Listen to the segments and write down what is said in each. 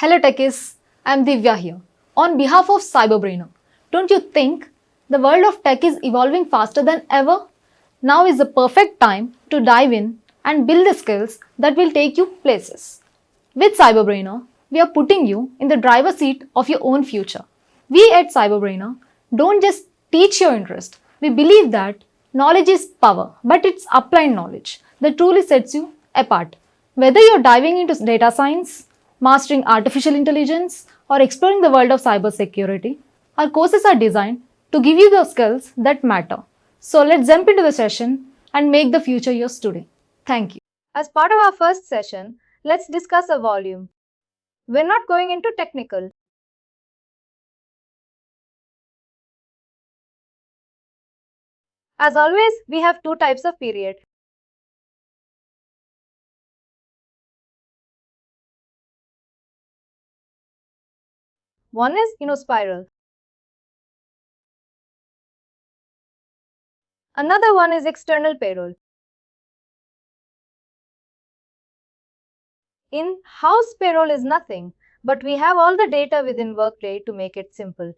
Hello techies, I'm Divya here. On behalf of CyberBrainer, don't you think the world of tech is evolving faster than ever? Now is the perfect time to dive in and build the skills that will take you places. With CyberBrainer, we are putting you in the driver's seat of your own future. We at CyberBrainer don't just teach your interest. We believe that knowledge is power, but it's applied knowledge that truly sets you apart. Whether you're diving into data science, mastering artificial intelligence, or exploring the world of cybersecurity, our courses are designed to give you the skills that matter. So let's jump into the session and make the future yours today. Thank you. As part of our first session, let's discuss a volume. We're not going into technical. As always, we have two types of period. One is spiral. Another one is external payroll. In-house payroll is nothing, but we have all the data within Workday to make it simple.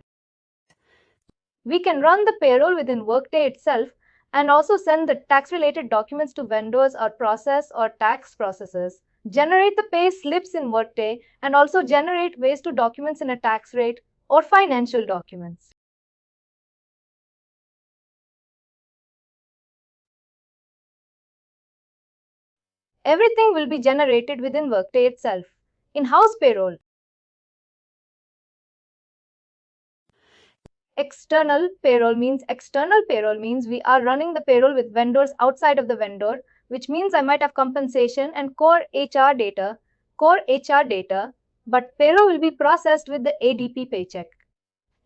We can run the payroll within Workday itself and also send the tax-related documents to vendors or process or tax processes, generate the pay slips in Workday, and also generate ways to documents in a tax rate or financial documents. Everything will be generated within Workday itself. In-house payroll. External payroll means we are running the payroll with vendors outside of the vendor, which means I might have compensation and core HR data, but payroll will be processed with the ADP paycheck,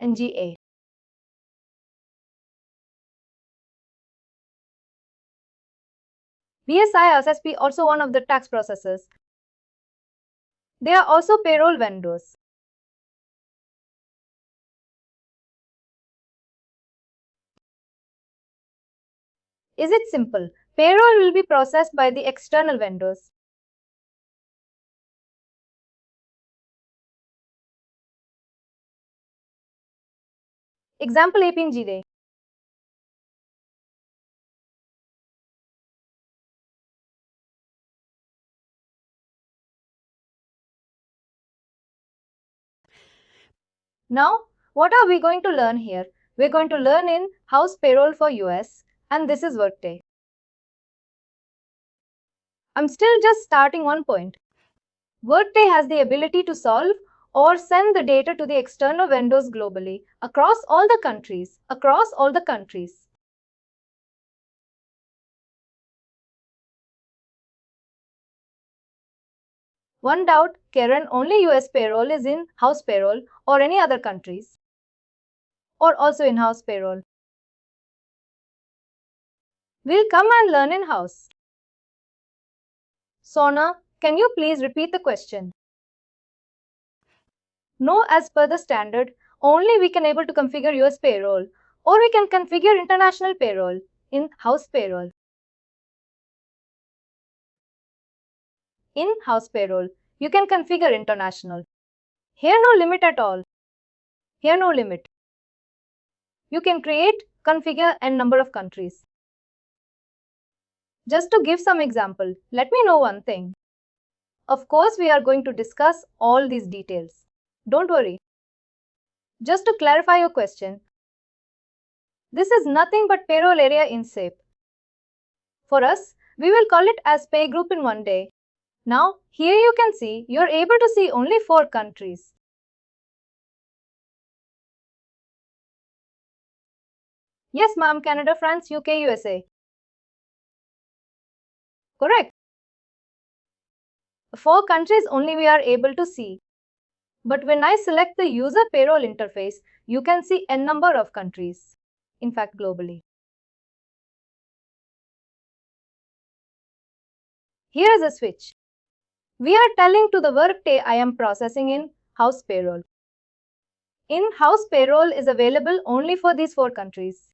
NGA. BSI SSP also one of the tax processors. They are also payroll vendors. Is it simple? Payroll will be processed by the external vendors. Example APNGD. Now, what are we going to learn here? We're going to learn in-house payroll for US, and this is Workday. I'm still just starting one point. Workday has the ability to solve or send the data to the external vendors globally, across all the countries. One doubt, Karen, only US payroll is in-house payroll or any other countries? Or also in-house payroll? We'll come and learn in-house. Sona, can you please repeat the question? No, as per the standard, only we can able to configure US payroll or we can configure international payroll, in-house payroll. In-house payroll, you can configure international. Here no limit at all. Here no limit. You can create, configure and number of countries. Just to give some example, let me know one thing. Of course, we are going to discuss all these details. Don't worry. Just to clarify your question, this is nothing but payroll area in SAP. For us, we will call it as pay group in one day. Now, here you can see, you're able to see only 4 countries. Yes, ma'am, Canada, France, UK, USA. Correct. 4 countries only we are able to see. But when I select the user payroll interface, you can see n number of countries. In fact, globally. Here is a switch. We are telling to the Workday I am processing in-house payroll. In-house payroll is available only for these 4 countries.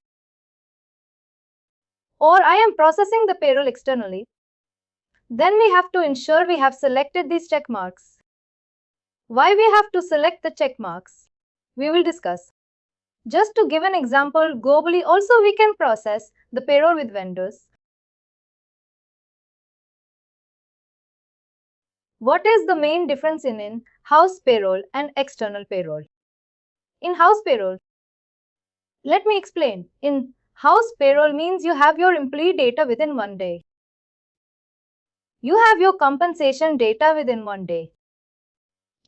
Or I am processing the payroll externally. Then we have to ensure we have selected these check marks. Why we have to select the check marks? We will discuss. Just to give an example, globally also we can process the payroll with vendors. What is the main difference in in-house payroll and external payroll? In-house payroll. Let me explain. In-house payroll means you have your employee data within one day. You have your compensation data within one day.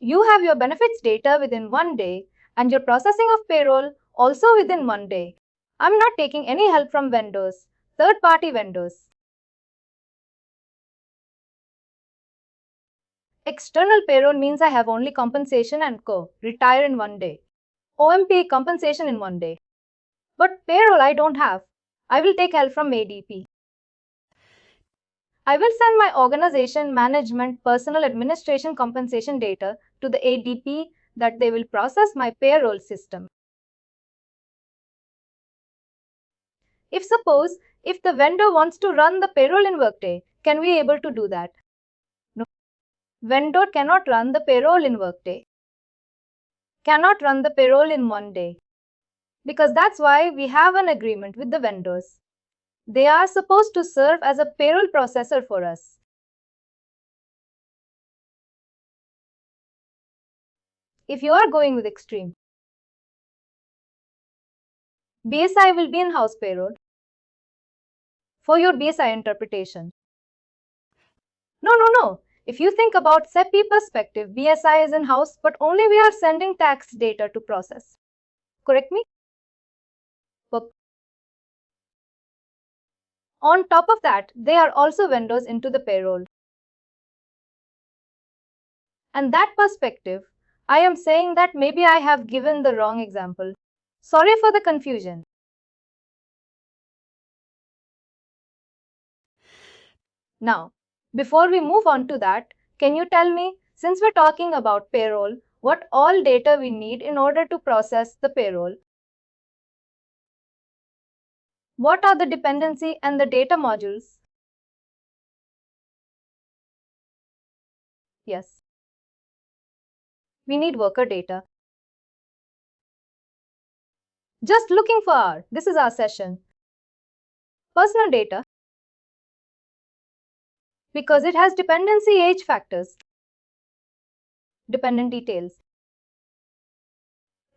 You have your benefits data within one day and your processing of payroll also within one day. I'm not taking any help from vendors, third-party vendors. External payroll means I have only compensation and retire in one day. OMP compensation in one day. But payroll I don't have. I will take help from ADP. I will send my organization management personal administration compensation data to the ADP that they will process my payroll system. If the vendor wants to run the payroll in Workday, can we able to do that? No. Vendor cannot run the payroll in Workday. Cannot run the payroll in one day. Because that's why we have an agreement with the vendors. They are supposed to serve as a payroll processor for us. If you are going with extreme, BSI will be in-house payroll. For your BSI interpretation. No. If you think about SEPI perspective, BSI is in-house, but only we are sending tax data to process. Correct me? On top of that, they are also vendors into the payroll. And that perspective, I am saying that maybe I have given the wrong example. Sorry for the confusion. Now, before we move on to that, can you tell me, since we're talking about payroll, what all data we need in order to process the payroll? What are the dependency and the data modules? Yes. We need worker data. Just looking for this is our session. Personal data. Because it has dependency age factors. Dependent details.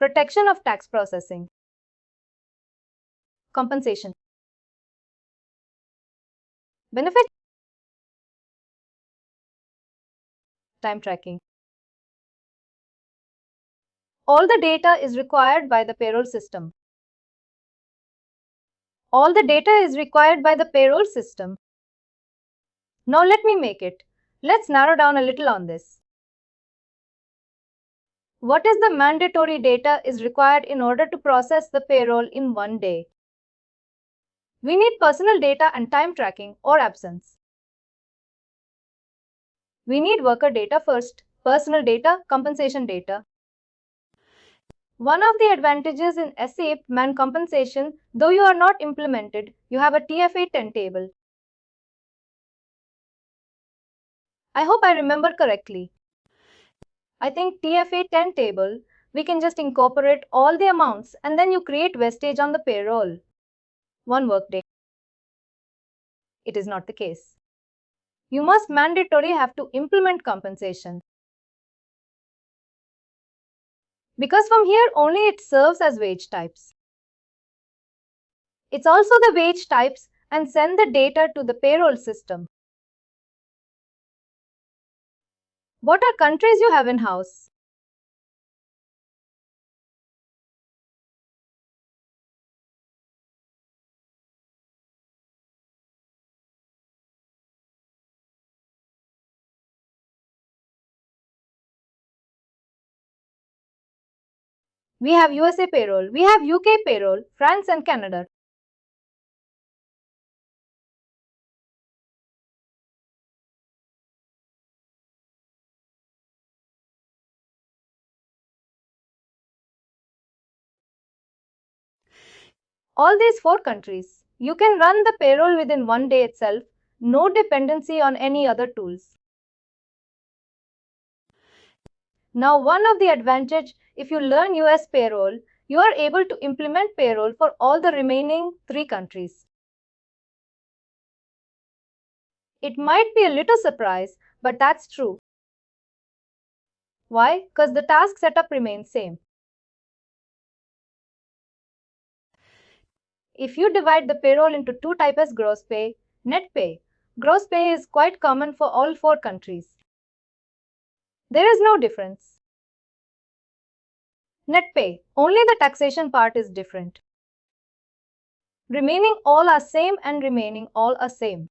Protection of tax processing. Compensation. Benefit. Time tracking. All the data is required by the payroll system. All the data is required by the payroll system. Now let me make it. Let's narrow down a little on this. What is the mandatory data is required in order to process the payroll in one day? We need personal data and time tracking or absence. We need worker data first, personal data, compensation data. One of the advantages in SAP man compensation, though you are not implemented, you have a TF810 table. I hope I remember correctly. I think TF810 table, we can just incorporate all the amounts and then you create wastage on the payroll. One workday. It is not the case. You must mandatorily have to implement compensation. Because from here only it serves as wage types. It's also the wage types and send the data to the payroll system. What are countries you have in-house? We have USA payroll, we have UK payroll, France and Canada. All these 4 countries, you can run the payroll within one day itself, no dependency on any other tools. Now, one of the advantage if you learn US payroll, you are able to implement payroll for all the remaining 3 countries. It might be a little surprise, but that's true. Why? Because the task setup remains same. If you divide the payroll into 2 types as gross pay, net pay. Gross pay is quite common for all 4 countries. There is no difference. Net pay, only the taxation part is different. Remaining all are same and remaining all are same.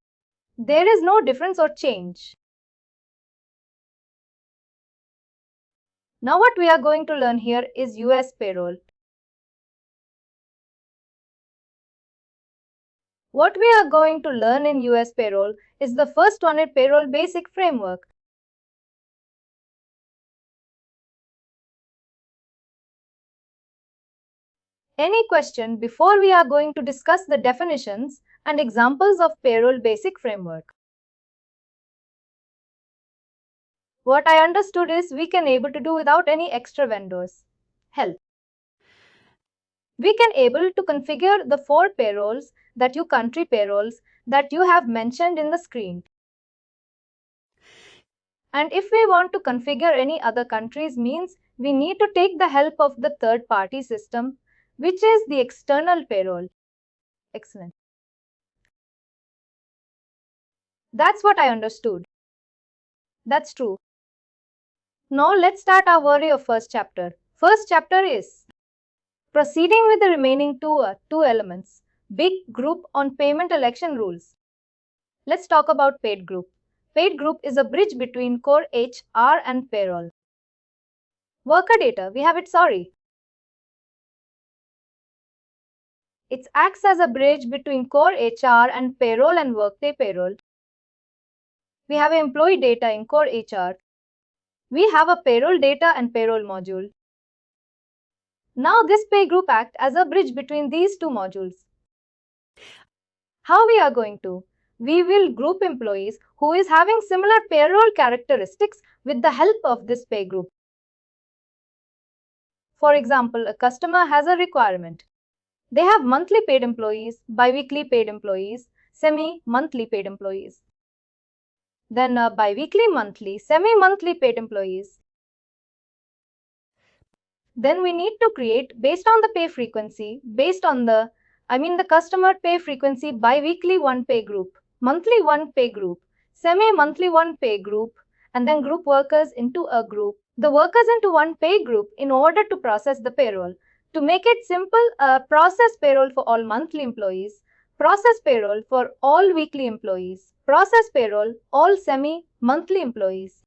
There is no difference or change. Now what we are going to learn here is US payroll. What we are going to learn in US payroll is the first one in payroll basic framework. Any question before we are going to discuss the definitions and examples of payroll basic framework? What I understood is we can able to do without any extra vendors help. We can able to configure the 4 payrolls that you country payrolls that you have mentioned in the screen. And if we want to configure any other countries means we need to take the help of the third party system, which is the external payroll. Excellent. That's what I understood. That's true. Now let's start our worry of first chapter. First chapter is proceeding with the remaining two elements. Big group on payment election rules. Let's talk about paid group. Paid group is a bridge between core HR and payroll. Worker data, we have it, sorry. It acts as a bridge between core HR and payroll and Workday Payroll. We have employee data in core HR. We have a payroll data and payroll module. Now this pay group acts as a bridge between these two modules. How we are going to? We will group employees who is having similar payroll characteristics with the help of this pay group. For example, a customer has a requirement. They have monthly paid employees, bi-weekly paid employees, semi-monthly paid employees. Then bi-weekly, monthly, semi-monthly paid employees. Then we need to create based on the pay frequency, based on the customer pay frequency, bi-weekly one pay group, monthly one pay group, semi-monthly one pay group, and then group workers into a group. The workers into one pay group in order to process the payroll. To make it simple, process payroll for all monthly employees, process payroll for all weekly employees, process payroll all semi-monthly employees.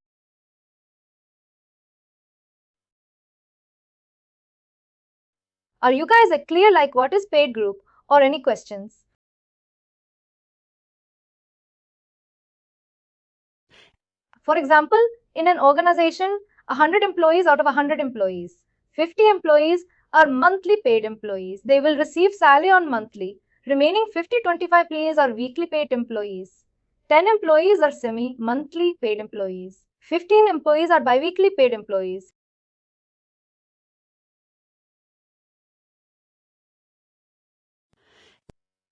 Are you guys clear like what is paid group or any questions? For example, in an organization, 100 employees out of 100 employees, 50 employees are monthly paid employees. They will receive salary on monthly. Remaining 25 employees are weekly paid employees. 10 employees are semi-monthly paid employees. 15 employees are bi-weekly paid employees.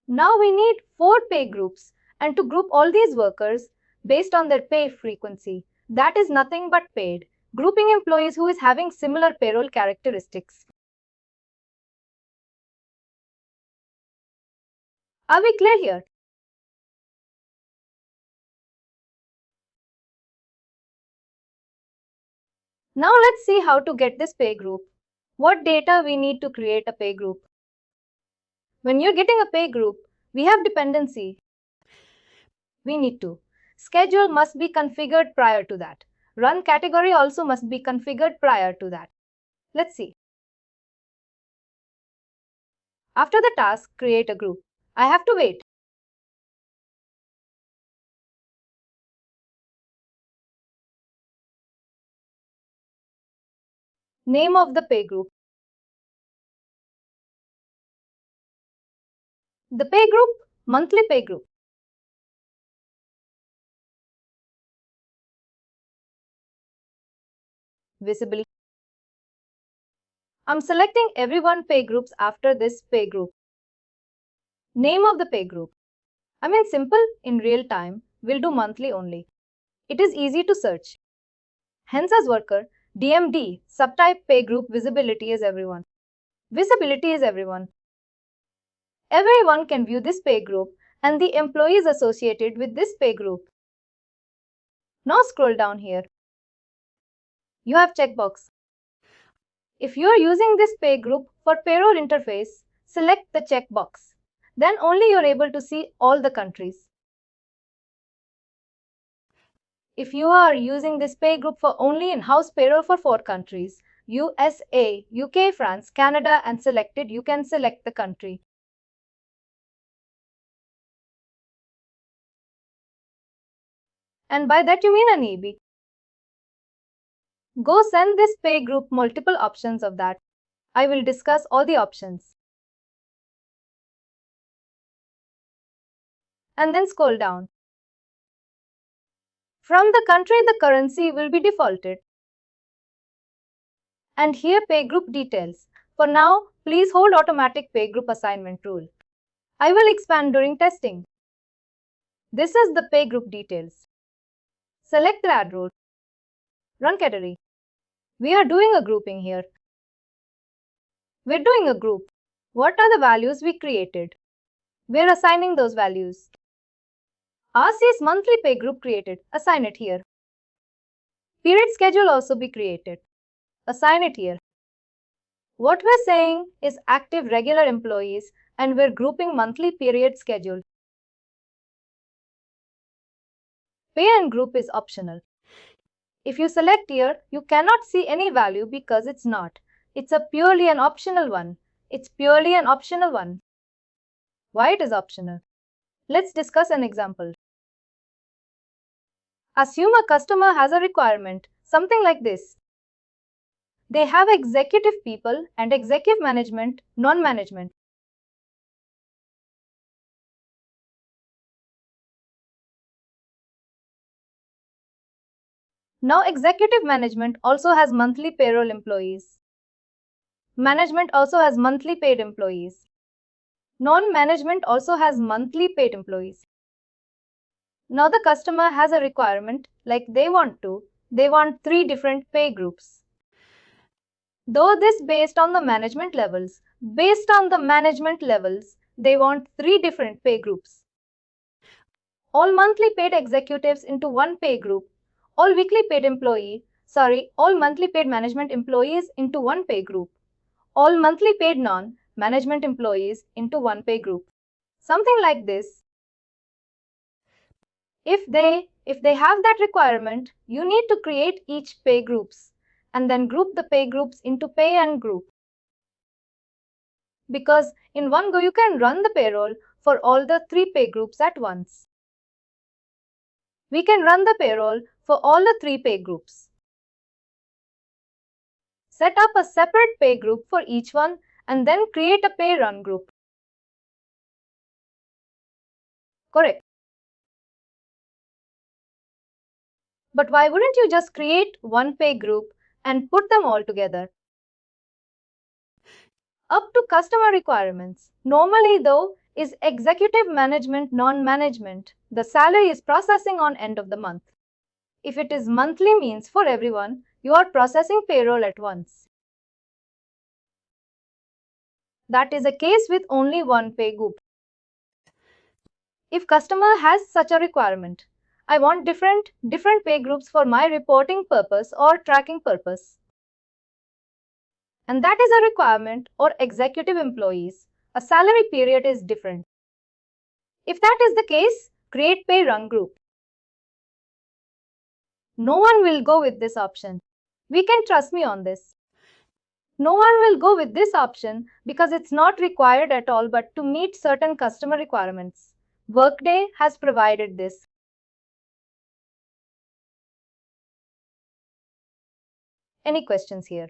Now we need 4 pay groups, and to group all these workers based on their pay frequency. That is nothing but paid. Grouping employees who is having similar payroll characteristics. Are we clear here? Now let's see how to get this pay group. What data we need to create a pay group? When you're getting a pay group, we have dependency. We need to. Schedule must be configured prior to that. Run category also must be configured prior to that. Let's see. After the task, create a group. I have to wait. Name of the pay group. The pay group, monthly pay group. visibility. I'm selecting everyone pay groups after this pay group. Name of the pay group. I mean simple, in real time, we'll do monthly only. It is easy to search. Hence as worker, DMD, subtype pay group visibility is everyone. Visibility is everyone. Everyone can view this pay group and the employees associated with this pay group. Now scroll down here. You have checkbox. If you are using this pay group for payroll interface, select the checkbox. Then only you are able to see all the countries. If you are using this pay group for only in-house payroll for 4 countries, USA, UK, France, Canada and selected, you can select the country. And by that you mean an EB. Go send this pay group multiple options of that. I will discuss all the options. And then scroll down. From the country, the currency will be defaulted. And here pay group details. For now, please hold automatic pay group assignment rule. I will expand during testing. This is the pay group details. Select the add rule. Run category. We are doing a grouping here. We're doing a group. What are the values we created? We're assigning those values. RC's monthly pay group created. Assign it here. Period schedule also be created. Assign it here. What we're saying is active regular employees and we're grouping monthly period schedule. Pay and group is optional. If you select here, you cannot see any value because it's not. It's a purely an optional one. It's purely an optional one. Why it is optional? Let's discuss an example. Assume a customer has a requirement, something like this. They have executive people and executive management, non-management. Now executive management also has monthly payroll employees. Management also has monthly paid employees. Non-management also has monthly paid employees. Now the customer has a requirement like they want 3 different pay groups. Though this based on the management levels, they want 3 different pay groups. All monthly paid executives into one pay group, all monthly paid management employees into one pay group, all monthly paid non-management employees into one pay group. Something like this. If they have that requirement, you need to create each pay groups and then group the pay groups into pay and group. Because in one go you can run the payroll for all the 3 pay groups at once. We can run the payroll for all the 3 pay groups. Set up a separate pay group for each one and then create a pay run group. Correct. But why wouldn't you just create one pay group and put them all together? Up to customer requirements. Normally though, is executive management non-management. The salary is processing on end of the month. If it is monthly means for everyone, you are processing payroll at once. That is a case with only one pay group. If customer has such a requirement, I want different pay groups for my reporting purpose or tracking purpose. And that is a requirement or executive employees. A salary period is different. If that is the case, create pay run group. No one will go with this option. We can trust me on this. No one will go with this option because it's not required at all but to meet certain customer requirements. Workday has provided this. Any questions here?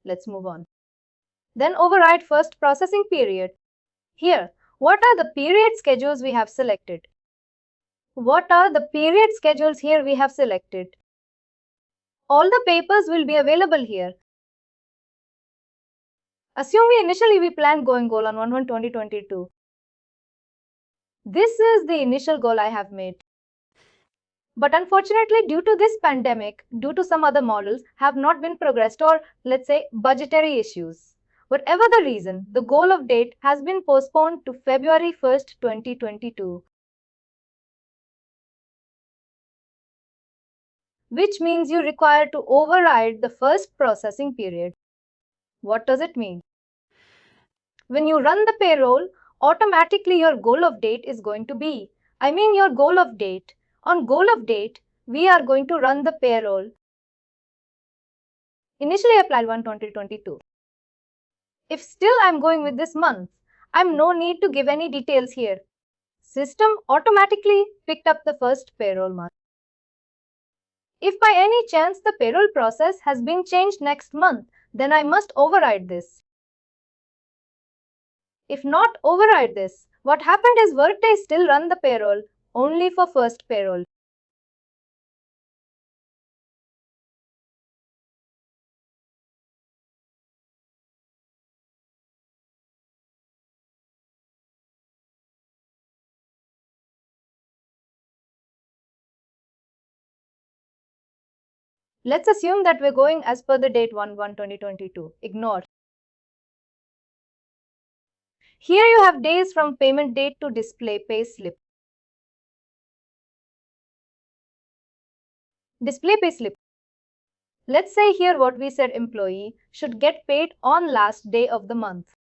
Let's move on. Then override first processing period. Here, what are the period schedules we have selected? What are the period schedules here we have selected? All the papers will be available here. Assume we plan going goal on 1/1/2022. This is the initial goal I have made. But unfortunately, due to this pandemic, due to some other models, have not been progressed, or let's say budgetary issues. Whatever the reason, the goal of date has been postponed to February 1st, 2022. Which means you require to override the first processing period. What does it mean? When you run the payroll, automatically your goal of date is going to be, your goal of date. On goal of date, we are going to run the payroll. Initially applied 1/2022. If still I'm going with this month, I'm no need to give any details here. System automatically picked up the first payroll month. If by any chance the payroll process has been changed next month, then I must override this. If not override this, what happened is Workday still run the payroll only for first payroll. Let's assume that we're going as per the date 1/1/2022. Ignore. Here you have days from payment date to display pay slip. Display pay slip. Let's say here what we said, employee should get paid on last day of the month.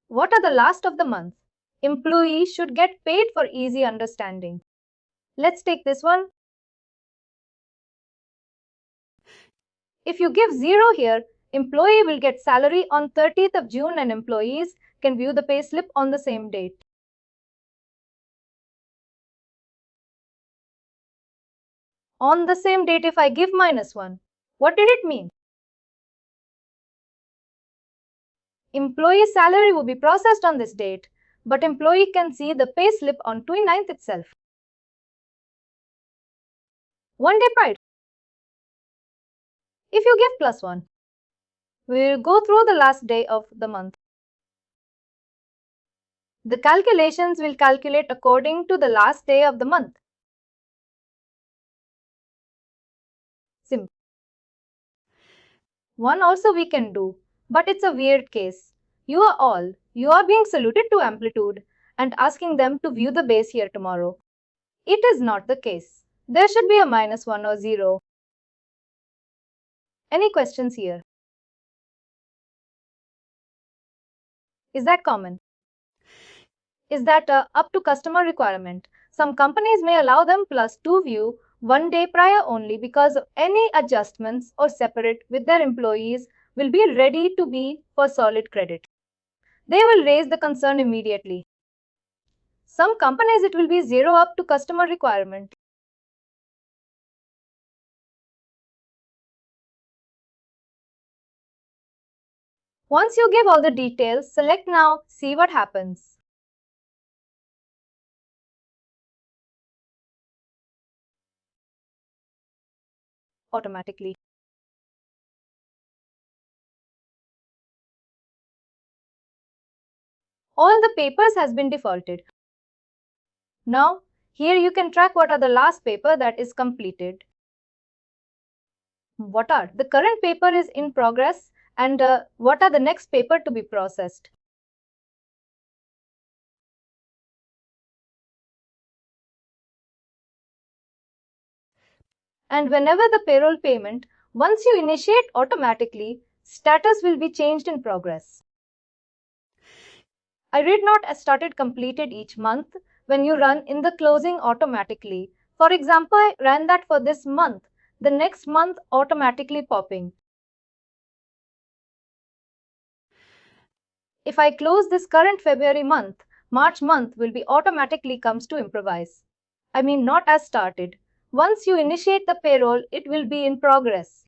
What are the last of the month? Employee should get paid for easy understanding. Let's take this one. If you give 0 here, employee will get salary on 30th of June and employees can view the pay slip on the same date. On the same date, if I give -1, what did it mean? Employee salary will be processed on this date, but employee can see the pay slip on 29th itself. One day prior. If you give +1, we will go through the last day of the month. The calculations will calculate according to the last day of the month. Simple. One also we can do, but it's a weird case. You are being saluted to Amplitude and asking them to view the base here tomorrow. It is not the case. There should be a -1 or 0. Any questions here? Is that common? Is that up to customer requirement? Some companies may allow them +2 view one day prior only because of any adjustments or separate with their employees will be ready to be for solid credit. They will raise the concern immediately. Some companies it will be 0 up to customer requirement. Once you give all the details, select now, see what happens. Automatically. All the papers has been defaulted. Now, here you can track what are the last paper that is completed. What are the current paper is in progress and what are the next paper to be processed. And whenever the payroll payment, once you initiate automatically, status will be changed in progress. I did not started completed each month when you run in the closing automatically. For example, I ran that for this month, the next month automatically popping. If I close this current February month, March month will be automatically comes to improvise. Not as started. Once you initiate the payroll, it will be in progress.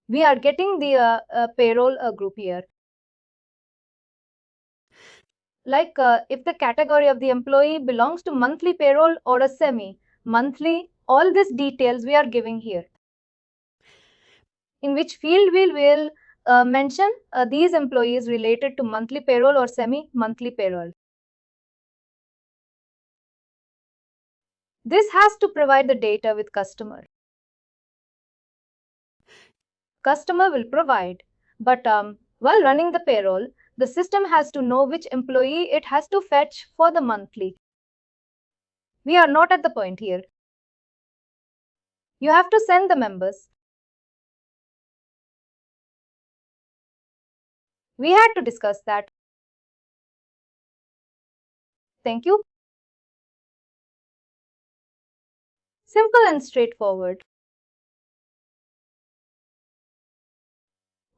We are getting the payroll group here. Like if the category of the employee belongs to monthly payroll or a semi-monthly, all these details we are giving here. In which field we will mention these employees related to monthly payroll or semi-monthly payroll. This has to provide the data with customer. Customer will provide, but while running the payroll, the system has to know which employee it has to fetch for the monthly. We are not at the point here. You have to send the members. We had to discuss that. Thank you. Simple and straightforward.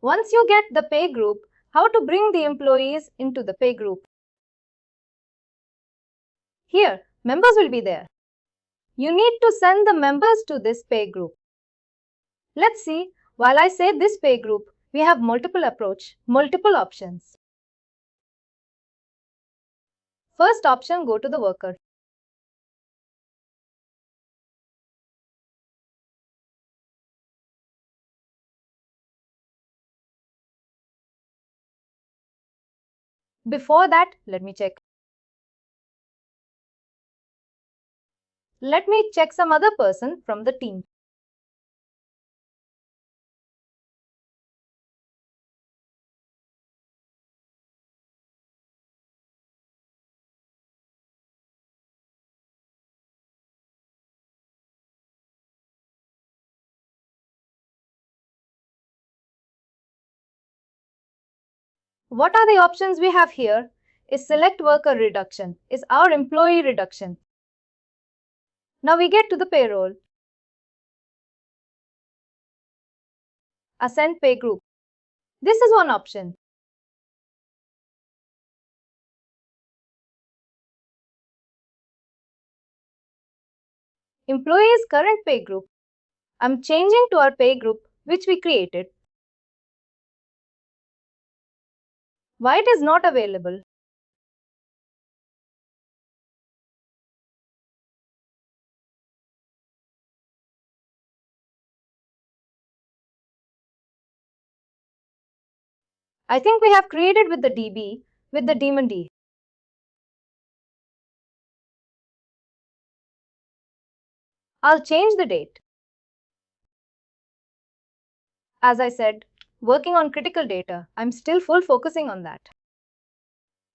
Once you get the pay group, how to bring the employees into the pay group? Here, members will be there. You need to send the members to this pay group. Let's see, while I say this pay group, we have multiple approach, multiple options. First option, go to the worker. Before that, let me check. Let me check some other person from the team. What are the options we have here? Is select worker reduction, is our employee reduction. Now we get to the payroll. Assign pay group. This is one option. Employee's current pay group. I'm changing to our pay group which we created. Why it is not available? I think we have created with the DB, with the daemon D. I'll change the date. As I said, working on critical data, I'm still full focusing on that.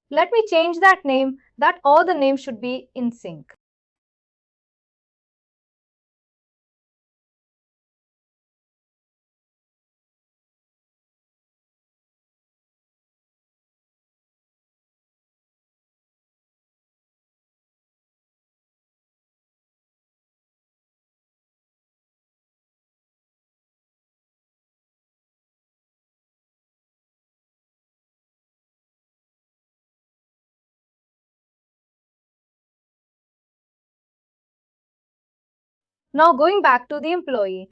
Let me change that name, that all the names should be in sync. Now going back to the employee.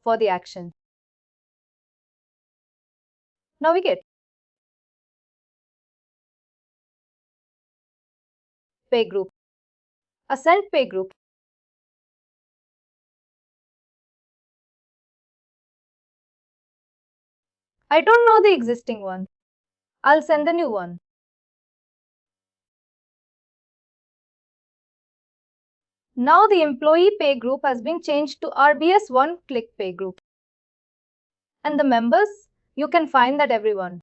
For the action. Now we get pay group. Assign pay group. I don't know the existing one. I'll send the new one. Now the employee pay group has been changed to RBS one-click pay group. And the members, you can find that everyone.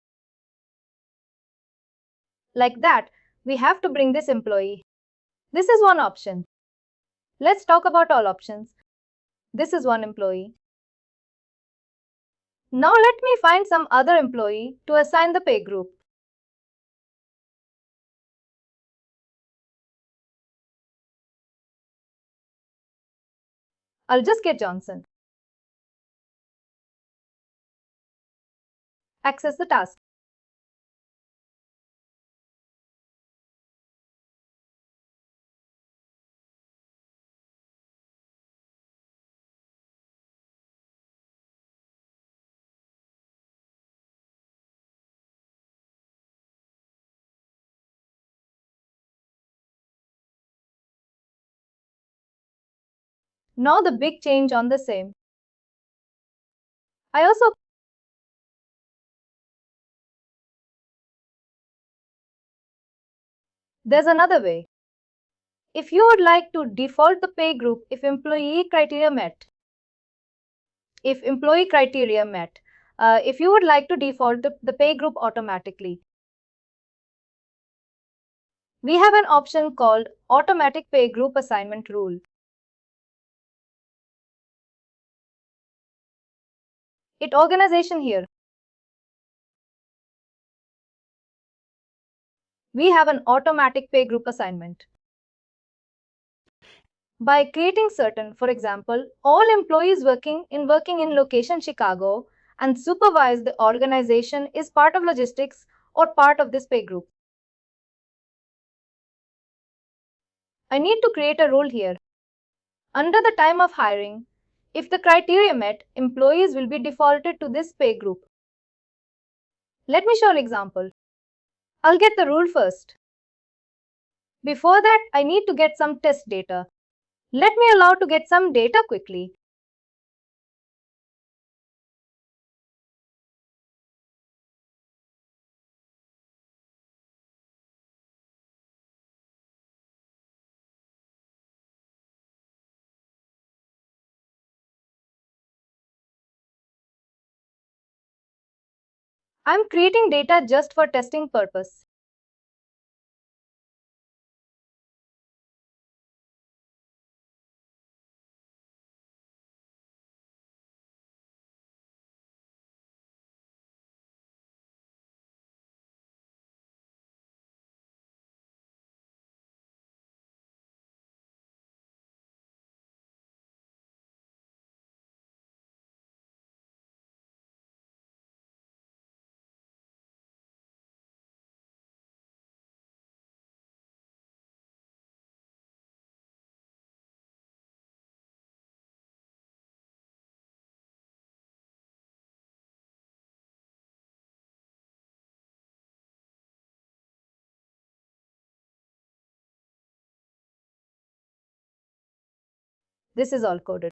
Like that, we have to bring this employee. This is one option. Let's talk about all options. This is one employee. Now let me find some other employee to assign the pay group. I'll just get Johnson. Access the task. Now the big change on the same. I also There's another way. If you would like to default the pay group if employee criteria met, if you would like to default the pay group automatically, we have an option called automatic pay group assignment rule. It organization here. We have an automatic pay group assignment. By creating certain, for example, all employees working in location Chicago and supervise the organization is part of logistics or part of this pay group. I need to create a rule here. Under the time of hiring, if the criteria met, employees will be defaulted to this pay group. Let me show an example. I'll get the rule first. Before that, I need to get some test data. Let me allow to get some data quickly. I'm creating data just for testing purpose. This is all coded.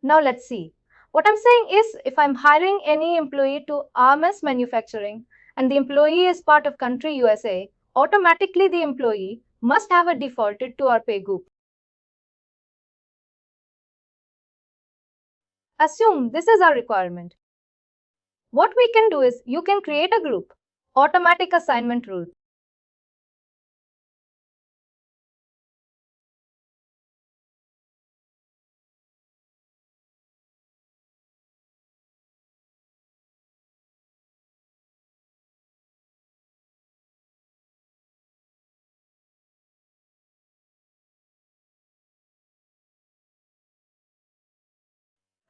Now let's see. What I'm saying is if I'm hiring any employee to RMS manufacturing and the employee is part of country USA, automatically the employee must have a defaulted to our pay group. Assume this is our requirement. What we can do is you can create a group, automatic assignment rule.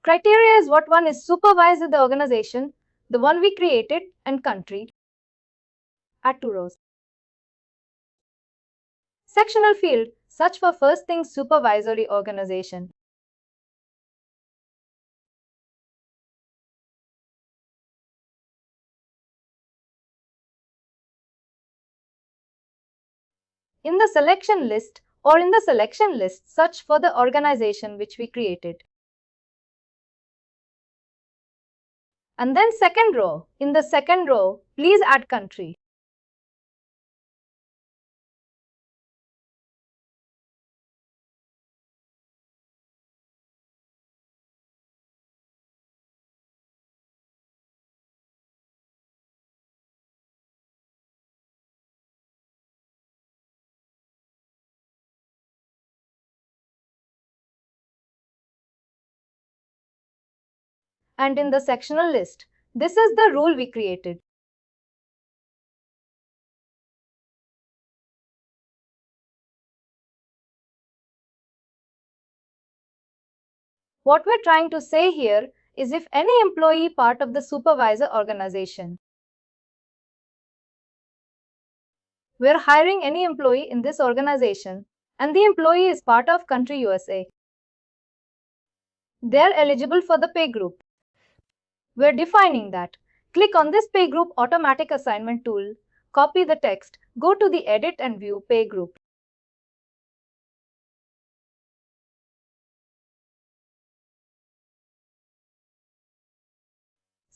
Criteria is what one is supervised in the organization, the one we created, and country. Add 2 rows. Sectional field, search for first thing supervisory organization. In the selection list or in the selection list, search for the organization which we created. And then second row. In the second row, please add country. And in the sectional list, this is the rule we created. What we're trying to say here is if any employee part of the supervisor organization, we're hiring any employee in this organization, and the employee is part of country USA, they're eligible for the pay group. We're defining that. Click on this pay group automatic assignment tool, copy the text, go to the edit and view pay group.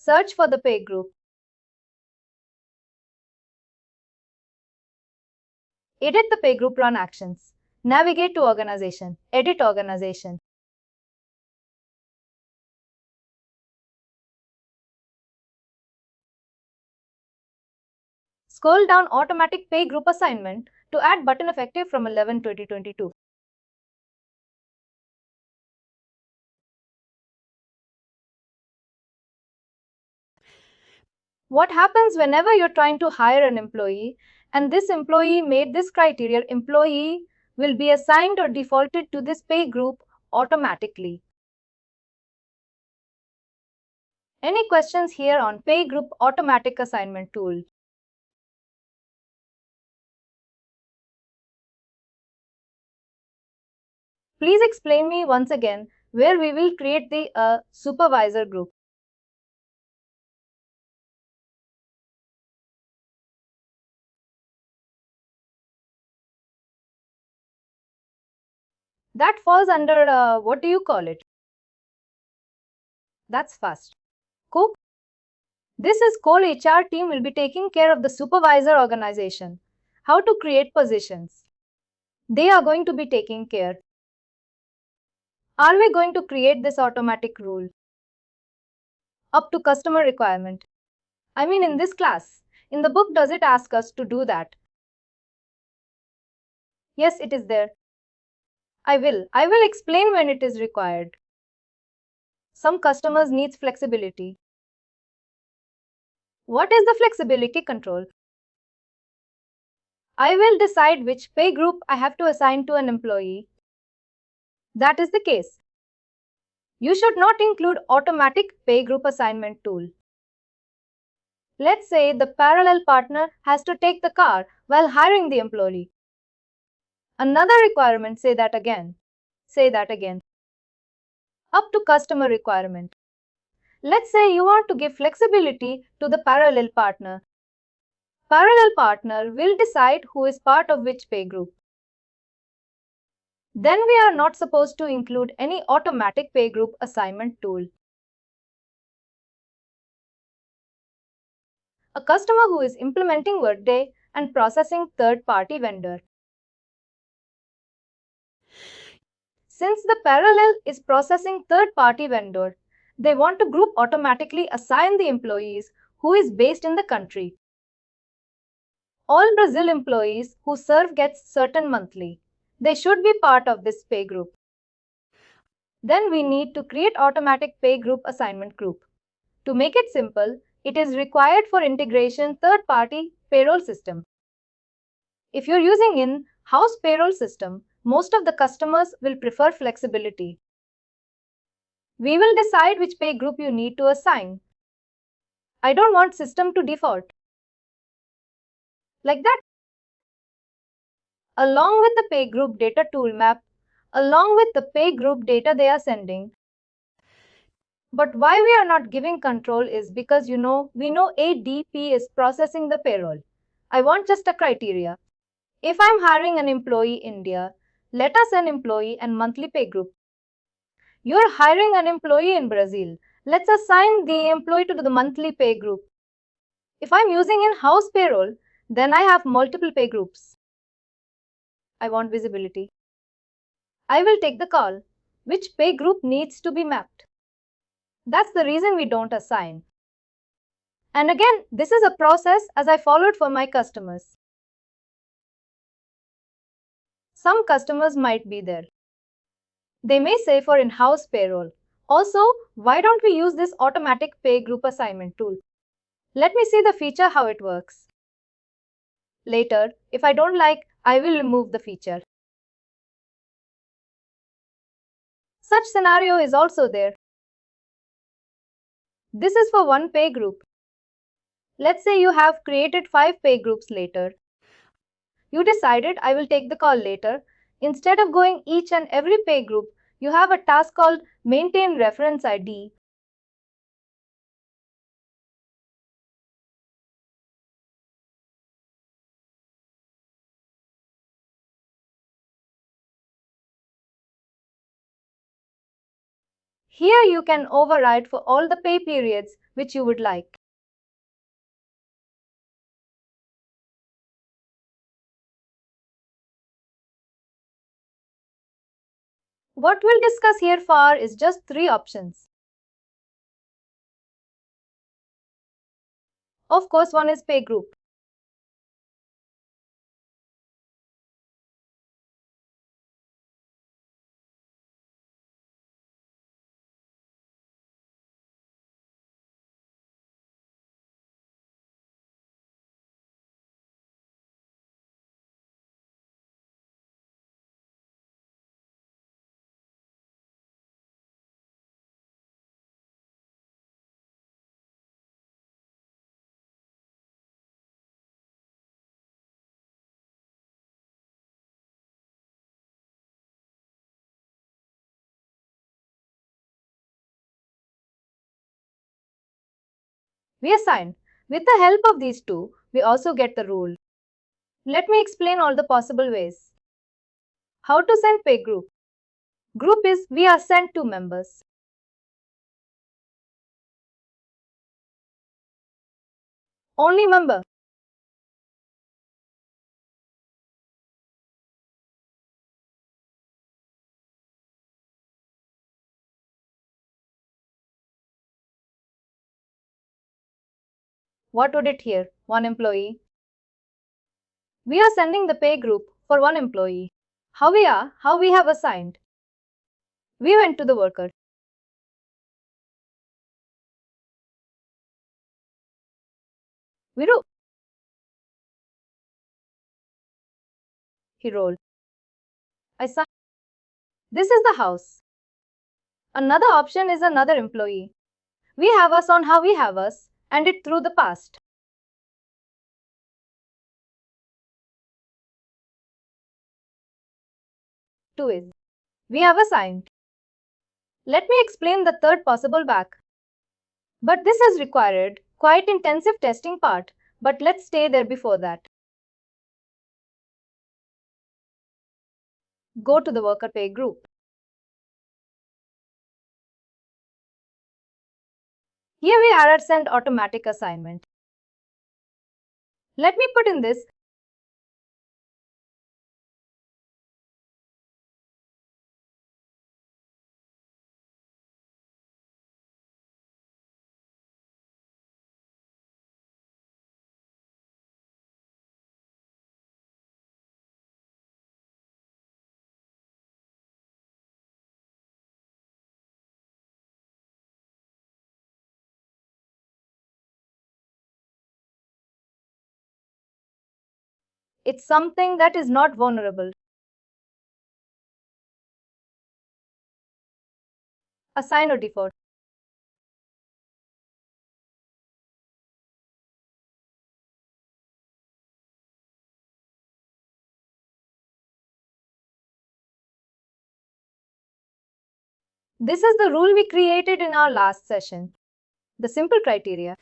Search for the pay group. Edit the pay group run actions. Navigate to organization. Edit organization. Scroll down automatic pay group assignment to add button effective from 11/2022. What happens whenever you're trying to hire an employee and this employee made this criteria, employee will be assigned or defaulted to this pay group automatically. Any questions here on pay group automatic assignment tool? Please explain me once again where we will create the supervisor group. That falls under, what do you call it? That's fast. Cool. This is Cole HR team will be taking care of the supervisor organization. How to create positions. They are going to be taking care. Are we going to create this automatic rule? Up to customer requirement. I mean in this class. In the book does it ask us to do that? Yes, it is there. I will explain when it is required. Some customers needs flexibility. What is the flexibility control? I will decide which pay group I have to assign to an employee. That is the case. You should not include automatic pay group assignment tool. Let's say the parallel partner has to take the car while hiring the employee. Another requirement, say that again. Up to customer requirement. Let's say you want to give flexibility to the parallel partner. Parallel partner will decide who is part of which pay group. Then we are not supposed to include any automatic pay group assignment tool. A customer who is implementing Workday and processing third-party vendor. Since the parallel is processing third-party vendor, they want to group automatically assign the employees who is based in the country. All Brazil employees who serve gets certain monthly. They should be part of this pay group. Then we need to create automatic pay group assignment group. To make it simple, it is required for integration third-party payroll system. If you're using in-house payroll system, most of the customers will prefer flexibility. We will decide which pay group you need to assign. I don't want system to default. Like that. Along with the pay group data tool map, along with the pay group data they are sending. But why we are not giving control is because we know ADP is processing the payroll. I want just a criteria. If I'm hiring an employee in India, let us an employee and monthly pay group. You're hiring an employee in Brazil. Let's assign the employee to the monthly pay group. If I'm using in-house payroll, then I have multiple pay groups. I want visibility. I will take the call. Which pay group needs to be mapped? That's the reason we don't assign. And again, this is a process as I followed for my customers. Some customers might be there. They may say for in-house payroll. Also, why don't we use this automatic pay group assignment tool? Let me see the feature how it works. Later, if I don't like, I will remove the feature. Such scenario is also there. This is for one pay group. Let's say you have created 5 pay groups later. You decided I will take the call later. Instead of going each and every pay group, you have a task called maintain reference ID. Here you can override for all the pay periods which you would like. What we'll discuss here far is just 3 options. Of course, one is pay group. We assign. With the help of these two, we also get the rule. Let me explain all the possible ways. How to send pay group. Group is we are sent to members. Only member. What would it here? One employee. We are sending the pay group for one employee. How we have assigned. We went to the worker. We do. He rolled. I signed. This is the house. Another option is another employee. We have us on how we have us and it through the past. Two is we have assigned. Let me explain the third possible back. But this has required quite intensive testing part, but let's stay there before that. Go to the worker pay group. Here we are at send automatic assignment. Let me put in this. It's something that is not vulnerable. Assign or default. This is the rule we created in our last session. The simple criteria.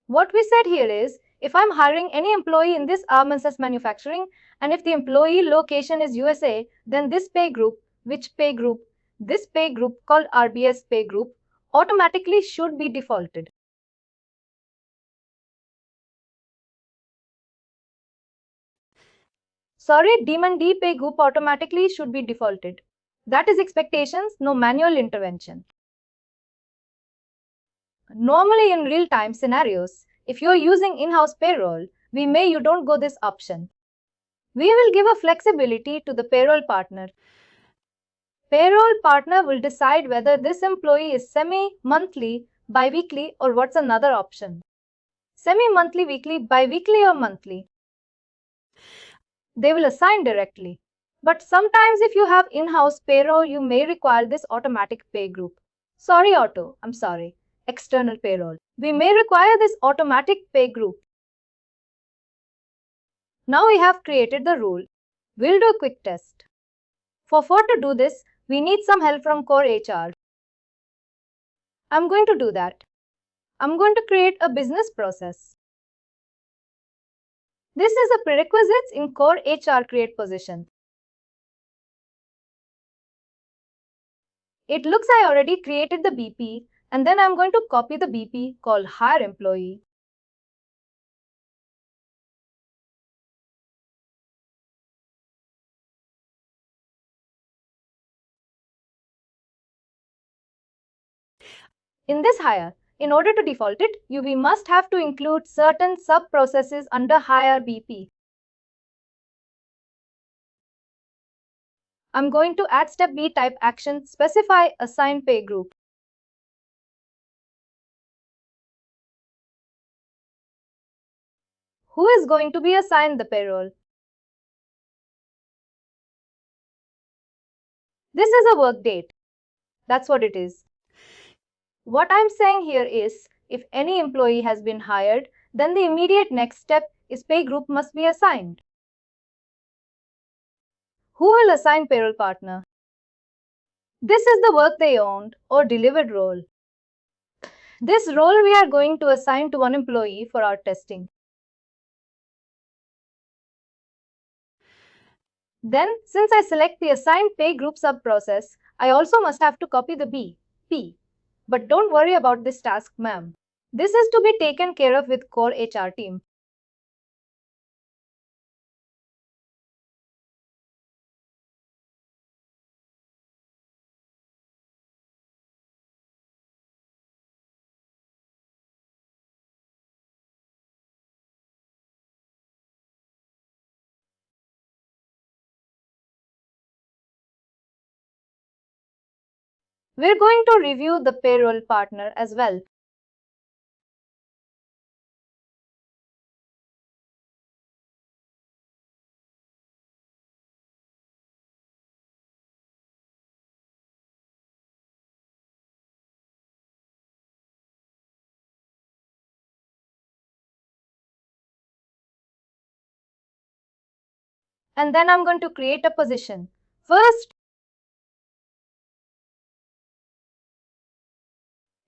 What we said here is, if I'm hiring any employee in this armaments manufacturing, and if the employee location is USA, then this pay group, which pay group? This pay group called RBS pay group automatically should be defaulted. Sorry, Demon D pay group automatically should be defaulted. That is expectations, no manual intervention. Normally in real-time scenarios, if you're using in-house payroll, you don't go this option. We will give a flexibility to the payroll partner. Payroll partner will decide whether this employee is semi-monthly, bi-weekly or what's another option. Semi-monthly, weekly, bi-weekly or monthly. They will assign directly. But sometimes if you have in-house payroll, you may require this automatic pay group. Sorry, I'm sorry. External payroll. We may require this automatic pay group. Now we have created the rule. We'll do a quick test. To do this, we need some help from core HR. I'm going to do that. I'm going to create a business process. This is a prerequisite in core HR create position. It looks I already created the BP, and then I'm going to copy the BP called hire employee. In this hire, in order to default it, we must have to include certain sub-processes under hire BP. I'm going to add step B type action, specify assign pay group. Who is going to be assigned the payroll? This is a work date. That's what it is. What I'm saying here is, if any employee has been hired, then the immediate next step is pay group must be assigned. Who will assign payroll partner? This is the work they owned or delivered role. This role we are going to assign to one employee for our testing. Then, since I select the assigned pay group sub-process, I also must have to copy the P. But don't worry about this task, ma'am. This is to be taken care of with core HR team. We're going to review the payroll partner as well. And then I'm going to create a position. First,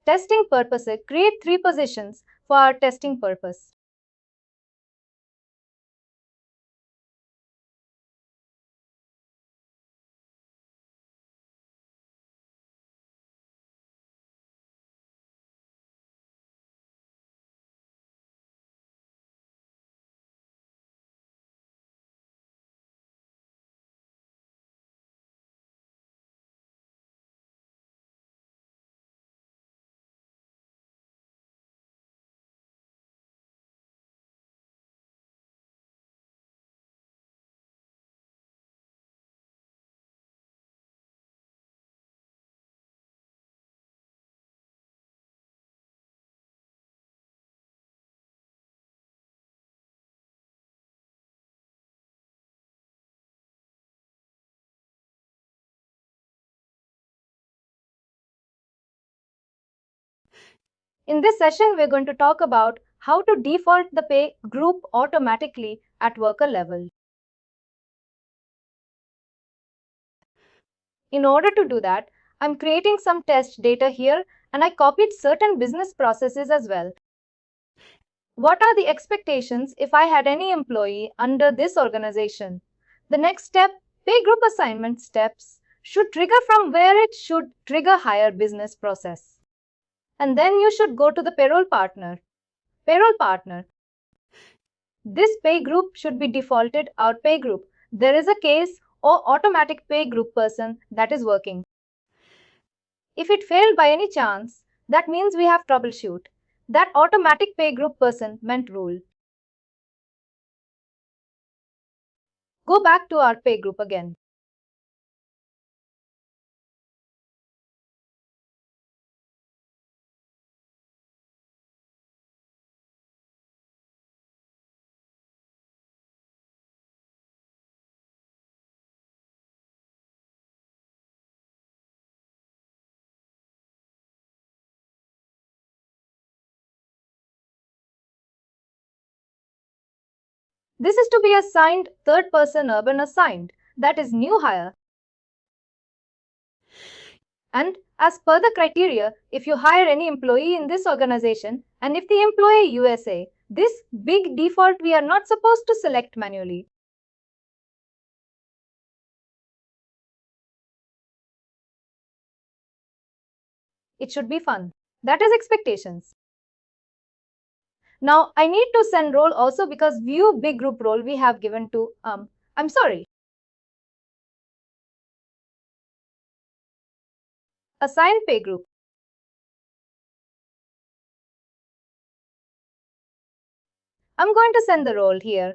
testing purpose, create 3 positions for our testing purpose. In this session, we're going to talk about how to default the pay group automatically at worker level. In order to do that, I'm creating some test data here and I copied certain business processes as well. What are the expectations if I had any employee under this organization? The next step, pay group assignment steps, should trigger from where it should trigger higher business process. And then you should go to the payroll partner. Payroll partner. This pay group should be defaulted our pay group. There is a case or automatic pay group person that is working. If it failed by any chance, that means we have troubleshoot. That automatic pay group person meant rule. Go back to our pay group again. This is to be assigned third person urban assigned, that is new hire. And as per the criteria, if you hire any employee in this organization and if the employee USA, this big default we are not supposed to select manually. It should be fun. That is expectations. Now I need to send role also because view big group role we have given to I'm sorry. Assign pay group. I'm going to send the role here.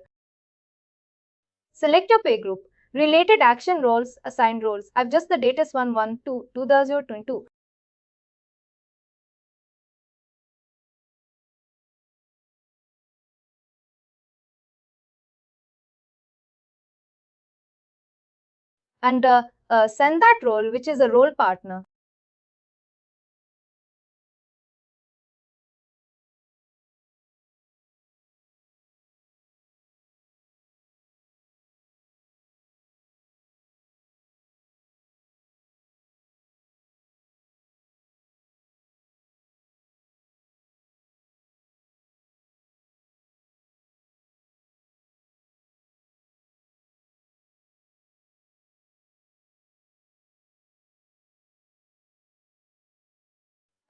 Select your pay group. Related action roles, assigned roles. I've just the date is 1/1/2022. And send that role, which is a role partner.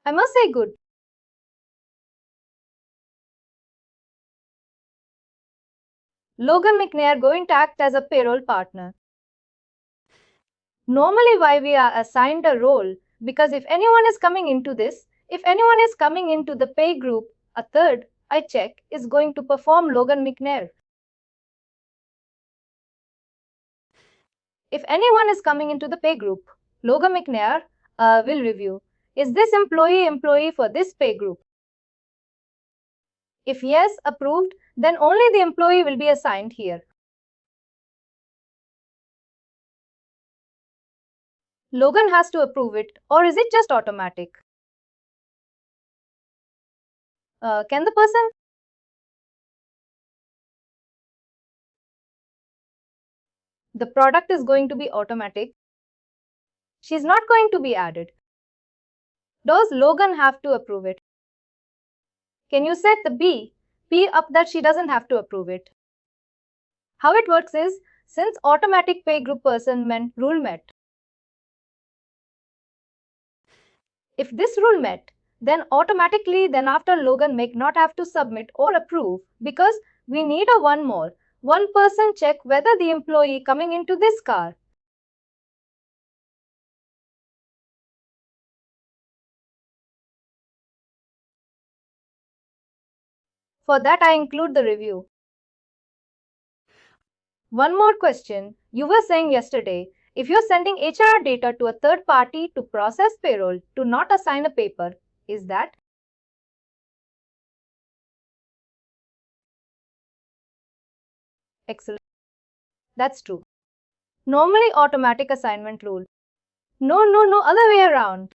I must say good. Logan McNair going to act as a payroll partner. Normally why we are assigned a role, because if anyone is coming into this, if anyone is coming into the pay group, a third, I check, is going to perform Logan McNair. If anyone is coming into the pay group, Logan McNair will review, is this employee for this pay group? If yes, approved, then only the employee will be assigned here. Logan has to approve it, or is it just automatic? Can the person? The product is going to be automatic. She's not going to be added. Does Logan have to approve it? Can you set the P up that she doesn't have to approve it? How it works is, since automatic pay group person meant rule met. If this rule met, then automatically then after Logan may not have to submit or approve because we need a one person check whether the employee coming into this car. For that I include the review. One more question. You were saying yesterday, if you're sending HR data to a third party to process payroll to not assign a paper, is that? Excellent. That's true. Normally automatic assignment rule. No, other way around.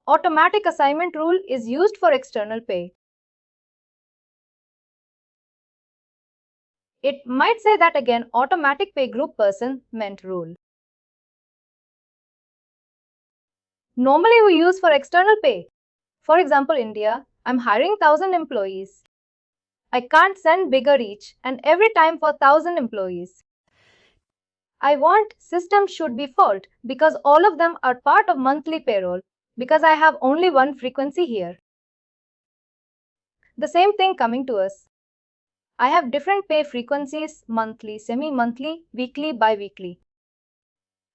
Automatic assignment rule is used for external pay. It might say that again, automatic pay group person meant rule. Normally we use for external pay. For example, India, I'm hiring 1,000 employees. I can't send bigger each and every time for 1,000 employees. I want system should be fault because all of them are part of monthly payroll because I have only one frequency here. The same thing coming to us. I have different pay frequencies, monthly, semi-monthly, weekly, bi-weekly.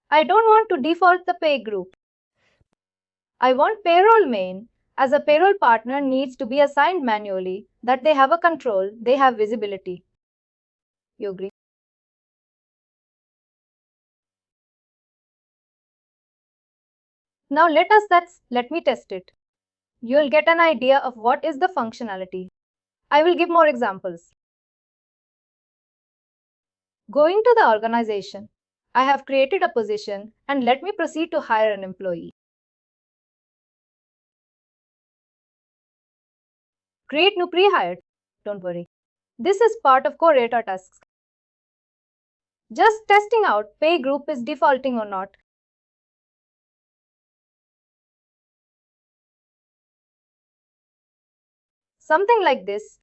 I don't want to default the pay group. I want payroll main as a payroll partner needs to be assigned manually, that they have a control, they have visibility. You agree? Now let me test it. You'll get an idea of what is the functionality. I will give more examples. Going to the organization, I have created a position and let me proceed to hire an employee. Create new pre-hired. Don't worry. This is part of core data tasks. Just testing out pay group is defaulting or not. Something like this.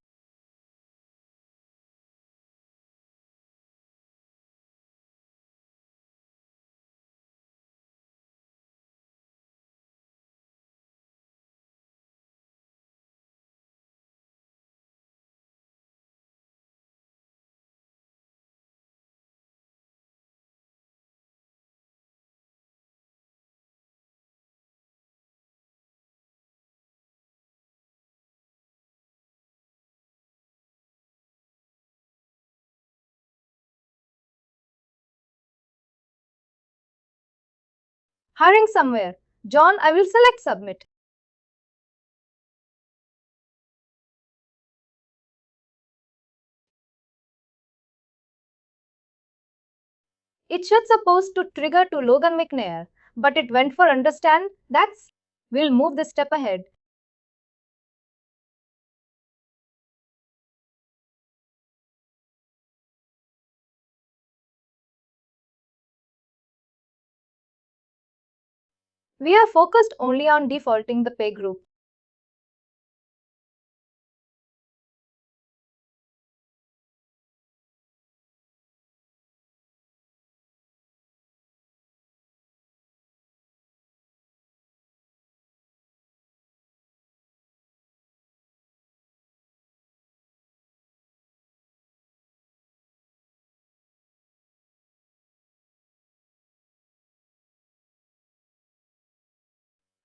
Hiring somewhere. John, I will select submit. It should supposed to trigger to Logan McNair, but it went for understand. We'll move this step ahead. We are focused only on defaulting the pay group.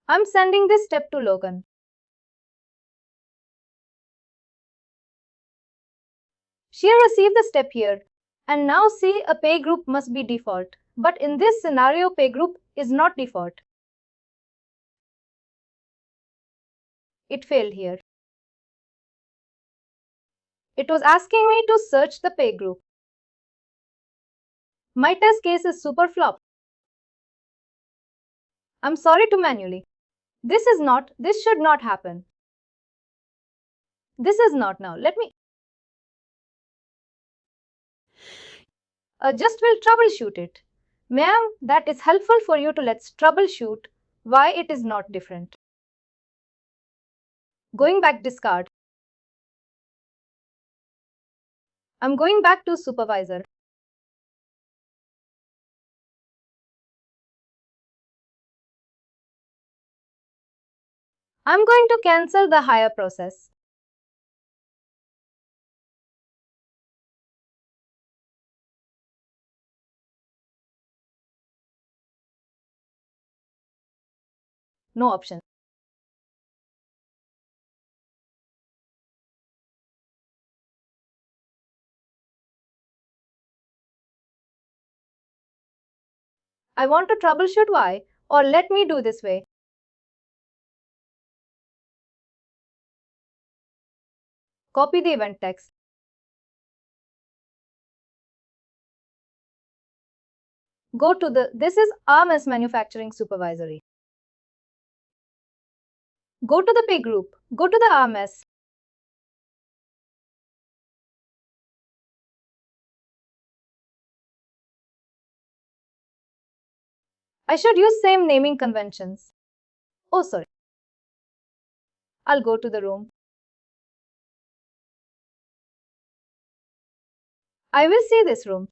I'm sending this step to Logan. She received the step here. And now see a pay group must be default. But in this scenario, pay group is not default. It failed here. It was asking me to search the pay group. My test case is super flop. I'm sorry to manually. This should not happen. This is not now. Let me just will troubleshoot it. Ma'am, that is helpful for you to let's troubleshoot why it is not different. Going back discard. I'm going back to supervisor. I'm going to cancel the hire process. No option. I want to troubleshoot why, or let me do this way. Copy the event text. Go to this is RMS manufacturing supervisory. Go to the pay group. Go to the RMS. I should use same naming conventions. Oh, sorry. I'll go to the room. I will see this room.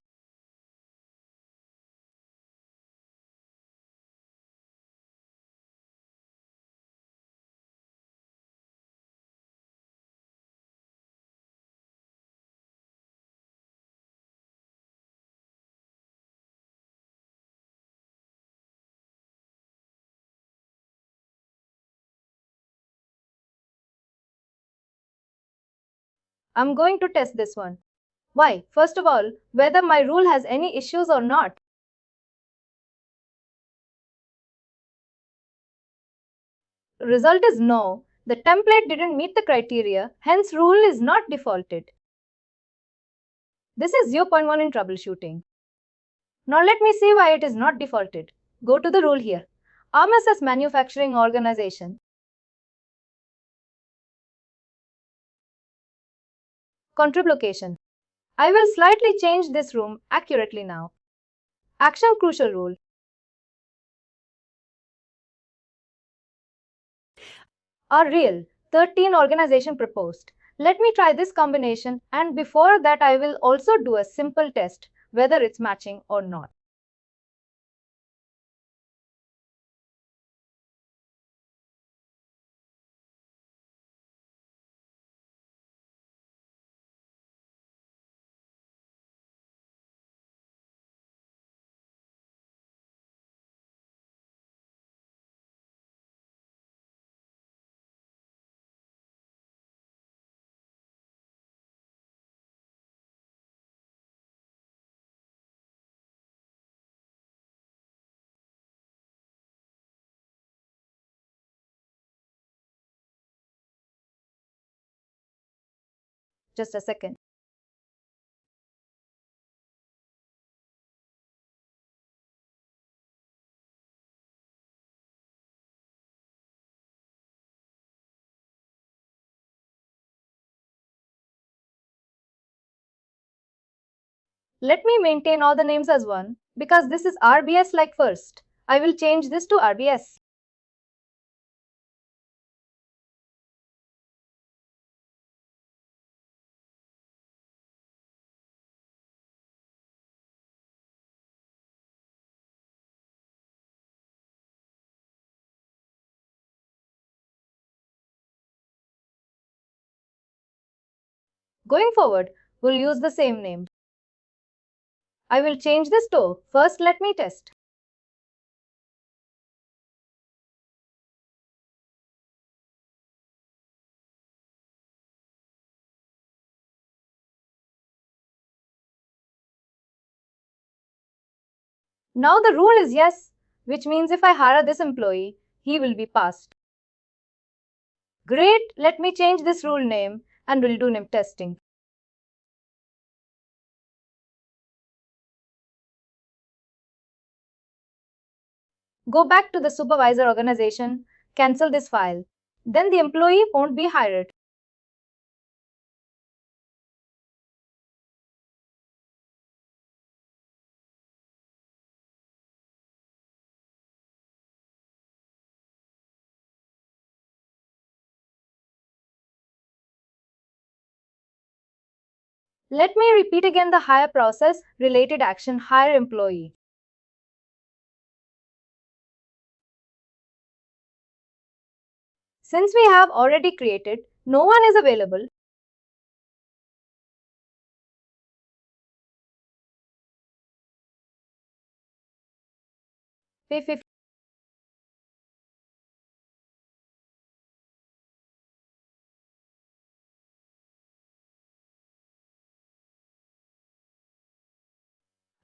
I'm going to test this one. Why? First of all, whether my rule has any issues or not. Result is no. The template didn't meet the criteria, hence rule is not defaulted. This is 0.1 in troubleshooting. Now let me see why it is not defaulted. Go to the rule here. RMS manufacturing organization. Contrib location. I will slightly change this room accurately now. Action crucial rule. Are real. 13 organization proposed. Let me try this combination, and before that I will also do a simple test whether it's matching or not. Just a second. Let me maintain all the names as one because this is RBS like first. I will change this to RBS. Going forward, we'll use the same name. I will change this to first let me test. Now the rule is yes, which means if I hire this employee, he will be passed. Great, let me change this rule name and we'll do name testing. Go back to the supervisor organization, cancel this file. Then the employee won't be hired. Let me repeat again the hire process, related action, hire employee. Since we have already created, no one is available. Pay 50.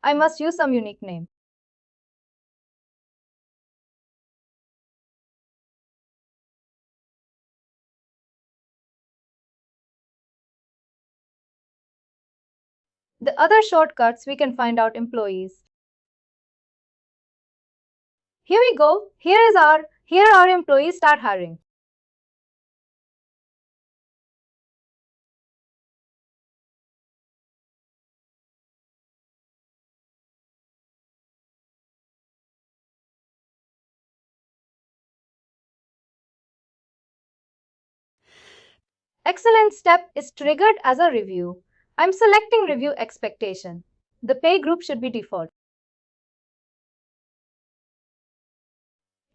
I must use some unique name. The other shortcuts we can find out employees. Here we go. Here our employees start hiring. Excellent step is triggered as a review. I'm selecting review expectation. The pay group should be default.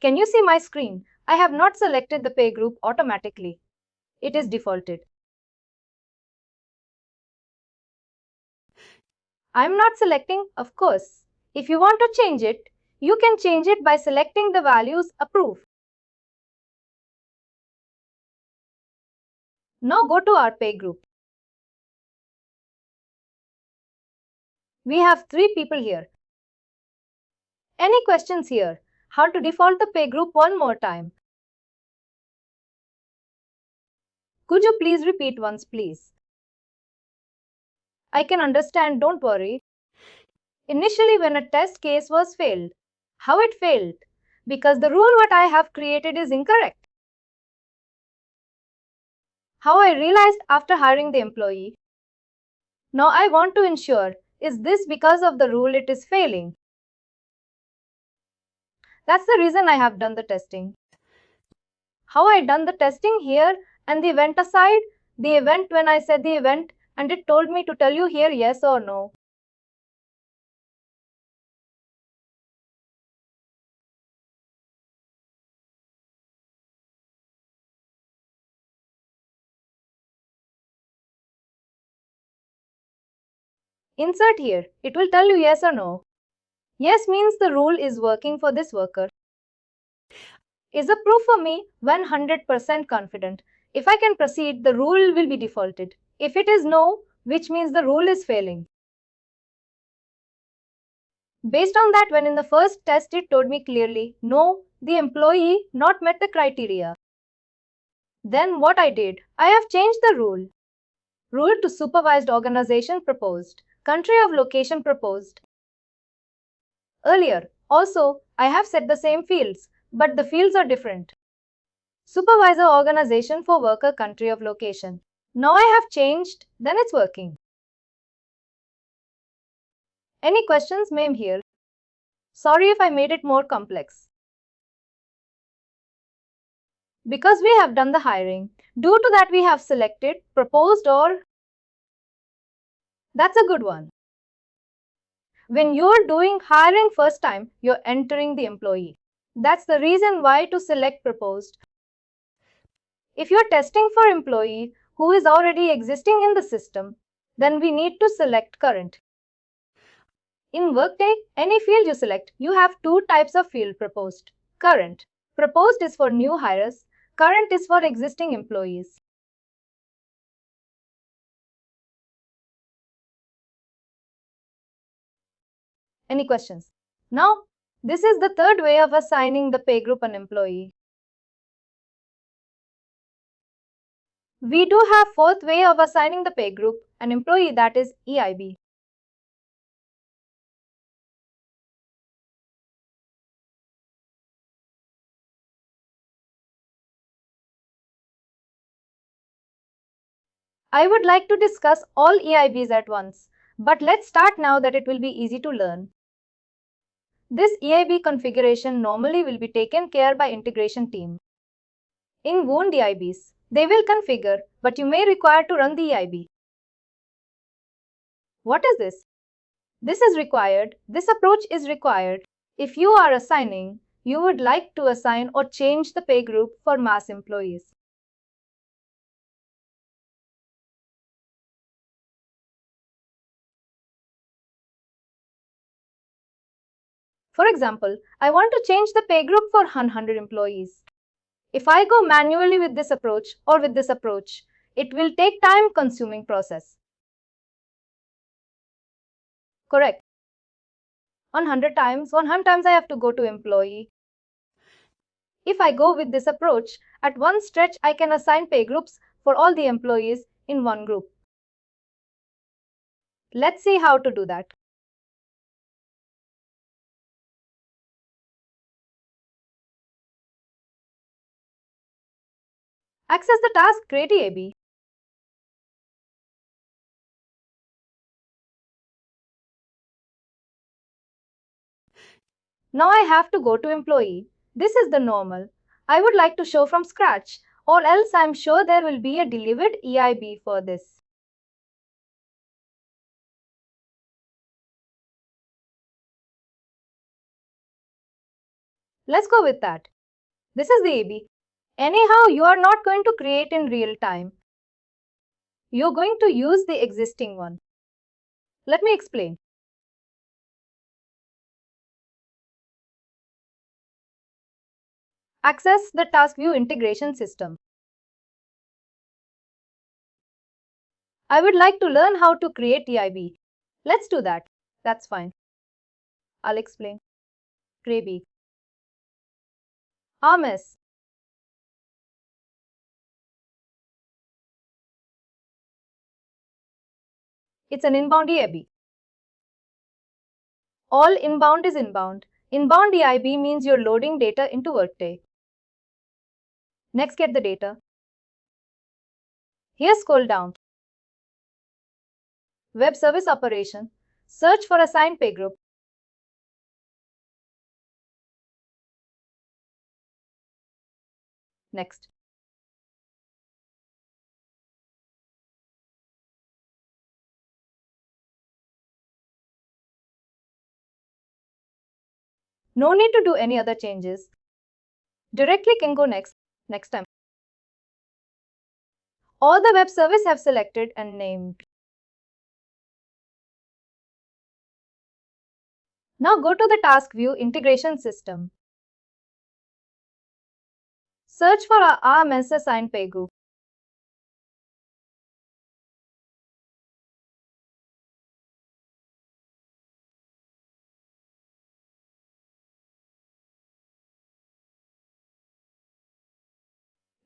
Can you see my screen? I have not selected the pay group automatically. It is defaulted. I'm not selecting, of course. If you want to change it, you can change it by selecting the values Approve. Now go to our pay group. We have 3 people here. Any questions here? How to default the pay group one more time? Could you please repeat once, please? I can understand, don't worry. Initially, when a test case was failed, how it failed? Because the rule what I have created is incorrect. How I realized after hiring the employee? Now I want to ensure, is this because of the rule it is failing? That's the reason I have done the testing. How I done the testing here and the event aside, the event when I said the event and it told me to tell you here yes or no. Insert here, it will tell you yes or no. Yes means the rule is working for this worker. Is a proof for me 100% confident. If I can proceed, the rule will be defaulted. If it is no, which means the rule is failing. Based on that, when in the first test it told me clearly, no, the employee not met the criteria. Then what I did, I have changed the rule. Rule to supervised organization proposed. Country of location proposed. Earlier, also, I have set the same fields, but the fields are different. Supervisor organization for worker country of location. Now I have changed, then it's working. Any questions, ma'am, here? Sorry if I made it more complex. Because we have done the hiring, due to that we have selected, proposed or... That's a good one. When you're doing hiring first time, you're entering the employee. That's the reason why to select proposed. If you're testing for employee who is already existing in the system, then we need to select current. In Workday, any field you select, you have two types of field proposed. Current. Proposed is for new hires. Current is for existing employees. Any questions? Now, this is the third way of assigning the pay group an employee. We do have fourth way of assigning the pay group an employee, that is EIB. I would like to discuss all EIBs at once, but let's start now that it will be easy to learn. This EIB configuration normally will be taken care by integration team. In wound EIBs, they will configure, but you may require to run the EIB. What is this? This is required. This approach is required. If you are assigning, you would like to assign or change the pay group for mass employees. For example, I want to change the pay group for 100 employees. If I go manually with this approach or with this approach, it will take time-consuming process. Correct. 100 times I have to go to employee. If I go with this approach, at one stretch I can assign pay groups for all the employees in one group. Let's see how to do that. Access the task Create EIB. Now I have to go to employee. This is the normal. I would like to show from scratch, or else I am sure there will be a delivered EIB for this. Let's go with that. This is the EIB. Anyhow, you are not going to create in real time. You're going to use the existing one. Let me explain. Access the task view integration system. I would like to learn how to create EIB. Let's do that. That's fine. I'll explain. Create. Miss. It's an inbound EIB. All inbound is inbound. Inbound EIB means you're loading data into Workday. Next, get the data. Here, scroll down. Web service operation. Search for assigned pay group. Next. No need to do any other changes. Directly can go next time. All the web service have selected and named. Now go to the task view integration system. Search for our RMS assigned pay group.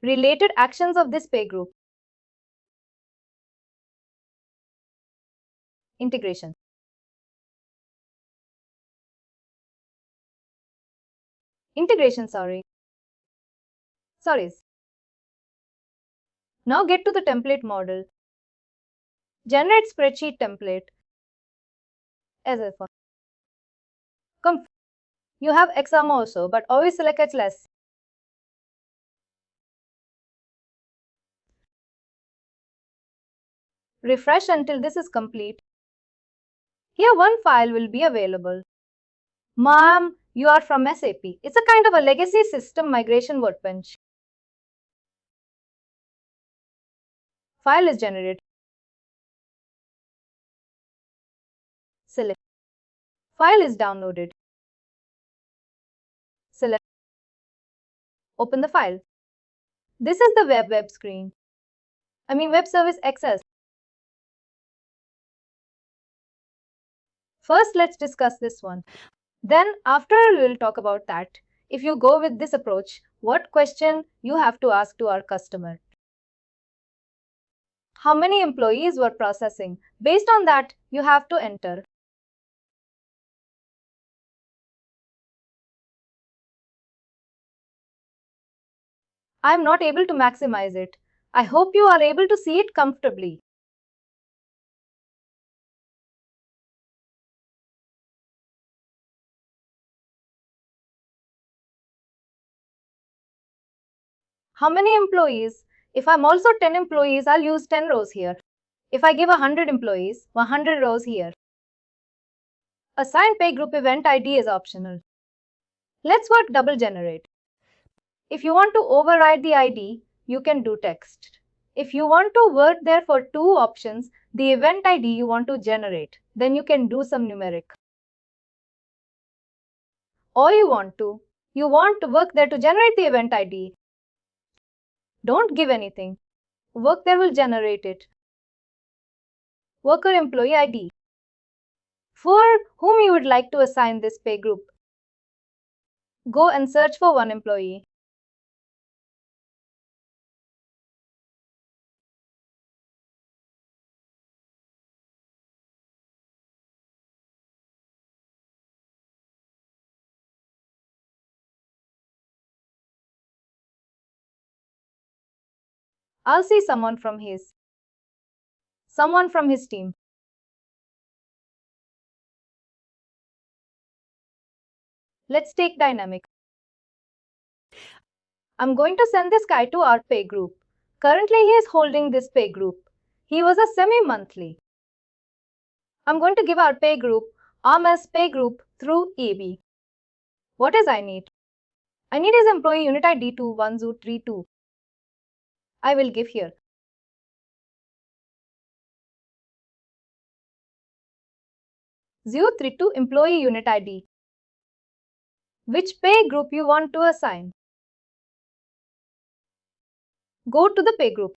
Related actions of this pay group. Integration. Sorry. Now get to the template model. Generate spreadsheet template. As if you have X sum also, but always select H less. Refresh until this is complete. Here one file will be available. Ma'am, you are from SAP. It's a kind of a legacy system migration workbench. File is generated. Select. File is downloaded. Select. Open the file. This is the web screen. Web service access. First, let's discuss this one. Then, after we'll talk about that. If you go with this approach, what question you have to ask to our customer? How many employees were processing? Based on that, you have to enter. I am not able to maximize it. I hope you are able to see it comfortably. How many employees? If I'm also 10 employees, I'll use 10 rows here. If I give 100 employees, 100 rows here. Assign pay group event ID is optional. Let's work double generate. If you want to override the ID, you can do text. If you want to work there for two options, the event ID you want to generate, then you can do some numeric. Or you want to work there to generate the event ID. Don't give anything. Work there will generate it. Worker employee ID. For whom you would like to assign this pay group. Go and search for one employee. I'll see someone from his team. Let's take dynamic. I'm going to send this guy to our pay group. Currently, he is holding this pay group. He was a semi-monthly. I'm going to give our pay group RMS pay group through AB. What is I need? I need his employee unit ID 21032. I will give here. 032 employee unit ID. Which pay group you want to assign? Go to the pay group.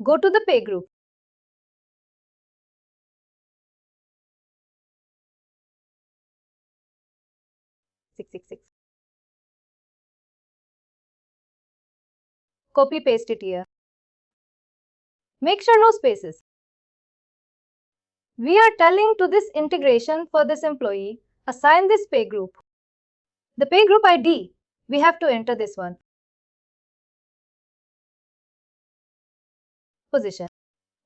Go to the pay group. 666. Copy paste it here. Make sure no spaces. We are telling to this integration for this employee, assign this pay group. The pay group ID, we have to enter this one. Position.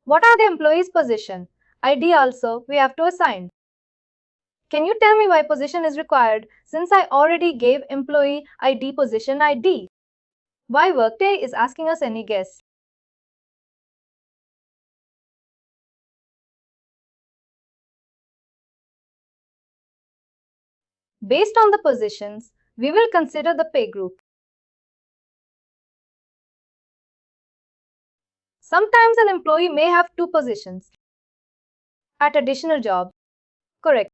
What are the employee's position? ID also we have to assign. Can you tell me why position is required since I already gave employee ID position ID? Why Workday is asking us any guess? Based on the positions, we will consider the pay group. Sometimes an employee may have two positions at additional job. Correct.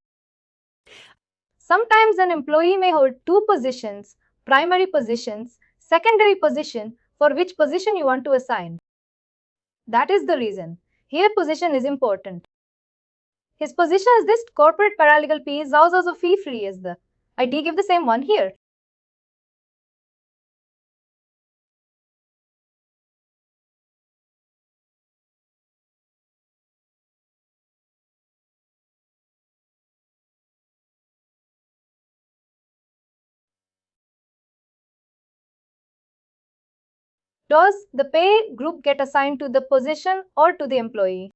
Sometimes an employee may hold two positions, primary positions, secondary position, for which position you want to assign. That is the reason. Here position is important. His position is this corporate paralegal P is also fee free as the ID give the same one here. Does the pay group get assigned to the position or to the employee?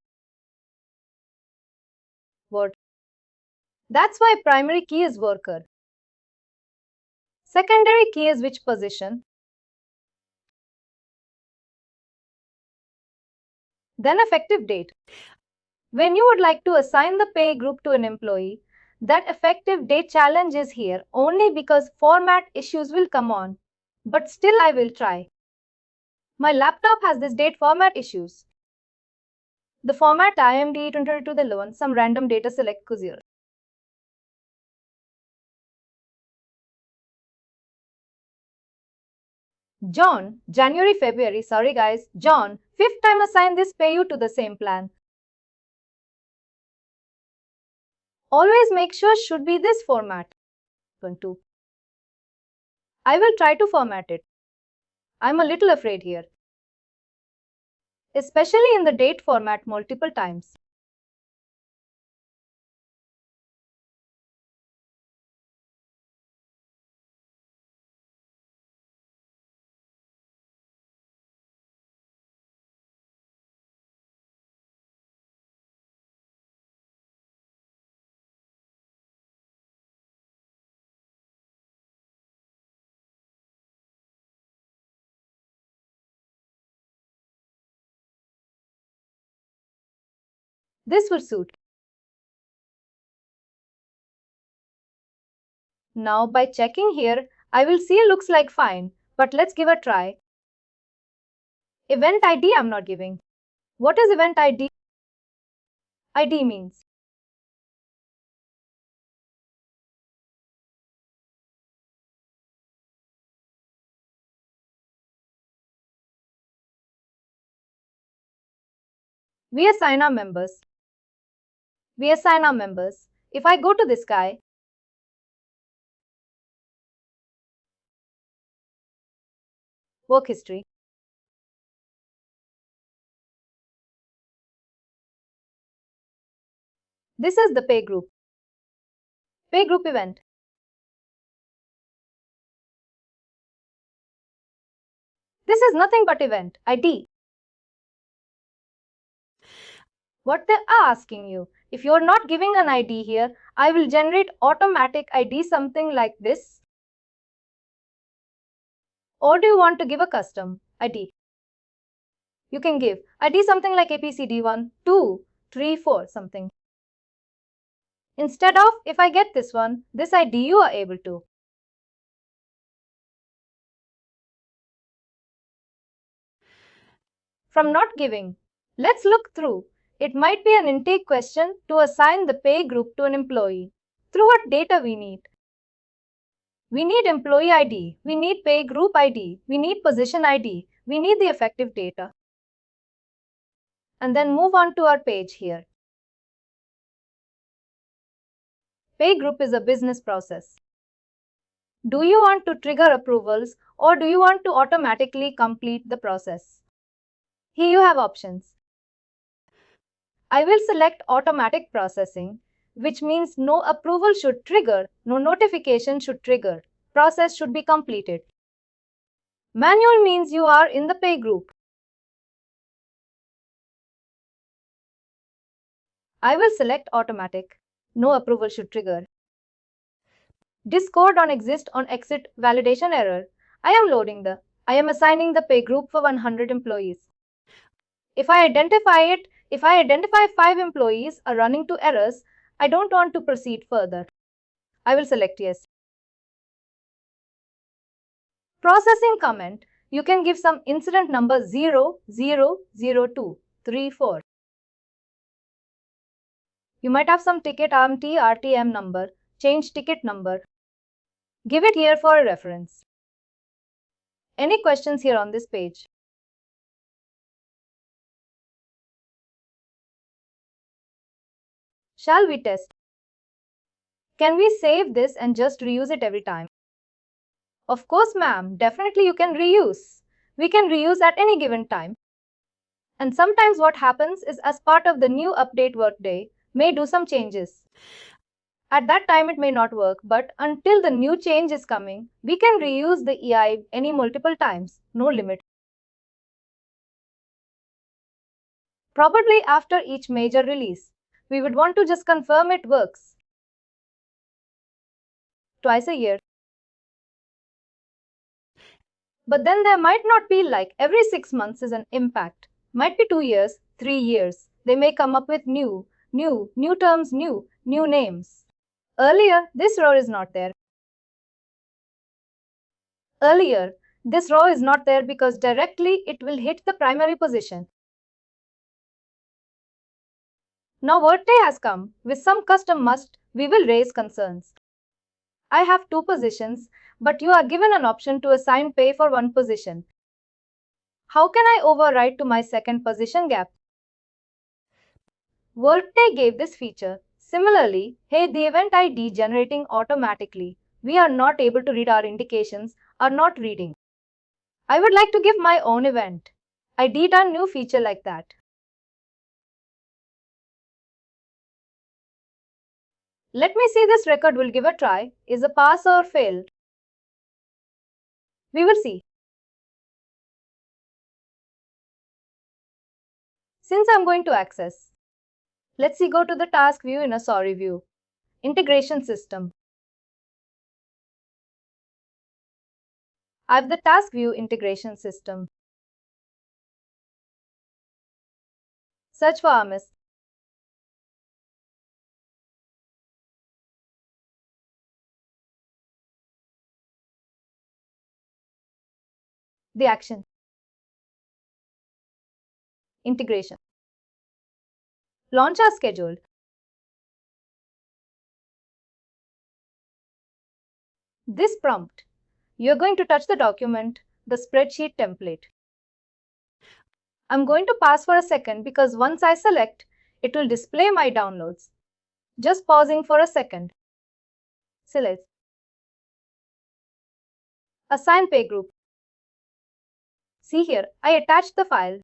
What? That's why primary key is worker. Secondary key is which position? Then effective date. When you would like to assign the pay group to an employee, that effective date challenge is here only because format issues will come on. But still I will try. My laptop has this date format issues. The format IMD 22 the loan, some random data select Kuzir. John, January, February, sorry guys, John, 5th time assign this pay you to the same plan. Always make sure should be this format. 2. I will try to format it. I'm a little afraid here. Especially in the date format multiple times. This will suit. Now by checking here, I will see it looks like fine, but let's give a try. Event ID I'm not giving. What is event ID? ID means we assign our members. We assign our members. If I go to this guy, work history, this is the pay group. Pay group event. This is nothing but event ID. What they are asking you, if you are not giving an ID here, I will generate automatic ID something like this. Or do you want to give a custom ID? You can give ID something like APCD1, 2, 3, 4 something. Instead of if I get this one, this ID you are able to. From not giving, let's look through. It might be an intake question to assign the pay group to an employee. Through what data we need? We need employee ID, we need pay group ID, we need position ID, we need the effective data. And then move on to our page here. Pay group is a business process. Do you want to trigger approvals or do you want to automatically complete the process? Here you have options. I will select automatic processing, which means no approval should trigger, no notification should trigger. Process should be completed. Manual means you are in the pay group. I will select automatic. No approval should trigger. This code don't exist on exit validation error. I am assigning the pay group for 100 employees. If I identify 5 employees are running to errors, I don't want to proceed further. I will select yes. Processing comment, you can give some incident number 000234. You might have some ticket RMT RTM number, change ticket number. Give it here for a reference. Any questions here on this page? Shall we test? Can we save this and just reuse it every time? Of course, ma'am. Definitely you can reuse. We can reuse at any given time. And sometimes what happens is as part of the new update Workday may do some changes. At that time it may not work, but until the new change is coming, we can reuse the EI any multiple times, no limit. Probably after each major release. We would want to just confirm it works. Twice a year. But then there might not be like every 6 months is an impact. Might be 2 years, 3 years. They may come up with new terms, new names. Earlier, this row is not there. Earlier, this row is not there because directly it will hit the primary position. Now Workday has come with some custom must, we will raise concerns. I have 2 positions, but you are given an option to assign pay for 1 position. How can I override to my second position gap? Workday gave this feature. Similarly, hey, the event ID generating automatically. We are not able to read our indications, are not reading. I would like to give my own event. I did a new feature like that. Let me see this record will give a try. Is a pass or fail? We will see. Since I'm going to access, let's see go to the task view in a sorry view. Integration system. I have the task view integration system. Search for RMS. The action. Integration. Launch are scheduled. This prompt. You're going to touch the document, the spreadsheet template. I'm going to pass for a second because once I select, it will display my downloads. Just pausing for a second. Select. Assign pay group. See here, I attached the file.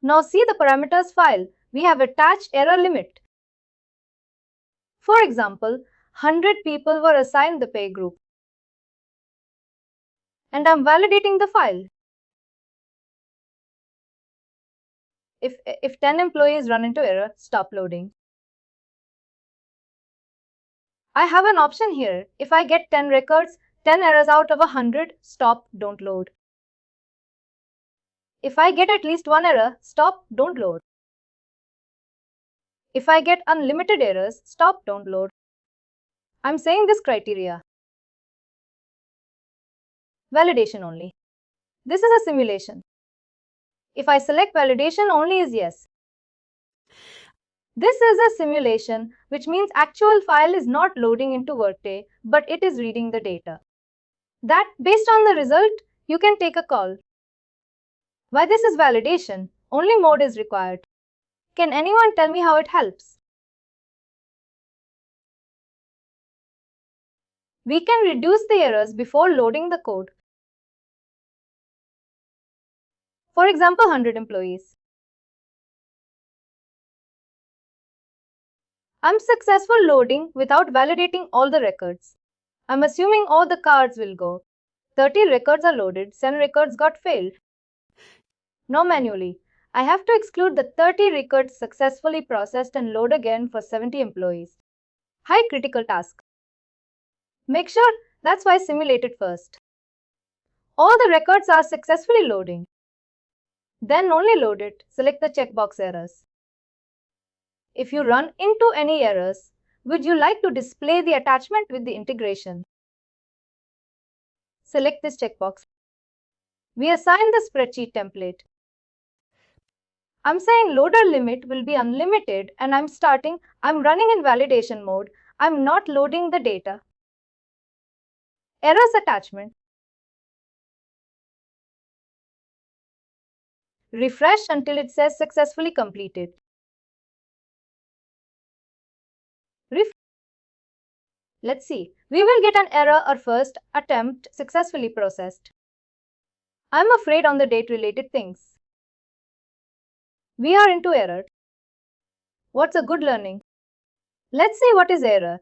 Now see the parameters file. We have attached error limit. For example, 100 people were assigned the pay group. And I'm validating the file. If 10 employees run into error, stop loading. I have an option here. If I get 10 records, 10 errors out of 100, stop, don't load. If I get at least 1 error, stop, don't load. If I get unlimited errors, stop, don't load. I'm saying this criteria. Validation only. This is a simulation. If I select validation only is yes. This is a simulation, which means actual file is not loading into Workday, but it is reading the data. That, based on the result, you can take a call. Why this is validation? Only mode is required. Can anyone tell me how it helps? We can reduce the errors before loading the code. For example, 100 employees. I'm successful loading without validating all the records. I'm assuming all the cards will go. 30 records are loaded, 7 records got failed. Now manually, I have to exclude the 30 records successfully processed and load again for 70 employees. High critical task. Make sure that's why simulate it first. All the records are successfully loading. Then only load it. Select the checkbox errors. If you run into any errors, would you like to display the attachment with the integration? Select this checkbox. We assign the spreadsheet template. I'm saying loader limit will be unlimited and I'm running in validation mode. I'm not loading the data. Errors attachment. Refresh until it says successfully completed. Let's see. We will get an error or first attempt successfully processed. I'm afraid on the date related things. We are into error. What's a good learning? Let's see what is error.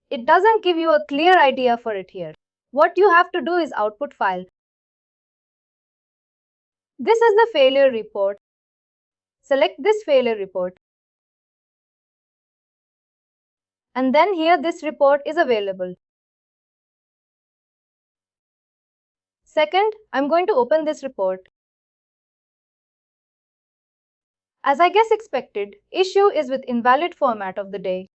It doesn't give you a clear idea for it here. What you have to do is output file. This is the failure report. Select this failure report. And then here this report is available. Second, I'm going to open this report. As I guess expected, issue is with invalid format of the day.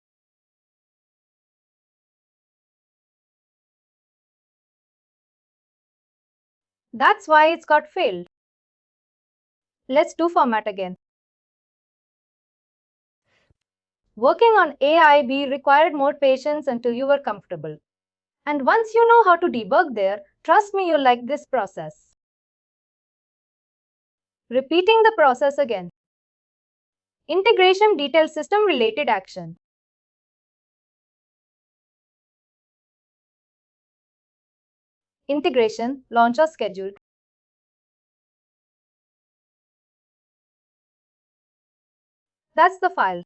That's why it's got failed. Let's do format again. Working on AIB required more patience until you were comfortable. And once you know how to debug there, trust me, you'll like this process. Repeating the process again. Integration detail system related action. Integration, launch or scheduled. That's the file.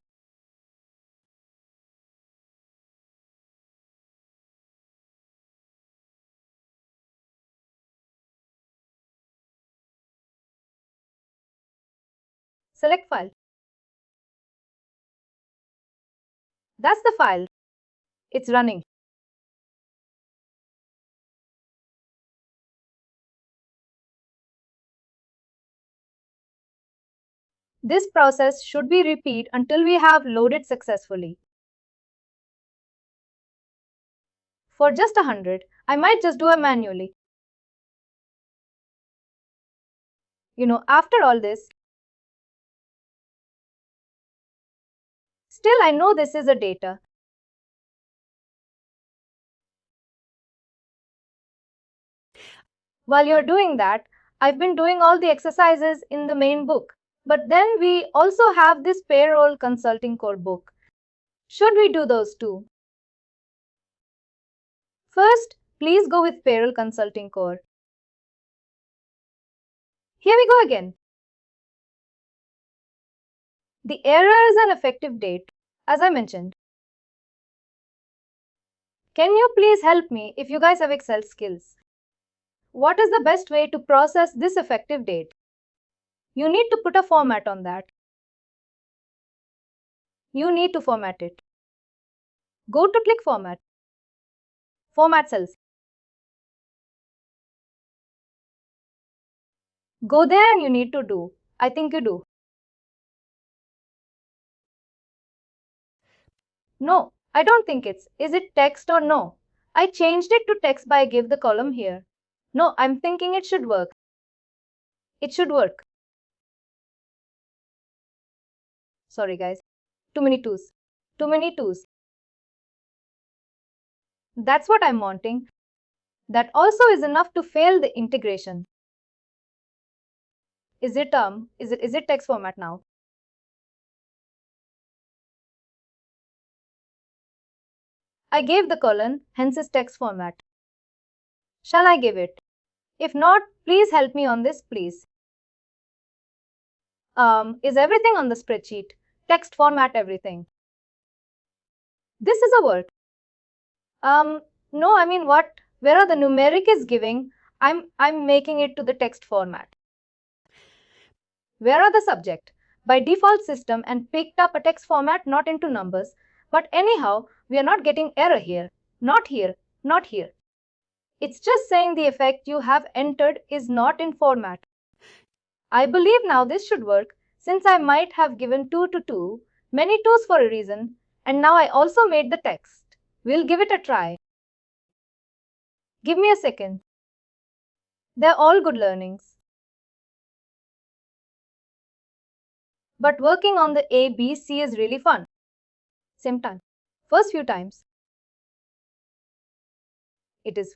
Select file. That's the file. It's running. This process should be repeat until we have loaded successfully. For just 100, I might just do it manually. After all this, still I know this is a data. While you're doing that, I've been doing all the exercises in the main book. But then we also have this payroll consulting core book. Should we do those too? First, please go with payroll consulting core. Here we go again. The error is an effective date, as I mentioned. Can you please help me if you guys have Excel skills? What is the best way to process this effective date? You need to put a format on that. You need to format it. Go to click format. Format cells. Go there and you need to do. I think you do. No, I don't think it's. Is it text or no? I changed it to text by give the column here. No, I'm thinking it should work. It should work. Sorry guys. Too many twos. Too many twos. That's what I'm wanting. That also is enough to fail the integration. Is it text format now? I gave the colon, hence its text format. Shall I give it? If not, please help me on this, please. Is everything on the spreadsheet? Text format everything. This is a word. No, I mean what? Where are the numeric is giving? I'm making it to the text format. Where are the subject? By default system and picked up a text format not into numbers. But anyhow, we are not getting error here. Not here, not here. It's just saying the effect you have entered is not in format. I believe now this should work since I might have given 2 to 2, many 2's for a reason, and now I also made the text. We'll give it a try. Give me a second. They're all good learnings. But working on the A, B, C is really fun. Same time. First few times. It is.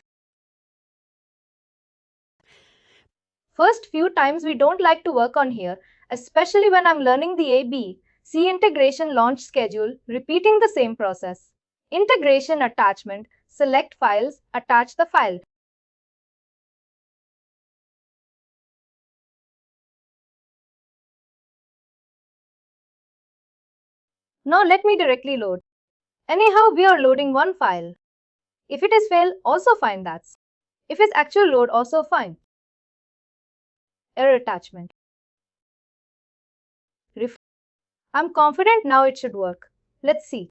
First few times we don't like to work on here, especially when I'm learning the A, B, C integration launch schedule, repeating the same process. Integration attachment, select files, attach the file. Now let me directly load. Anyhow, we are loading one file. If it is fail, also fine that's. If it's actual load, also fine. Error attachment. I'm confident now it should work. Let's see.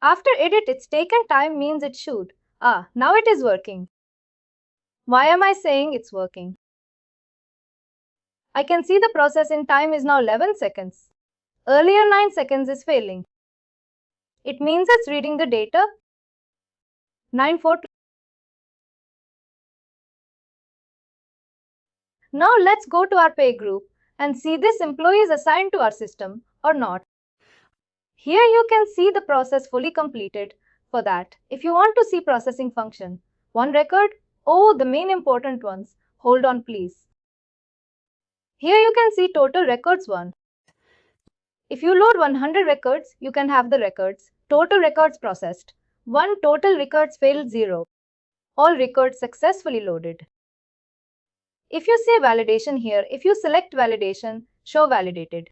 After edit, it's taken time means it should. Now it is working. Why am I saying it's working? I can see the processing time is now 11 seconds. Earlier 9 seconds is failing. It means it's reading the data. 942. Now let's go to our pay group and see this employee is assigned to our system or not. Here you can see the process fully completed. For that, if you want to see processing function, one record, the main important ones, hold on please. Here you can see total records 1. If you load 100 records, you can have the records. Total records processed. 1 total records failed 0. All records successfully loaded. If you say validation here, if you select validation, show validated.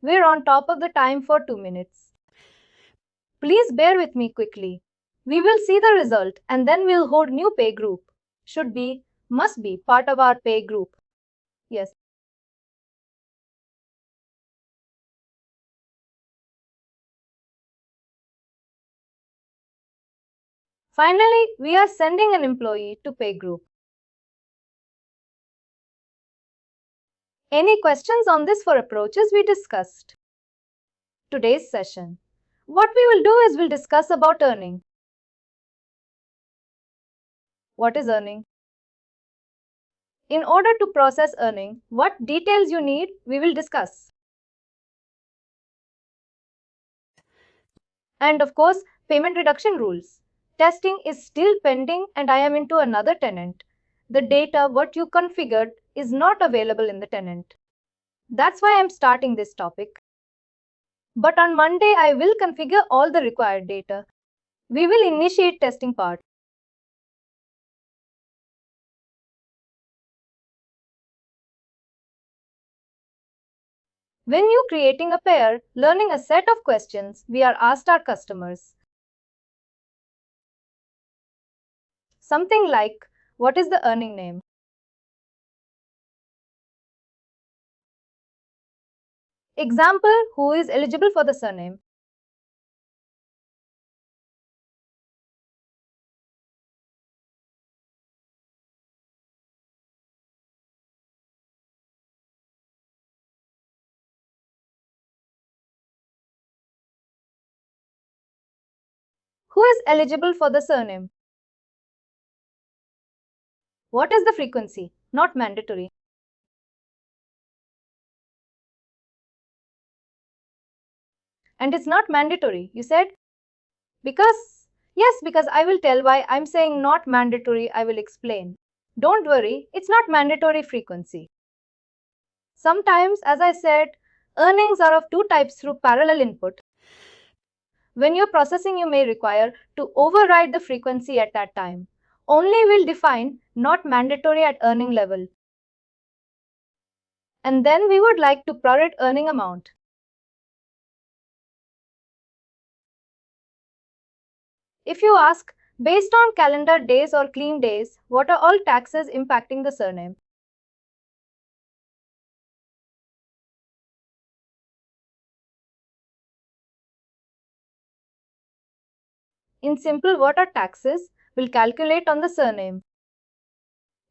We're on top of the time for 2 minutes. Please bear with me quickly. We will see the result and then we'll hold new pay group. Should be, must be part of our pay group. Yes. Finally, we are sending an employee to pay group. Any questions on this for approaches we discussed? Today's session. What we will do is we'll discuss about earning. What is earning? In order to process earning, what details you need, we will discuss. And of course, payment reduction rules. Testing is still pending and I am into another tenant. The data what you configured is not available in the tenant. That's why I'm starting this topic. But on Monday, I will configure all the required data. We will initiate testing part. When you creating a pair, learning a set of questions, we are asked our customers. Something like, what is the earning name? Example, who is eligible for the surname? Who is eligible for the surname? What is the frequency? Not mandatory. And it's not mandatory, you said? Because I will tell why I'm saying not mandatory, I will explain. Don't worry, it's not mandatory frequency. Sometimes, as I said, Earnings are of two types through parallel input. When you're processing, you may require to override the frequency at that time. Only will define, not mandatory at earning level. And then we would like to prorate earning amount. If you ask, based on calendar days or clean days, what are all taxes impacting the surname? In simple, what are taxes? We'll calculate on the surname.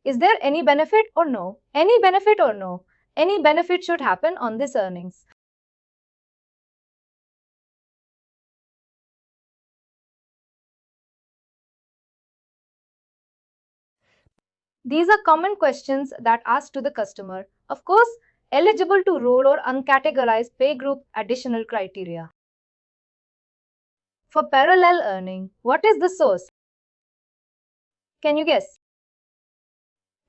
Is there any benefit or no? Any benefit or no? Any benefit should happen on this earnings. These are common questions that ask to the customer. Of course, eligible to role or uncategorized pay group additional criteria. For parallel earning, what is the source? Can you guess?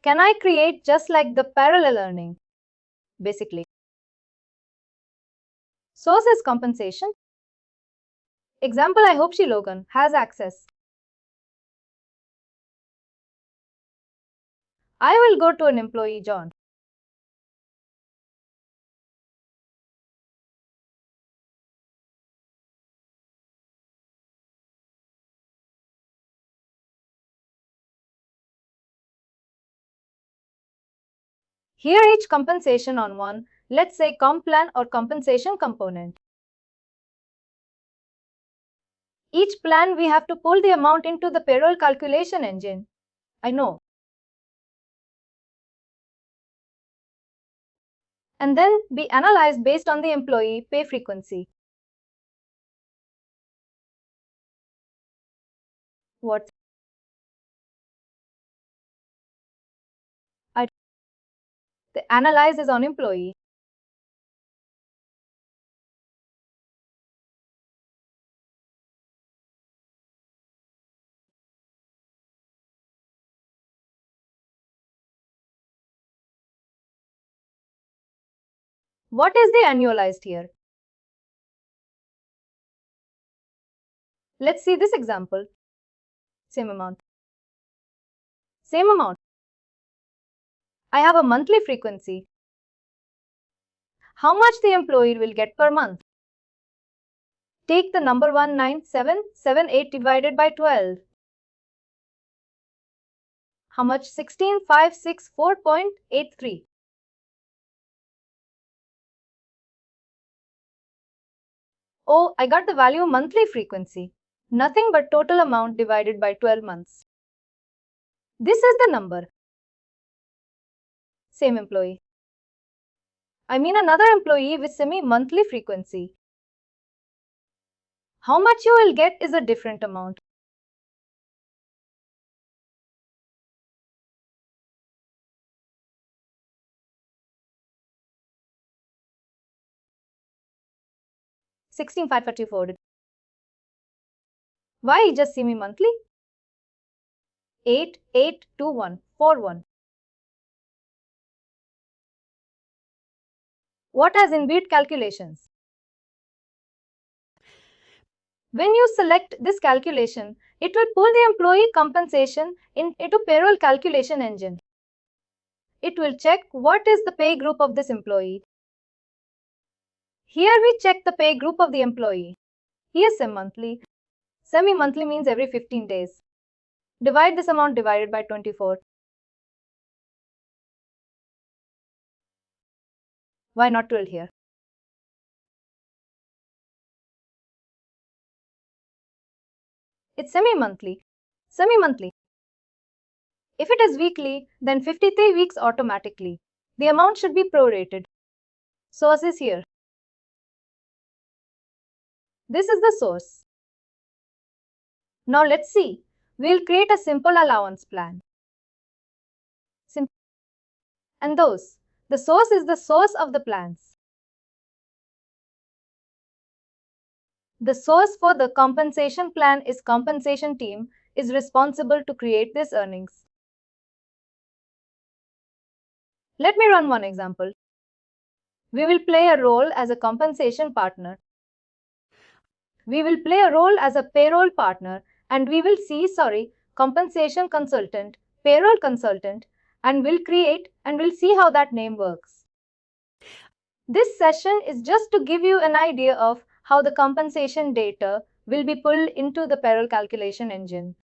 Can I create just like the parallel earning? Basically, source is compensation. Example, I hope she Logan has access. I will go to an employee John. Here each compensation on one, let's say comp plan or compensation component. Each plan we have to pull the amount into the payroll calculation engine. I know. And then be analyzed based on the employee pay frequency. What? The analyze is on employee. What is the annualized here? Let's see this example. Same amount. Same amount. I have a monthly frequency. How much the employee will get per month? Take the number 19778 divided by 12. How much? 16564.83. Oh, I got the value monthly frequency. Nothing but total amount divided by 12 months. This is the number. Same employee. I mean another employee with semi-monthly frequency. How much you will get is a different amount. $16,544. Why just semi-monthly? 882141. What has inbuilt calculations? When you select this calculation, it will pull the employee compensation into payroll calculation engine. It will check what is the pay group of this employee. Here we check the pay group of the employee. He is semi-monthly. Semi-monthly means every 15 days. Divide this amount divided by 24. Why not 12 here? It's semi-monthly. Semi-monthly. If it is weekly, then 53 weeks automatically. The amount should be prorated. Source is here. This is the source. Now let's see. We'll create a simple allowance plan. And those. The source is the source of the plans. The source for the compensation plan is compensation team is responsible to create this earnings. Let me run one example. We will play a role as a compensation partner. We will play a role as a payroll partner, and we will see, compensation consultant, payroll consultant, and we'll see how that name works. This session is just to give you an idea of how the compensation data will be pulled into the payroll calculation engine.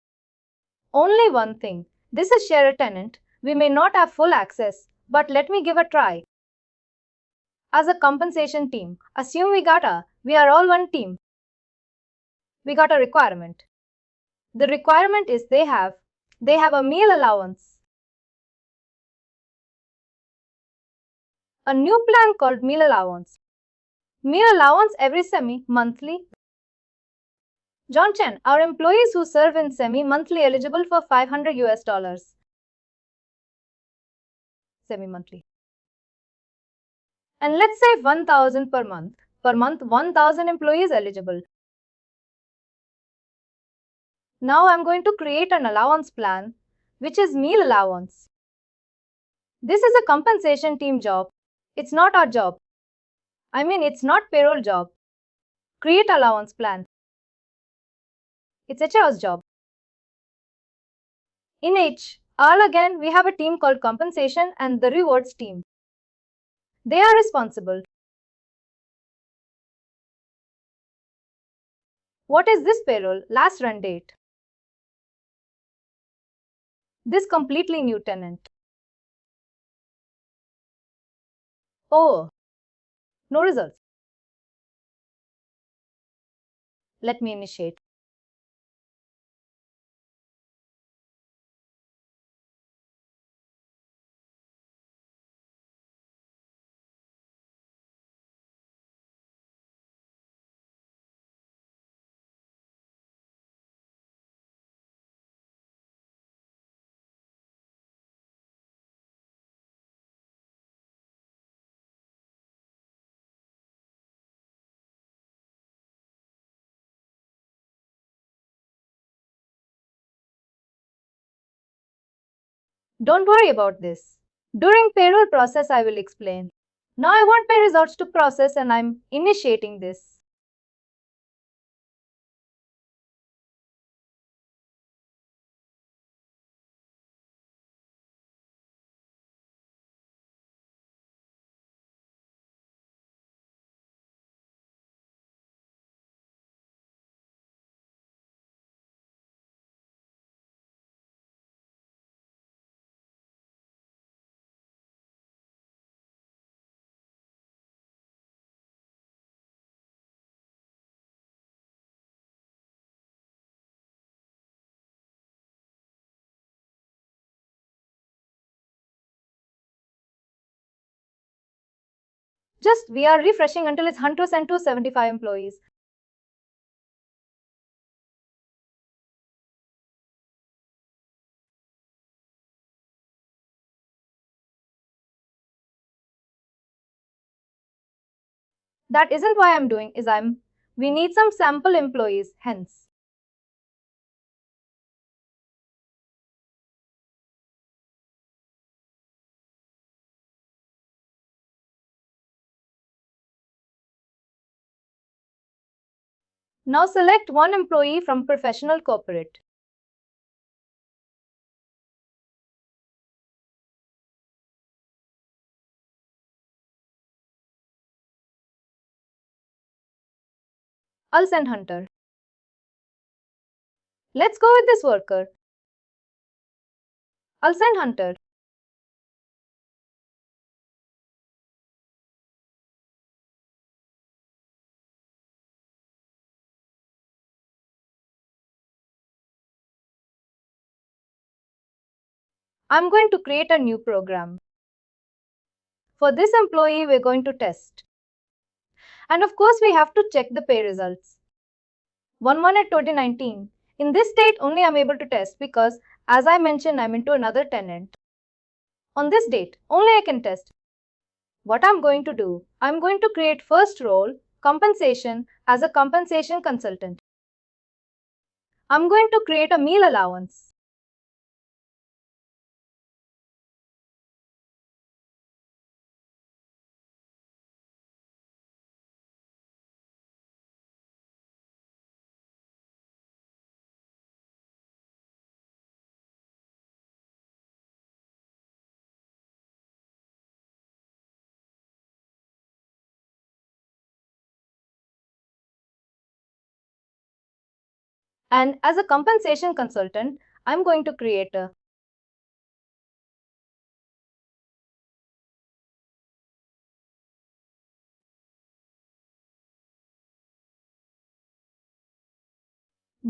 Only one thing, this is share a tenant. We may not have full access, but let me give a try. As a compensation team, assume we are all one team. We got a requirement. The requirement is they have a meal allowance. A new plan called meal allowance. Meal allowance every semi-monthly. John Chen, our employees who serve in semi-monthly eligible for $500 semi-monthly. And let's say 1,000 per month. Per month, 1,000 employees eligible. Now I'm going to create an allowance plan, which is meal allowance. This is a compensation team job. It's not our job. It's not payroll job. Create allowance plan. It's HR's job. In HR again, we have a team called compensation and the rewards team. They are responsible. What is this payroll? Last run date. This completely new tenant. Oh, no results. Let me initiate. Don't worry about this. During payroll process, I will explain. Now I want pay results to process and I'm initiating this. We are refreshing until it's 175 employees. That isn't why I'm doing is we need some sample employees, hence. Now select one employee from professional corporate. I'll send Hunter. Let's go with this worker. I'll send Hunter. I'm going to create a new program. For this employee, we're going to test. And of course, we have to check the pay results. 1/1/2019. In this state, only I'm able to test because, as I mentioned, I'm into another tenant. On this date, only I can test. What I'm going to do, I'm going to create first role, compensation, as a compensation consultant. I'm going to create a meal allowance. And as a compensation consultant, I'm going to create a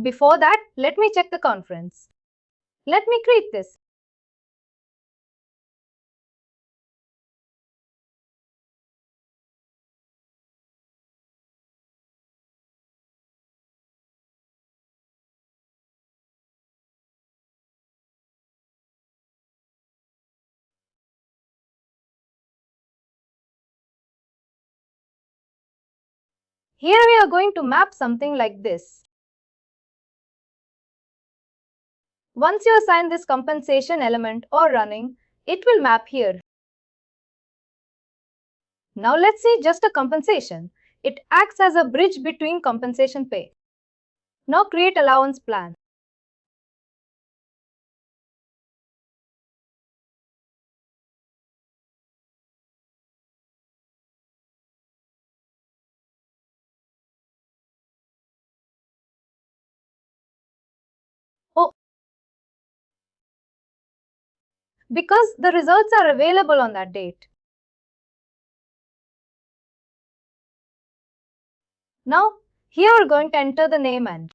Before that, let me check the conference. Let me create this. Here we are going to map something like this. Once you assign this compensation element or running, it will map here. Now let's see just a compensation. It acts as a bridge between compensation pay. Now create allowance plan. Oh, because the results are available on that date. Now, here we're going to enter the name and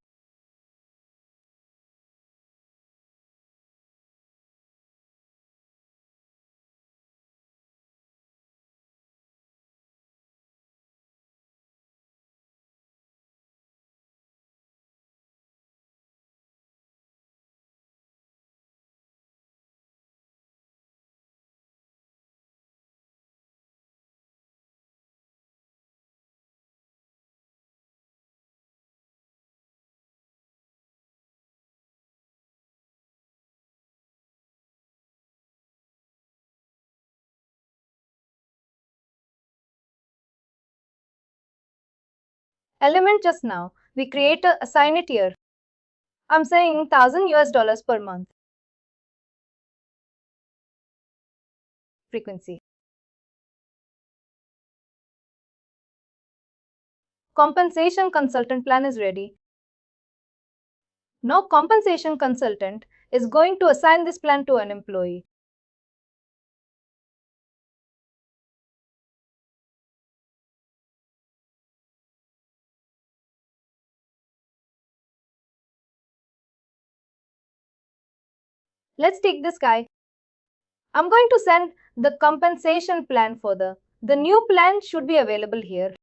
element just now. We create a assign it here. I'm saying 1000 US dollars per month. Frequency. Compensation consultant plan is ready. Now compensation consultant is going to assign this plan to an employee. Let's take this guy. I'm going to send the compensation plan further. The new plan should be available here.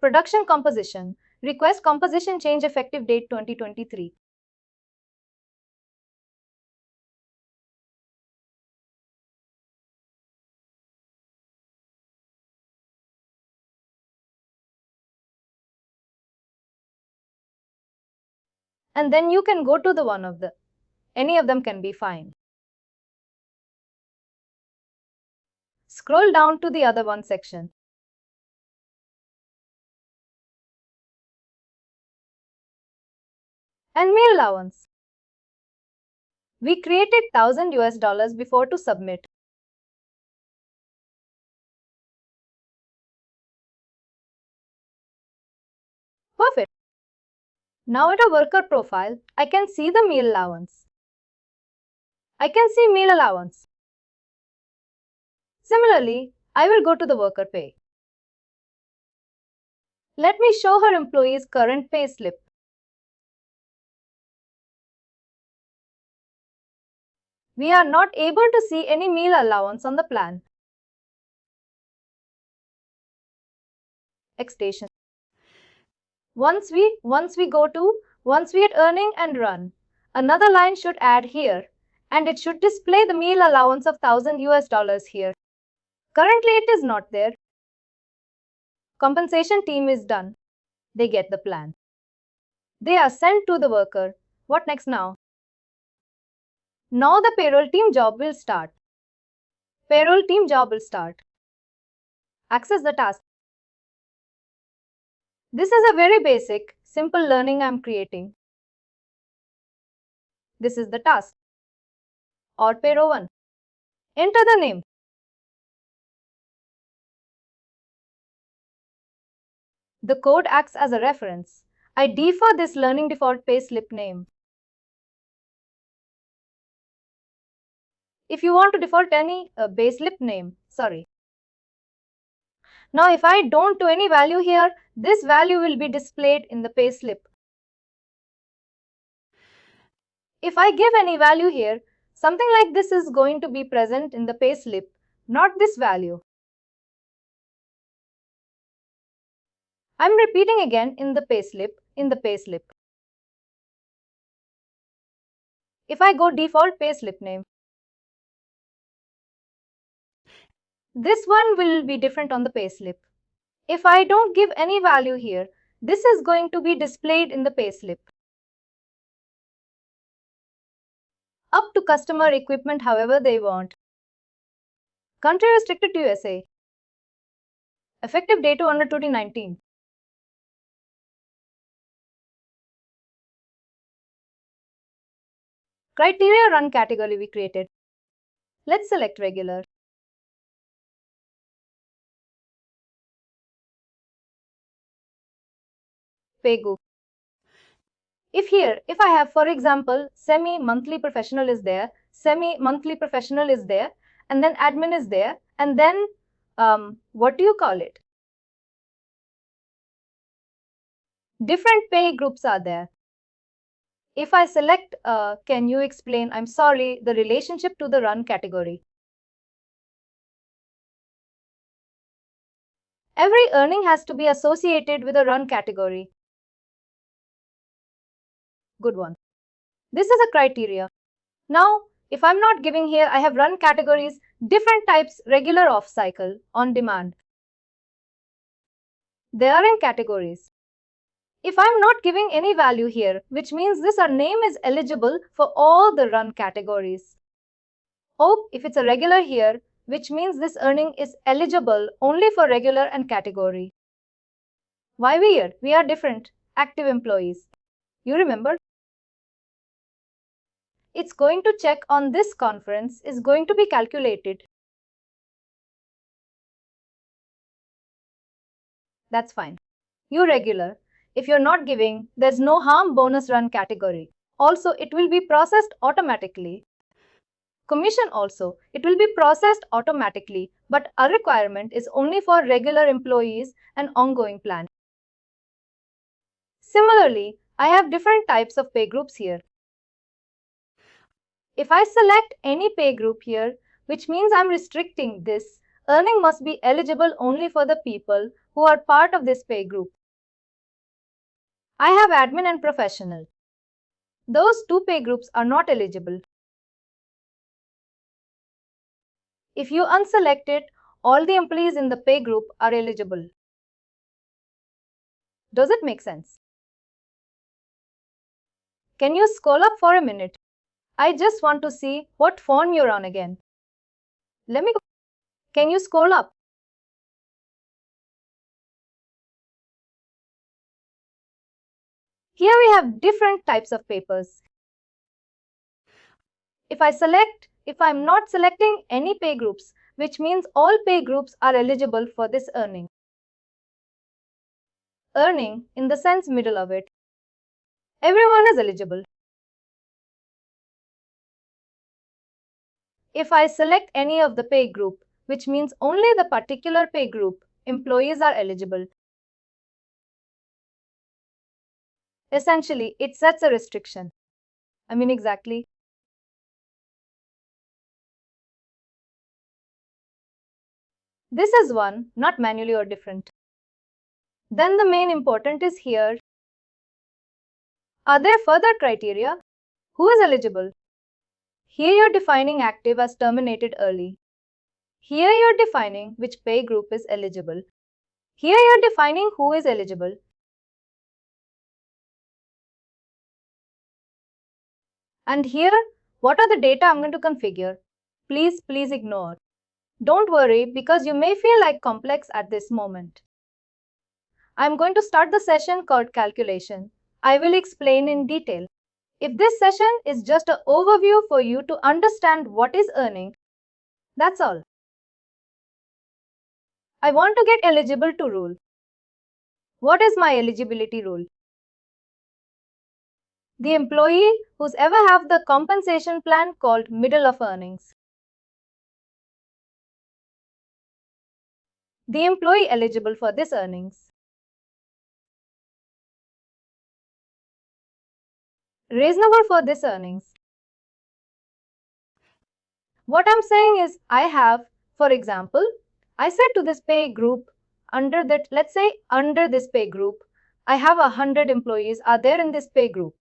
Production composition. Request composition change effective date 2023. And then you can go to the one of the. Any of them can be fine. Scroll down to the other one section. And meal allowance. We created 1000 US dollars before to submit. Perfect. Now at a worker profile, I can see the meal allowance. I can see meal allowance. Similarly, I will go to the worker pay. Let me show her employee's current pay slip. We are not able to see any meal allowance on the plan. Extension. Once we hit earning and run, another line should add here, and it should display the meal allowance of 1000 US dollars here. Currently it is not there. Compensation team is done. They get the plan. They are sent to the worker. What next now? Now the payroll team job will start. Payroll team job will start. Access the task. This is a very basic, simple learning I'm creating. This is the task. Or payroll 1. Enter the name. The code acts as a reference. I defer this learning default payslip name. If you want to default any payslip name, sorry. Now if I don't do any value here, this value will be displayed in the payslip. If I give any value here, something like this is going to be present in the payslip, not this value. I'm repeating again in the payslip. If I go default payslip name, this one will be different on the payslip. If I don't give any value here, this is going to be displayed in the payslip. Up to customer equipment however they want. Country restricted to USA. Effective date under 2019. Criteria run category we created. Let's select regular. Pay group. If I have, for example, semi-monthly professional is there, semi-monthly professional is there, and then admin is there, and then, what do you call it? Different pay groups are there. If I select, can you explain, I'm sorry, the relationship to the run category. Every earning has to be associated with a run category. Good one. This is a criteria. Now, if I'm not giving here, I have run categories, different types, regular, off cycle, on demand. They are in categories. If I'm not giving any value here, which means this name is eligible for all the run categories. Oh, if it's a regular here, which means this earning is eligible only for regular and category. Why weird? We are different, active employees. You remember? It's going to check on this conference is going to be calculated. That's fine. You regular. If you're not giving, there's no harm bonus run category. Also, it will be processed automatically. Commission also, it will be processed automatically, but a requirement is only for regular employees and ongoing plan. Similarly, I have different types of pay groups here. If I select any pay group here, which means I'm restricting this, earning must be eligible only for the people who are part of this pay group. I have admin and professional. Those two pay groups are not eligible. If you unselect it, all the employees in the pay group are eligible. Does it make sense? Can you scroll up for a minute? I just want to see what form you're on again. Let me go. Can you scroll up? Here we have different types of papers. If I'm not selecting any pay groups, which means all pay groups are eligible for this earning. Earning, in the sense middle of it. Everyone is eligible. If I select any of the pay group, which means only the particular pay group, employees are eligible. Essentially, it sets a restriction. I mean exactly. This is one, not manually or different. Then the main important is here. Are there further criteria? Who is eligible? Here you're defining active as terminated early. Here you're defining which pay group is eligible. Here you're defining who is eligible. And here, what are the data I'm going to configure? Please ignore. Don't worry because you may feel like complex at this moment. I'm going to start the session called calculation. I will explain in detail. If this session is just an overview for you to understand what is earning, that's all. I want to get eligible to rule. What is my eligibility rule? The employee who's ever have the compensation plan called middle of earnings. The employee eligible for this earnings. Reasonable for this earnings. What I'm saying is I have, for example, I said to this pay group, under that, let's say under this pay group, I have 100 employees are there in this pay group.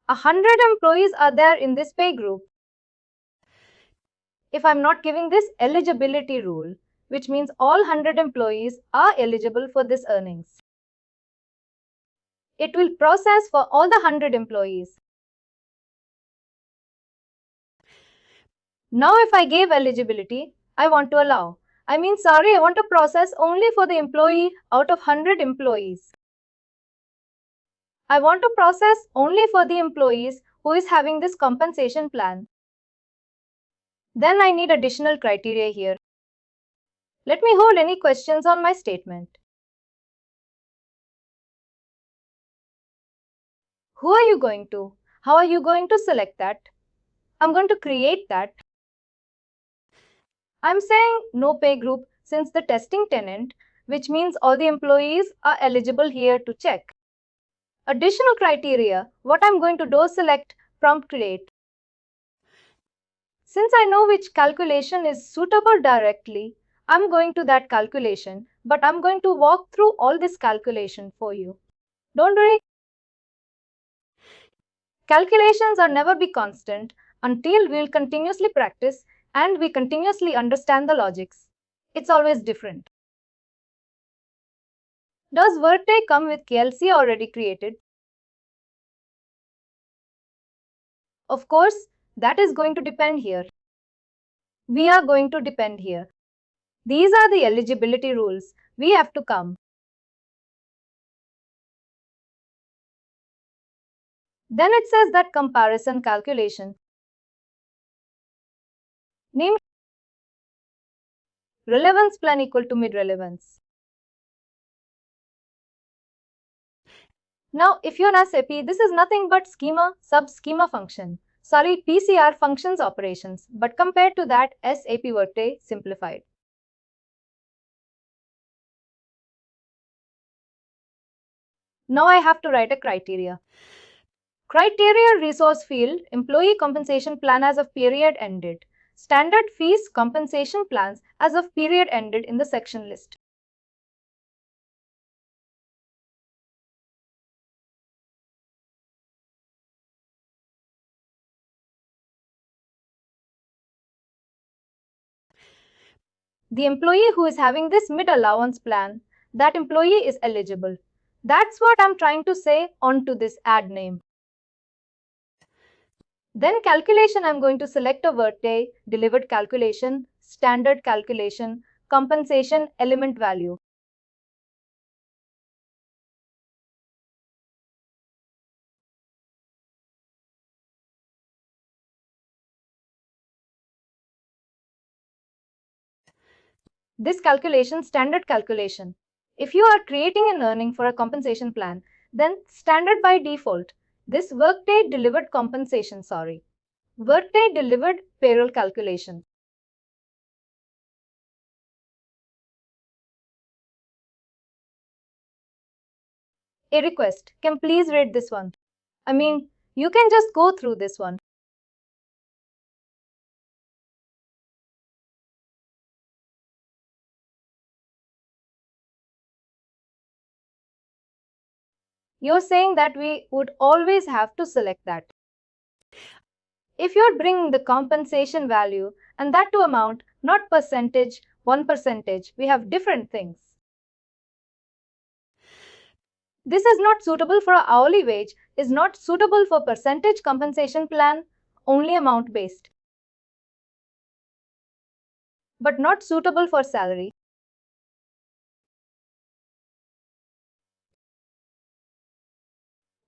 A 100 employees are there in this pay group. If I'm not giving this eligibility rule, which means all 100 employees are eligible for this earnings, it will process for all the 100 employees. Now if I gave eligibility, I want to allow. I want to process only for the employee out of 100 employees. I want to process only for the employees who is having this compensation plan. Then I need additional criteria here. Let me hold any questions on my statement. Who are you going to? How are you going to select that? I'm going to create that. I'm saying no pay group since the testing tenant, which means all the employees are eligible here to check. Additional criteria, what I'm going to do select prompt create. Since I know which calculation is suitable directly, I'm going to that calculation, but I'm going to walk through all this calculation for you. Don't worry. Calculations are never be constant until we'll continuously practice and we continuously understand the logics. It's always different. Does Workday come with KLC already created? Of course, that is going to depend here. We are going to depend here. These are the eligibility rules we have to come. Then it says that comparison calculation. Name relevance plan equal to mid relevance. Now, if you're an SAP, this is nothing but schema, sub-schema function. Sorry, PCR functions operations, but compared to that, SAP Workday simplified. Now I have to write a criteria. Criteria resource field, employee compensation plan as of period ended. Standard fees compensation plans as of period ended in the section list. The employee who is having this mid allowance plan, that employee is eligible. That's what I'm trying to say onto this add name. Then calculation, I'm going to select a Workday delivered calculation, standard calculation, compensation element value. This calculation, standard calculation. If you are creating an earning for a compensation plan, then standard by default, this Workday delivered compensation, Workday delivered payroll calculation. A request, can please read this one. You can just go through this one. You're saying that we would always have to select that. If you're bringing the compensation value and that to amount, not percentage, 1%, we have different things. This is not suitable for hourly wage, is not suitable for percentage compensation plan, only amount based. But not suitable for salary.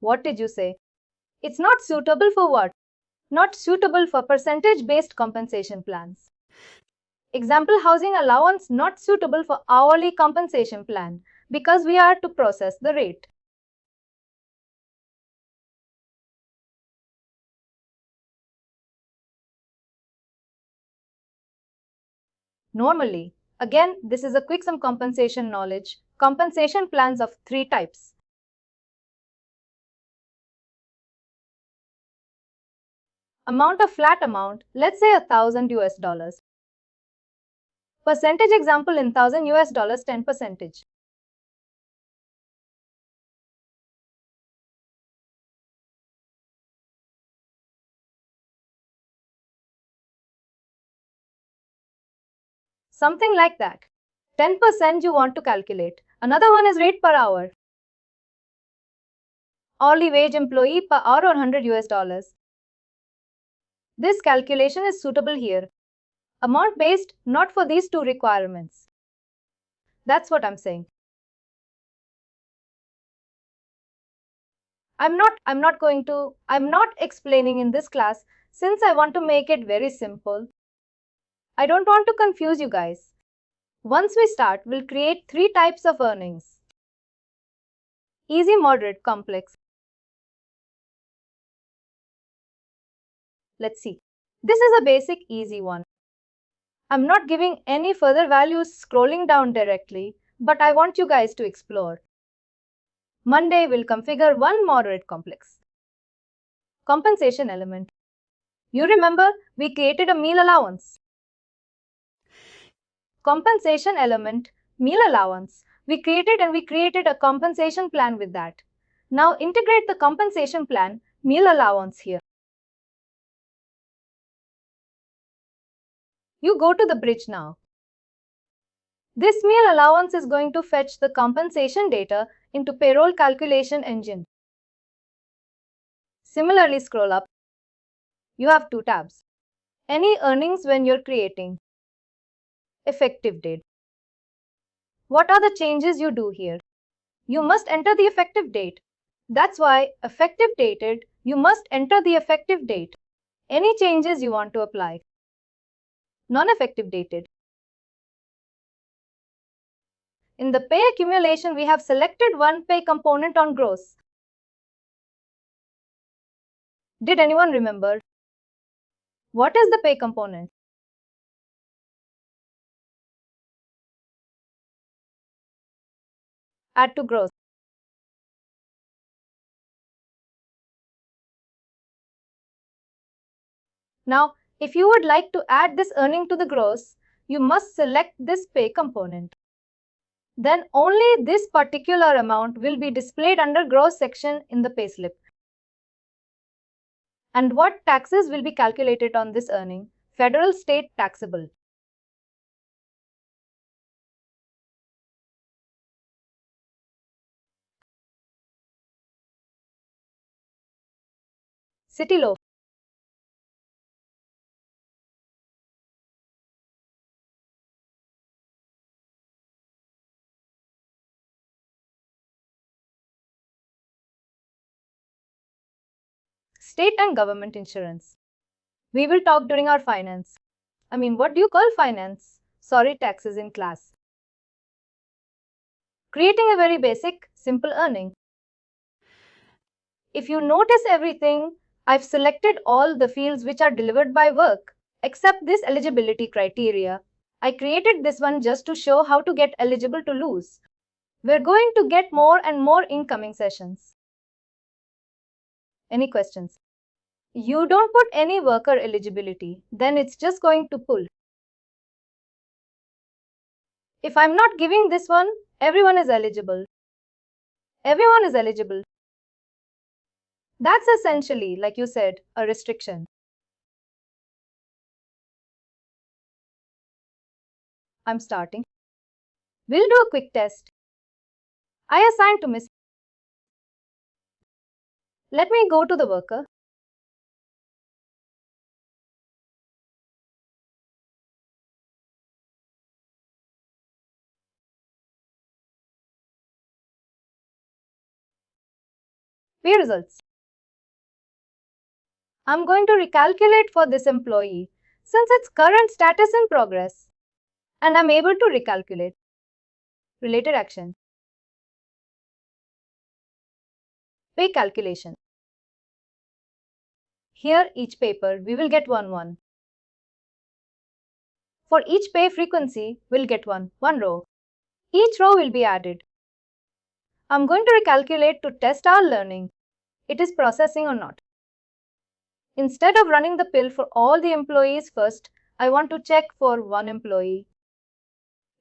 What did you say? It's not suitable for what? not suitable for percentage-based compensation plans. Example, housing allowance not suitable for hourly compensation plan because we are to process the rate. Normally, again, this is a quick sum compensation knowledge, compensation plans of 3 types. Amount of flat amount, let's say $1,000. Percentage example in $1,000, 10%. Something like that. 10% you want to calculate. Another one is rate per hour. Hourly wage employee per hour or $100. This calculation is suitable here. Amount based, not for these two requirements. That's what I'm saying. I'm not explaining in this class since I want to make it very simple. I don't want to confuse you guys. Once we start, we'll create 3 types of earnings. Easy, moderate, complex. Let's see. This is a basic easy one. I'm not giving any further values scrolling down directly, but I want you guys to explore. Monday will configure one moderate complex. Compensation element. You remember, we created a meal allowance. Compensation element, meal allowance. We created a compensation plan with that. Now integrate the compensation plan, meal allowance here. You go to the bridge now. This meal allowance is going to fetch the compensation data into payroll calculation engine. Similarly, scroll up. You have 2 tabs. Any earnings when you're creating. Effective date. What are the changes you do here? You must enter the effective date. That's why effective dated, you must enter the effective date. Any changes you want to apply. Non-effective dated. In the pay accumulation, we have selected one pay component on gross. Did anyone remember? What is the pay component? Add to gross. Now, if you would like to add this earning to the gross, you must select this pay component. Then only this particular amount will be displayed under gross section in the payslip. And what taxes will be calculated on this earning? Federal, state, taxable. City law. State and government insurance. We will talk during our finance. What do you call finance? Sorry, taxes in class. Creating a very basic, simple earning. If you notice everything, I've selected all the fields which are delivered by work, except this eligibility criteria. I created this one just to show how to get eligible to lose. We're going to get more and more incoming sessions. Any questions? You don't put any worker eligibility, then it's just going to pull. If I'm not giving this one, everyone is eligible. Everyone is eligible. That's essentially, like you said, a restriction. I'm starting. We'll do a quick test. I assigned to Miss. Let me go to the worker. View results. I'm going to recalculate for this employee since its current status in progress. And I'm able to recalculate. Related action. Pay calculation. Here each paper we will get one. For each pay frequency we'll get one row. Each row will be added. I'm going to recalculate to test our learning. It is processing or not. Instead of running the pill for all the employees first, I want to check for one employee.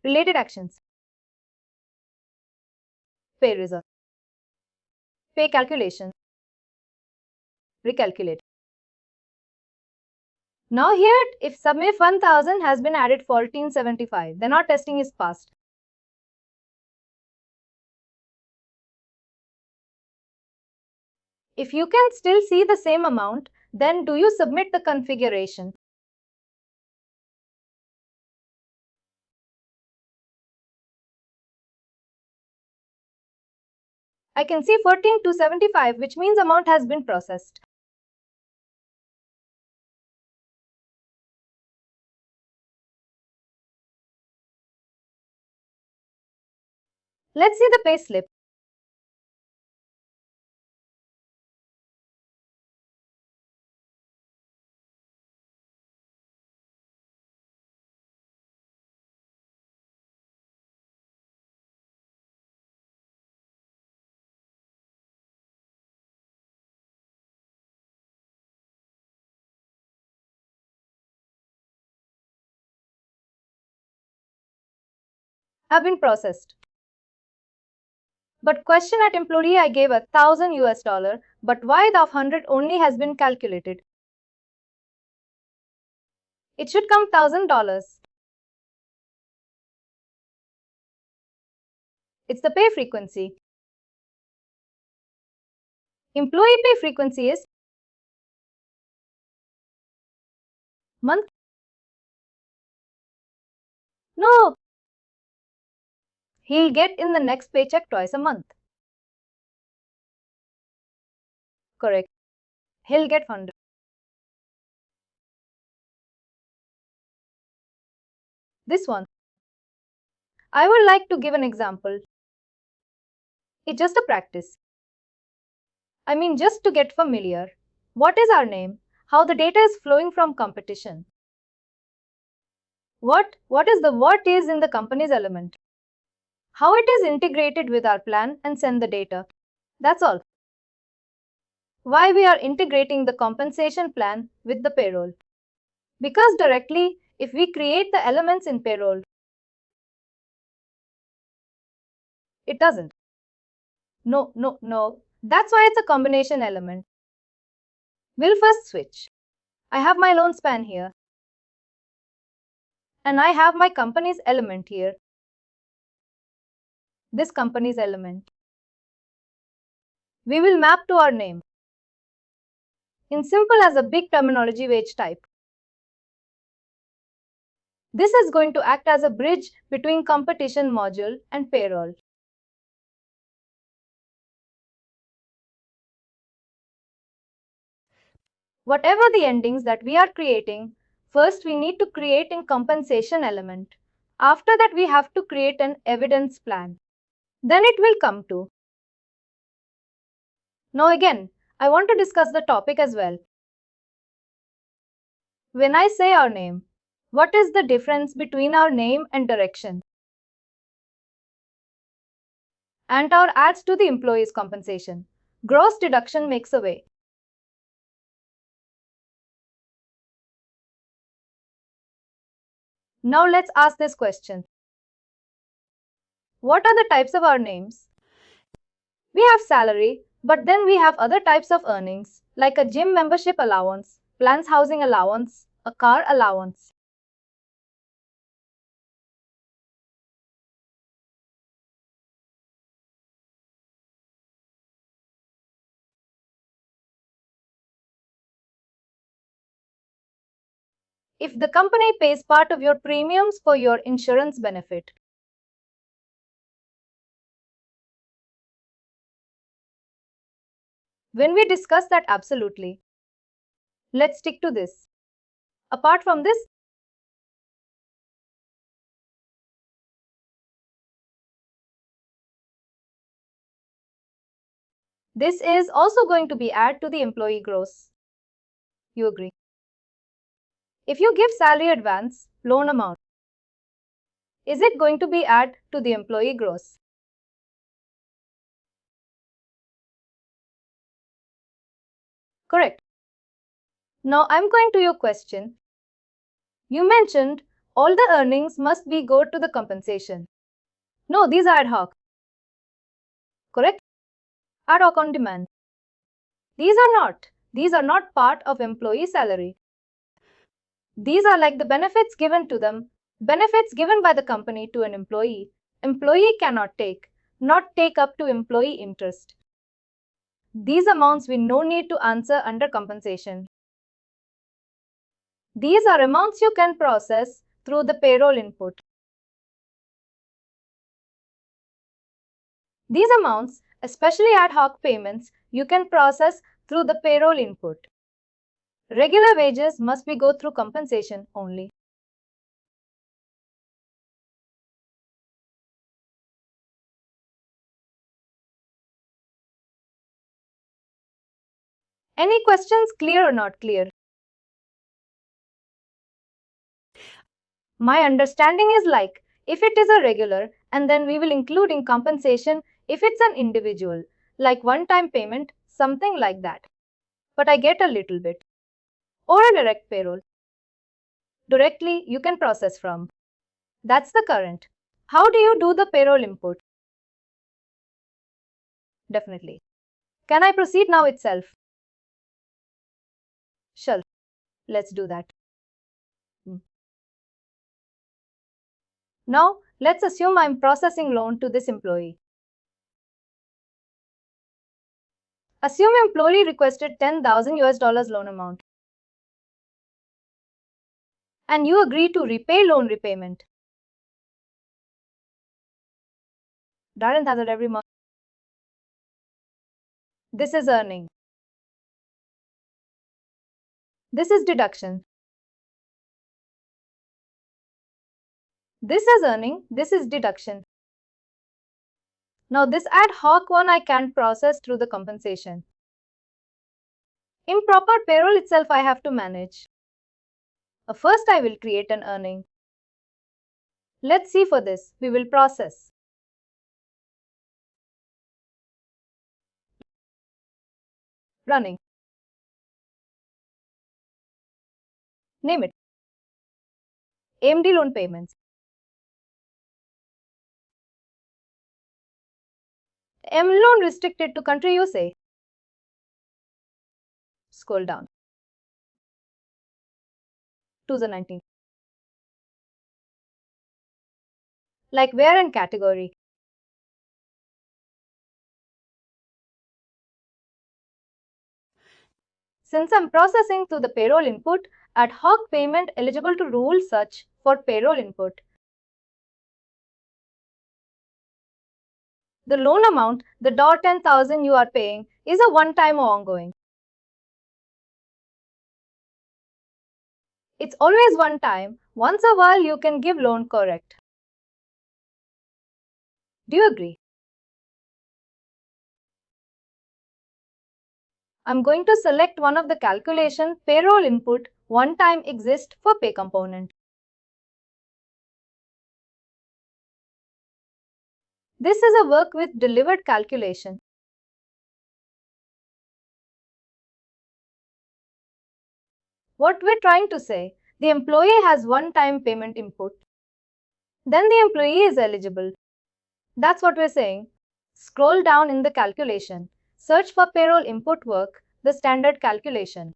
Related actions. Pay result. Pay calculation. Recalculate. Now here, if submit 1000 has been added for 1475, then our testing is passed. If you can still see the same amount, then do you submit the configuration? I can see 14275, which means amount has been processed. Let's see the pay slip. Have been processed. But question at employee I gave $1,000, but why the 100 only has been calculated? It should come $1,000. It's the pay frequency. Employee pay frequency is month. No. He'll get in the next paycheck twice a month. Correct. He'll get 100. This one. I would like to give an example. It's just a practice. I mean, just to get familiar. What is our name? How the data is flowing from competition. What is in the company's element. How it is integrated with our plan and send the data. That's all. Why we are integrating the compensation plan with the payroll. Because directly, if we create the elements in payroll, it doesn't. No. That's why it's a combination element. We'll first switch. I have my loan span here. And I have my company's element here. This company's element. We will map to our name. In simple as a big terminology wage type. This is going to act as a bridge between competition module and payroll. Whatever the endings that we are creating, first we need to create a compensation element. After that we have to create an evidence plan. Then it will come to. Now again, I want to discuss the topic as well. When I say our name, what is the difference between our name and direction? And our adds to the employee's compensation. Gross deduction makes away. Now let's ask this question. What are the types of our names? We have salary, but then we have other types of earnings, like a gym membership allowance, plans housing allowance, a car allowance. If the company pays part of your premiums for your insurance benefit. When we discuss that, absolutely. Let's stick to this. Apart from this, this is also going to be added to the employee gross. You agree? If you give salary advance, loan amount, is it going to be added to the employee gross? Correct. Now I'm going to your question. You mentioned all the earnings must be go to the compensation. No, these are ad hoc. Correct? Ad hoc on demand. These are not. These are not part of employee salary. These are like the benefits given to them, benefits given by the company to an employee. Employee cannot take, not take up to employee interest. These amounts we no need to answer under compensation. These are amounts you can process through the payroll input. These amounts, especially ad hoc payments, you can process through the payroll input. Regular wages must be go through compensation only. Any questions, clear or not clear? My understanding is like, if it is a regular, and then we will include in compensation if it's an individual, like one-time payment, something like that. But I get a little bit. Or a direct payroll. Directly you can process from. That's the current. How do you do the payroll input? Definitely. Can I proceed now itself? Sure. Let's do that. Now, let's assume I'm processing loan to this employee. Assume employee requested 10,000 US dollars loan amount. And you agree to repay loan repayment. Darren has it every month. This is earning. This is deduction. This is earning. This is deduction. Now this ad hoc one I can't process through the compensation. Improper payroll itself I have to manage. First I will create an earning. Let's see for this. We will process. Running. Name it. AMD loan payments. M loan restricted to country USA. Scroll down. 2019. Like where and category. Since I'm processing through the payroll input, ad hoc payment eligible to rule such for payroll input. The loan amount, the $10,000 you are paying, is a one-time or ongoing. It's always one time. Once a while you can give loan correct. Do you agree? I'm going to select one of the calculation payroll input one time exist for pay component. This is a work with delivered calculation. What we're trying to say, the employee has one-time payment input. Then the employee is eligible. That's what we're saying. Scroll down in the calculation. Search for payroll input work, the standard calculation.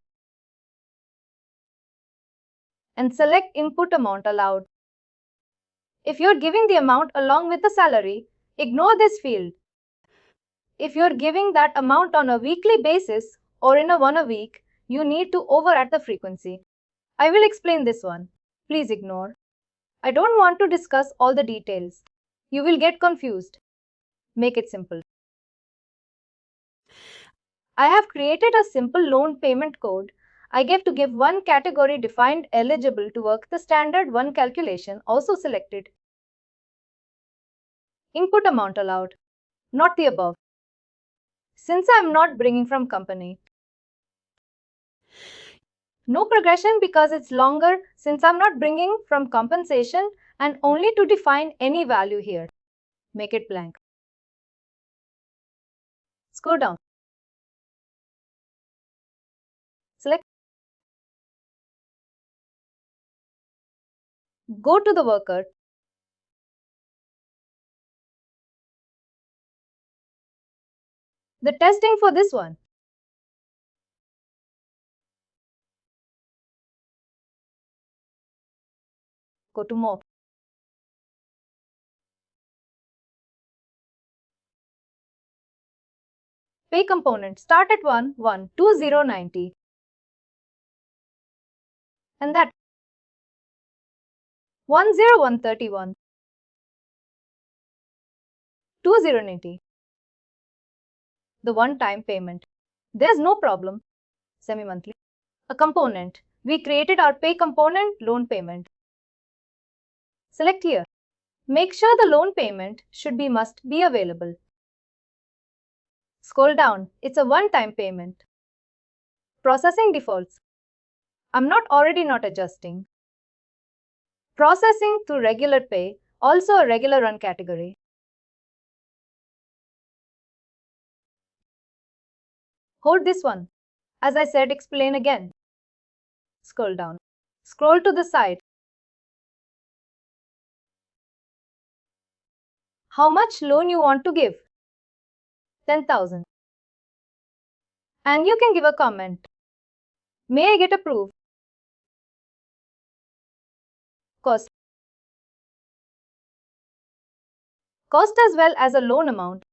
And select input amount allowed. If you're giving the amount along with the salary, ignore this field. If you're giving that amount on a weekly basis or in a one a week, you need to overadd the frequency. I will explain this one. Please ignore. I don't want to discuss all the details. You will get confused. Make it simple. I have created a simple loan payment code. I gave to give one category defined eligible to work the standard one calculation also selected. Input amount allowed, not the above. Since I am not bringing from company. No progression because it's longer since I'm not bringing from compensation and only to define any value here. Make it blank. Scroll down. Select. Go to the worker. The testing for this one. Go to more. Pay component start at 1,12090 and that 10131 2090. The one-time payment. There's no problem. Semi-monthly. A component. We created our pay component loan payment. Select here. Make sure the loan payment should be must be available. Scroll down. It's a one-time payment. Processing defaults. I'm not already not adjusting. Processing through regular pay, also a regular run category. Hold this one. As I said, explain again. Scroll down. Scroll to the side. How much loan you want to give? 10,000. And you can give a comment. May I get approved? Cost. Cost as well as a loan amount.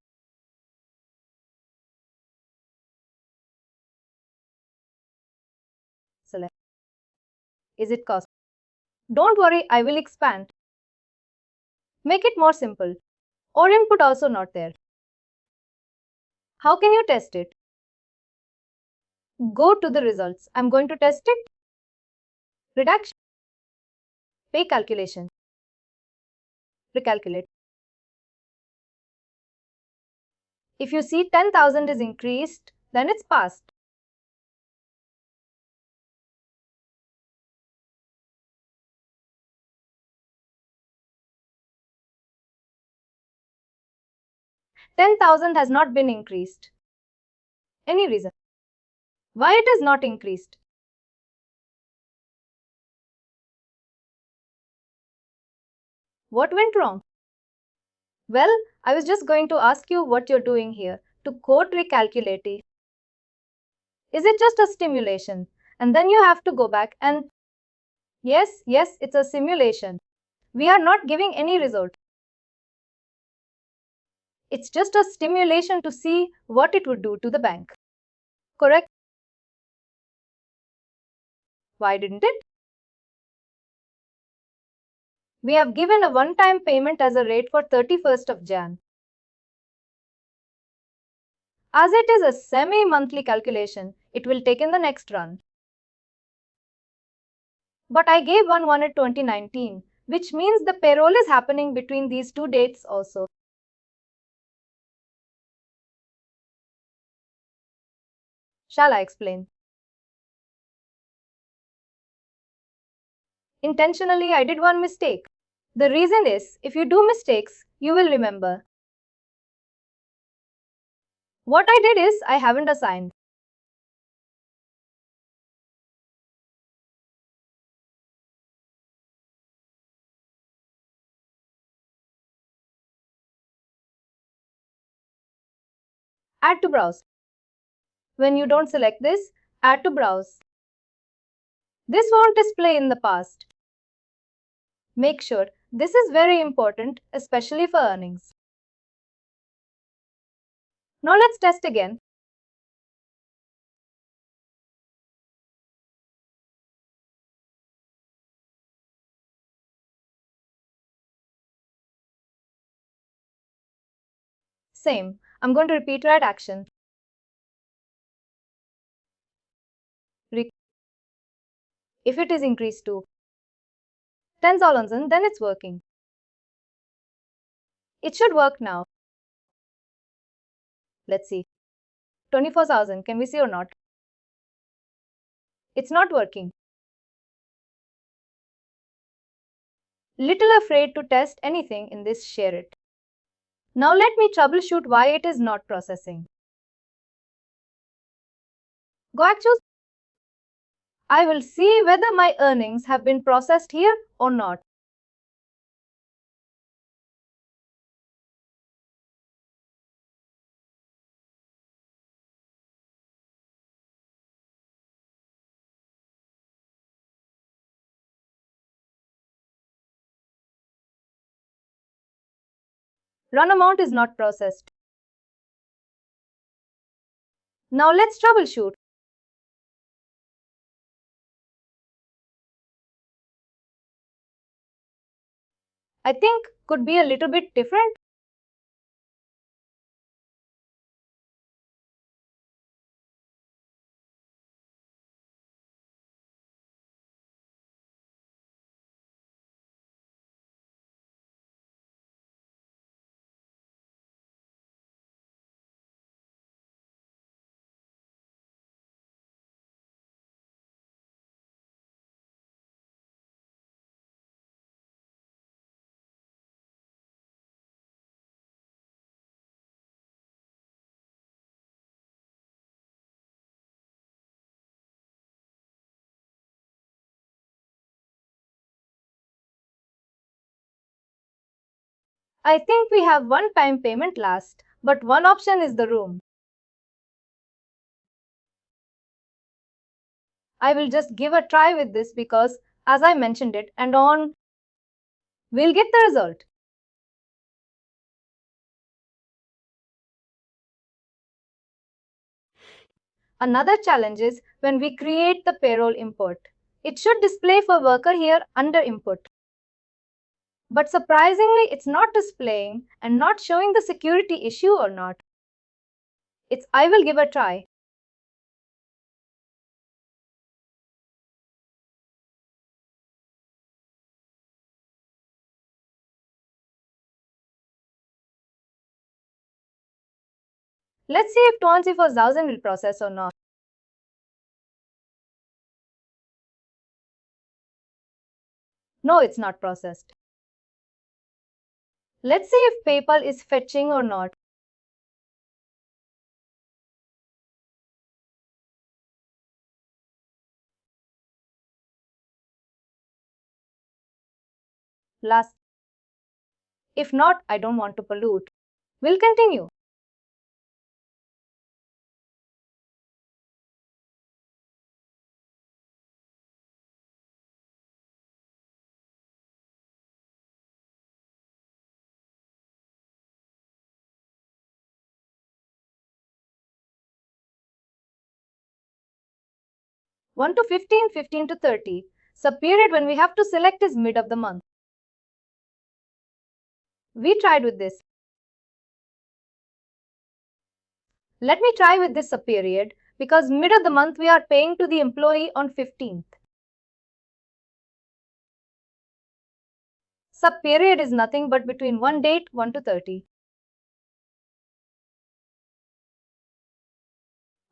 Select. Is it cost? Don't worry, I will expand. Make it more simple. Or input also not there. How can you test it? Go to the results. I'm going to test it. Reduction. Pay calculation. Recalculate. If you see 10,000 is increased, then it's passed. $10,000 has not been increased. Any reason? Why it is not increased? What went wrong? Well, I was just going to ask you what you're doing here. To quote recalculate. Is it just a stimulation? And then you have to go back and yes, it's a simulation. We are not giving any result. It's just a stimulation to see what it would do to the bank. Correct? Why didn't it? We have given a one-time payment as a rate for 31st of Jan. As it is a semi-monthly calculation, it will take in the next run. But I gave one at 2019, which means the payroll is happening between these two dates also. Shall I explain? Intentionally, I did one mistake. The reason is, if you do mistakes, you will remember. What I did is, I haven't assigned. Add to browse. When you don't select this, add to browse. This won't display in the past. Make sure this is very important, especially for earnings. Now let's test again. Same. I'm going to repeat right action. If it is increased to 10,000, then it's working. It should work now. Let's see. 24,000, can we see or not? It's not working. Little afraid to test anything in this share it. Now let me troubleshoot why it is not processing. Go Actuals. I will see whether my earnings have been processed here or not. Run amount is not processed. Now let's troubleshoot. I think could be a little bit different. I think we have one-time payment last, but one option is the room. I will just give a try with this because, as I mentioned it, and on, we'll get the result. Another challenge is when we create the payroll import. It should display for worker here under input. But surprisingly, it's not displaying and not showing the security issue or not. I will give a try. Let's see if 24,000 will process or not. No, it's not processed. Let's see if PayPal is fetching or not. Last. If not, I don't want to pollute. We'll continue. One to 15, 15 to 30. Sub-period when we have to select is mid of the month. We tried with this. Let me try with this sub-period because mid of the month we are paying to the employee on 15th. Sub-period is nothing but between one date 1 to 30.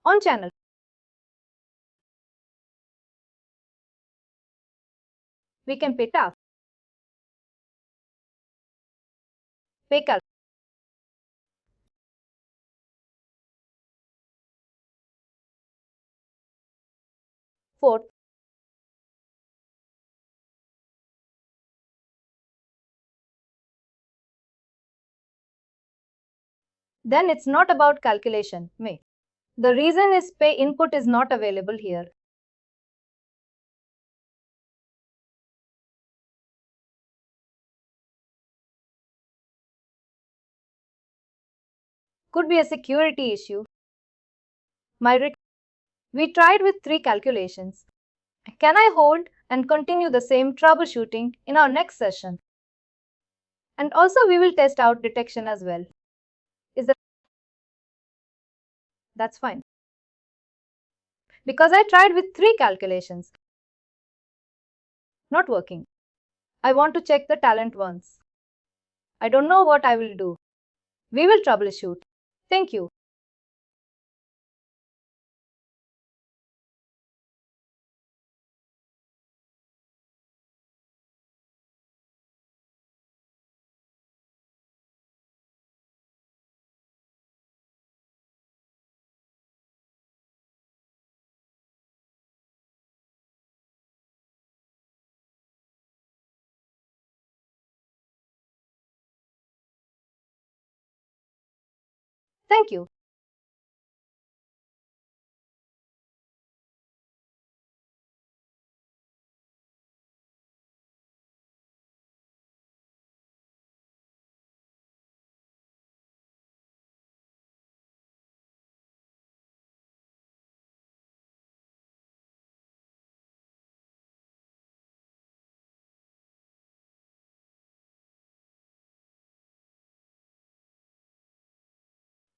On channel. We can pay TAF. Pay calc. Fourth. Then it's not about calculation. May. The reason is pay input is not available here. Could be a security issue. We tried with 3 calculations. Can I hold and continue the same troubleshooting in our next session? And also we will test out detection as well. That's fine. Because I tried with 3 calculations. Not working. I want to check the talent once. I don't know what I will do. We will troubleshoot. Thank you. Thank you.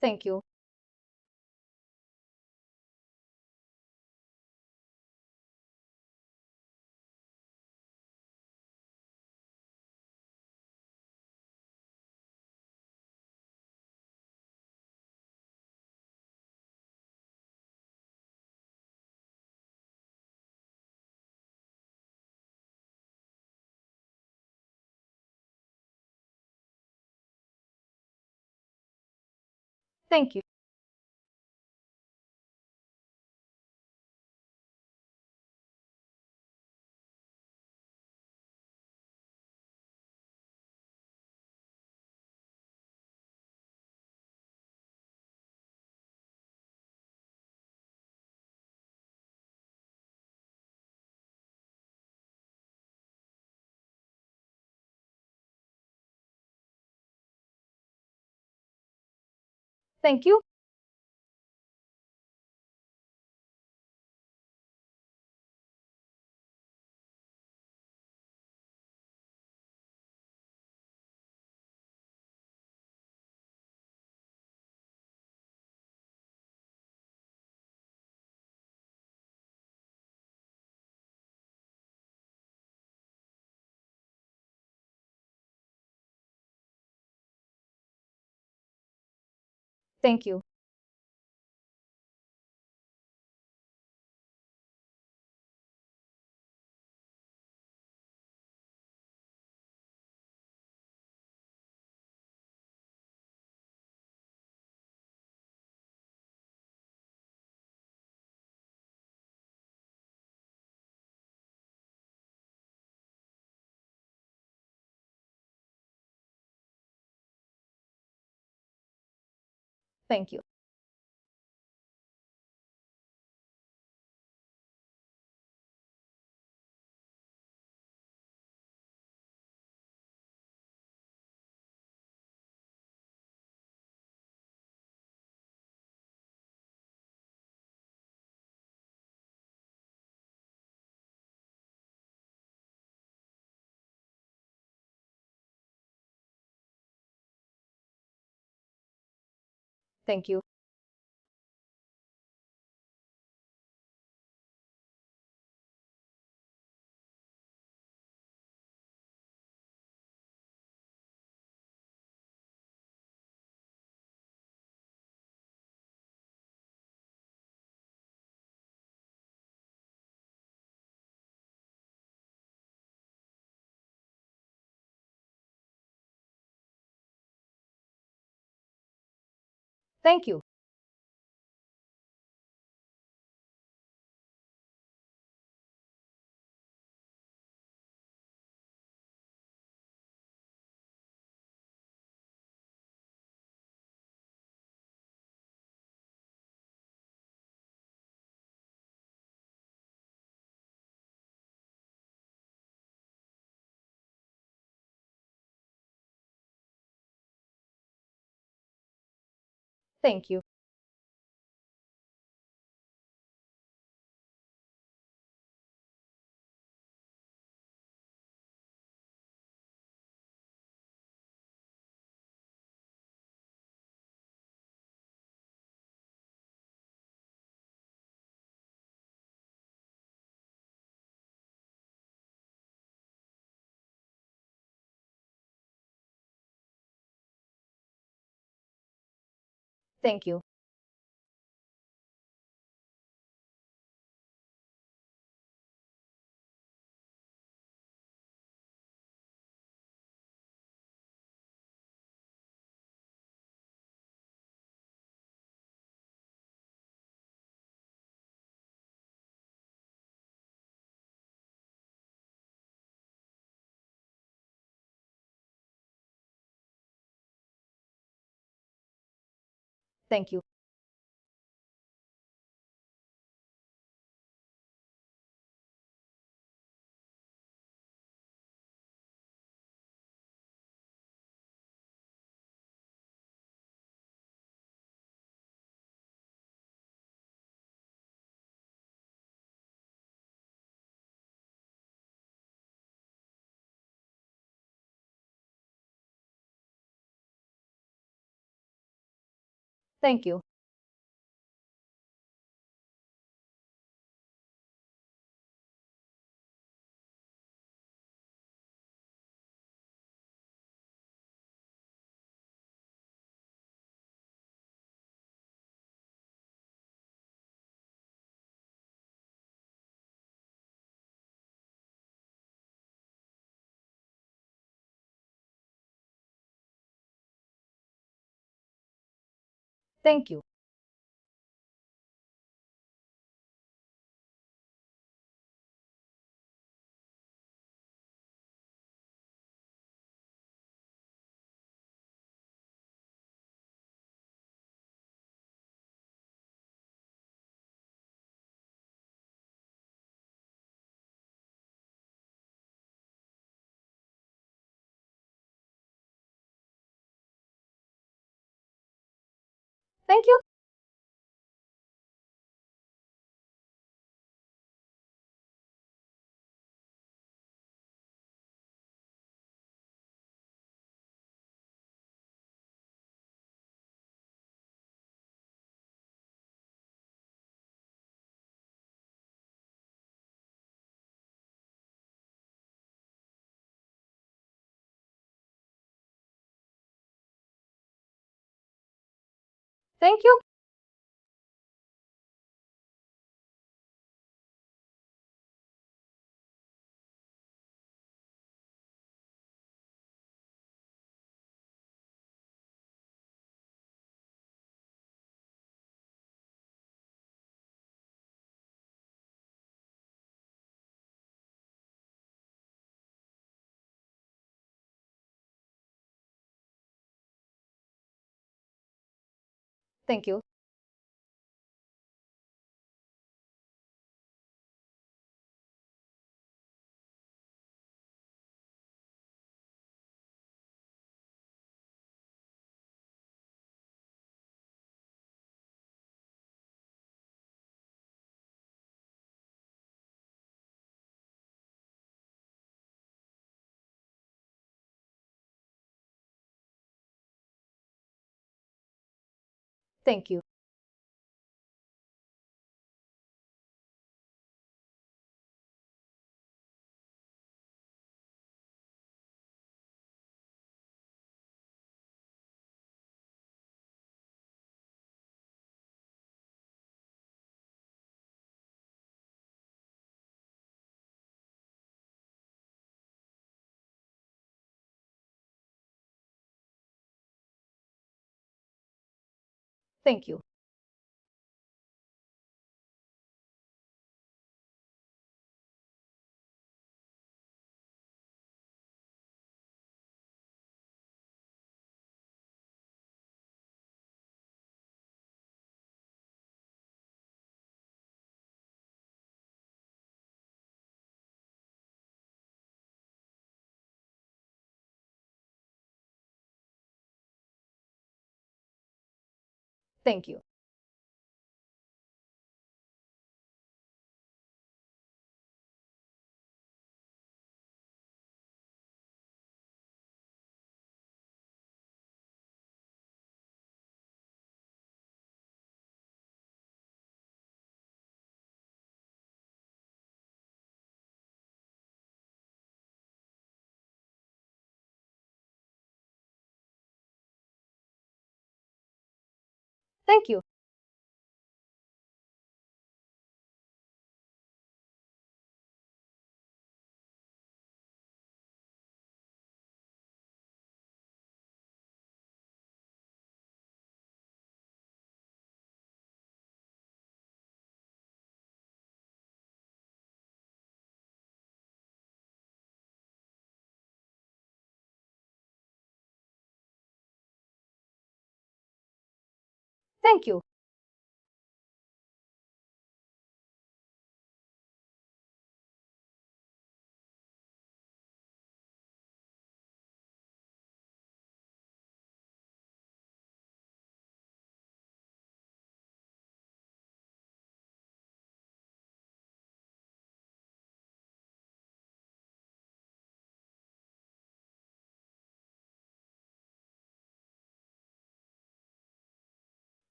Thank you. Thank you. Thank you. Thank you. Thank you. Thank you. Thank you. Thank you. Thank you. Thank you. Thank you. Thank you. Thank you. Thank you. Thank you. Thank you. Thank you. Thank you. Thank you. Thank you.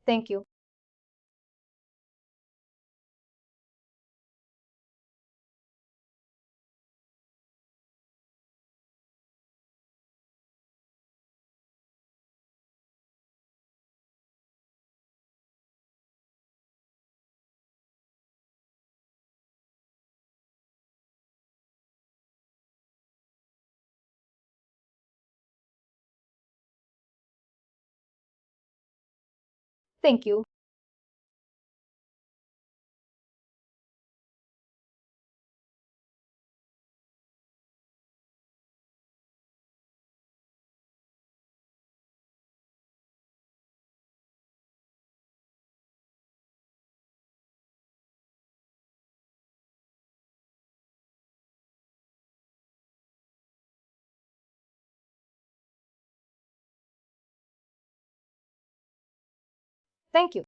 Thank you. Thank you. Thank you.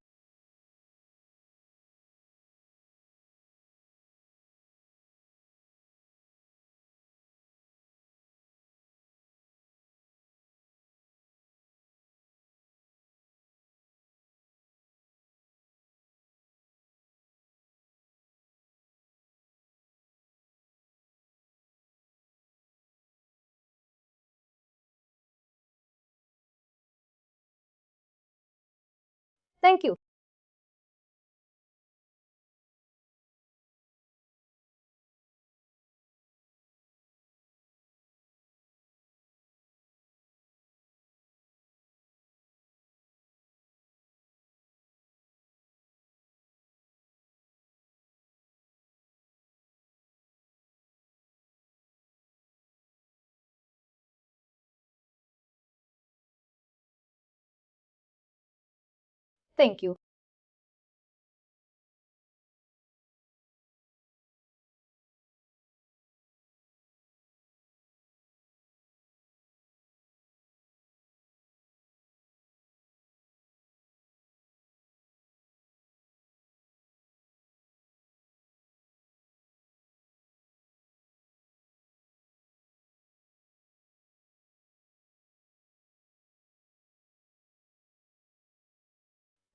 Thank you. Thank you.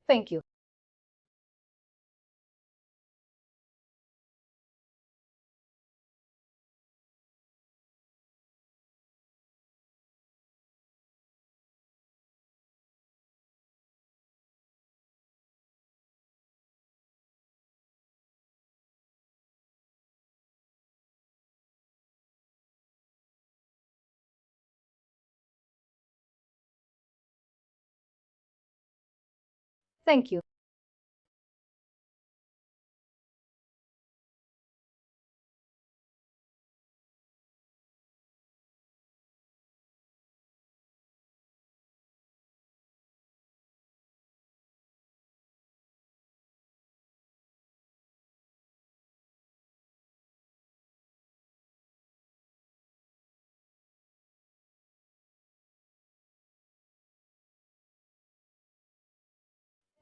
Thank you. Thank you.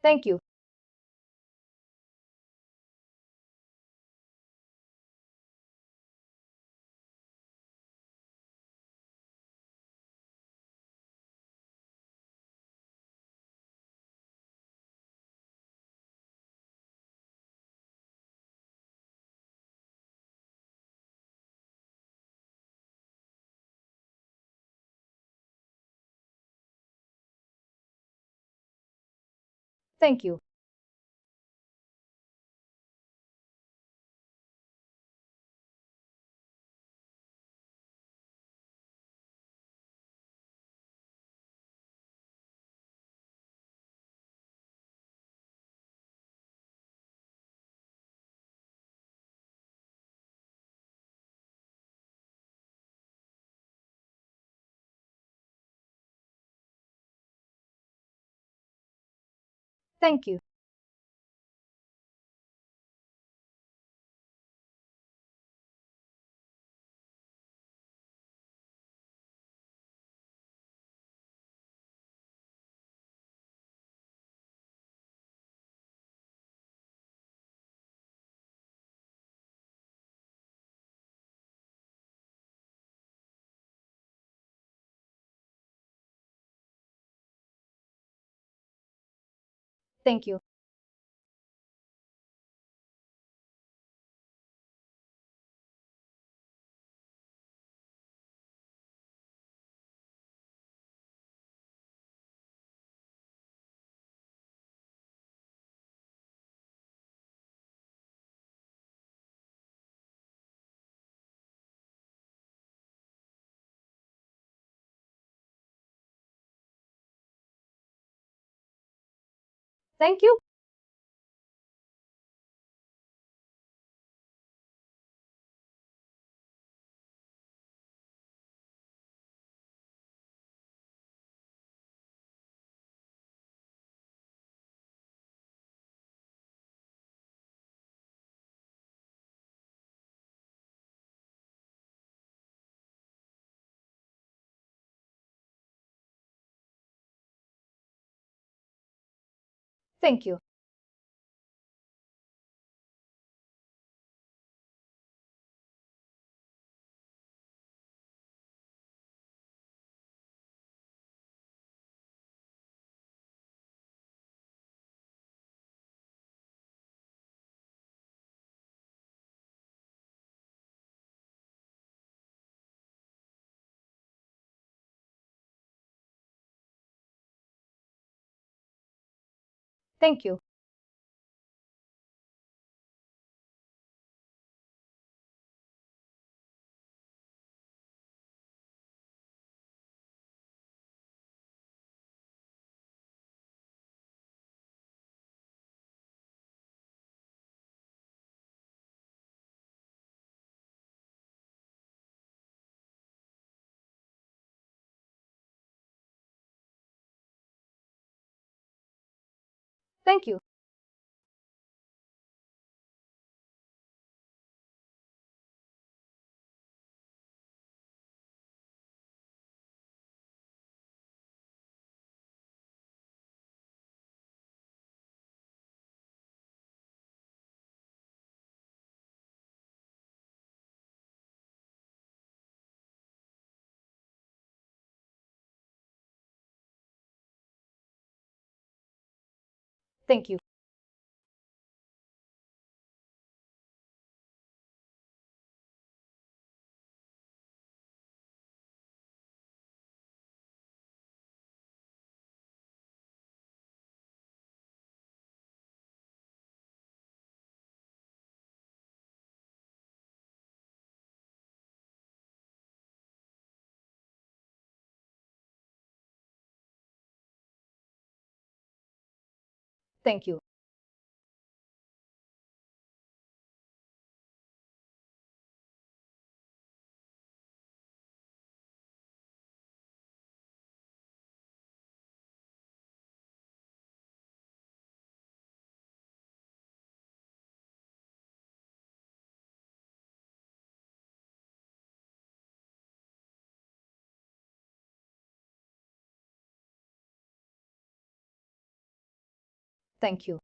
Thank you. Thank you. Thank you. Thank you. Thank you. Thank you. Thank you. Thank you. Thank you. Thank you. Thank you.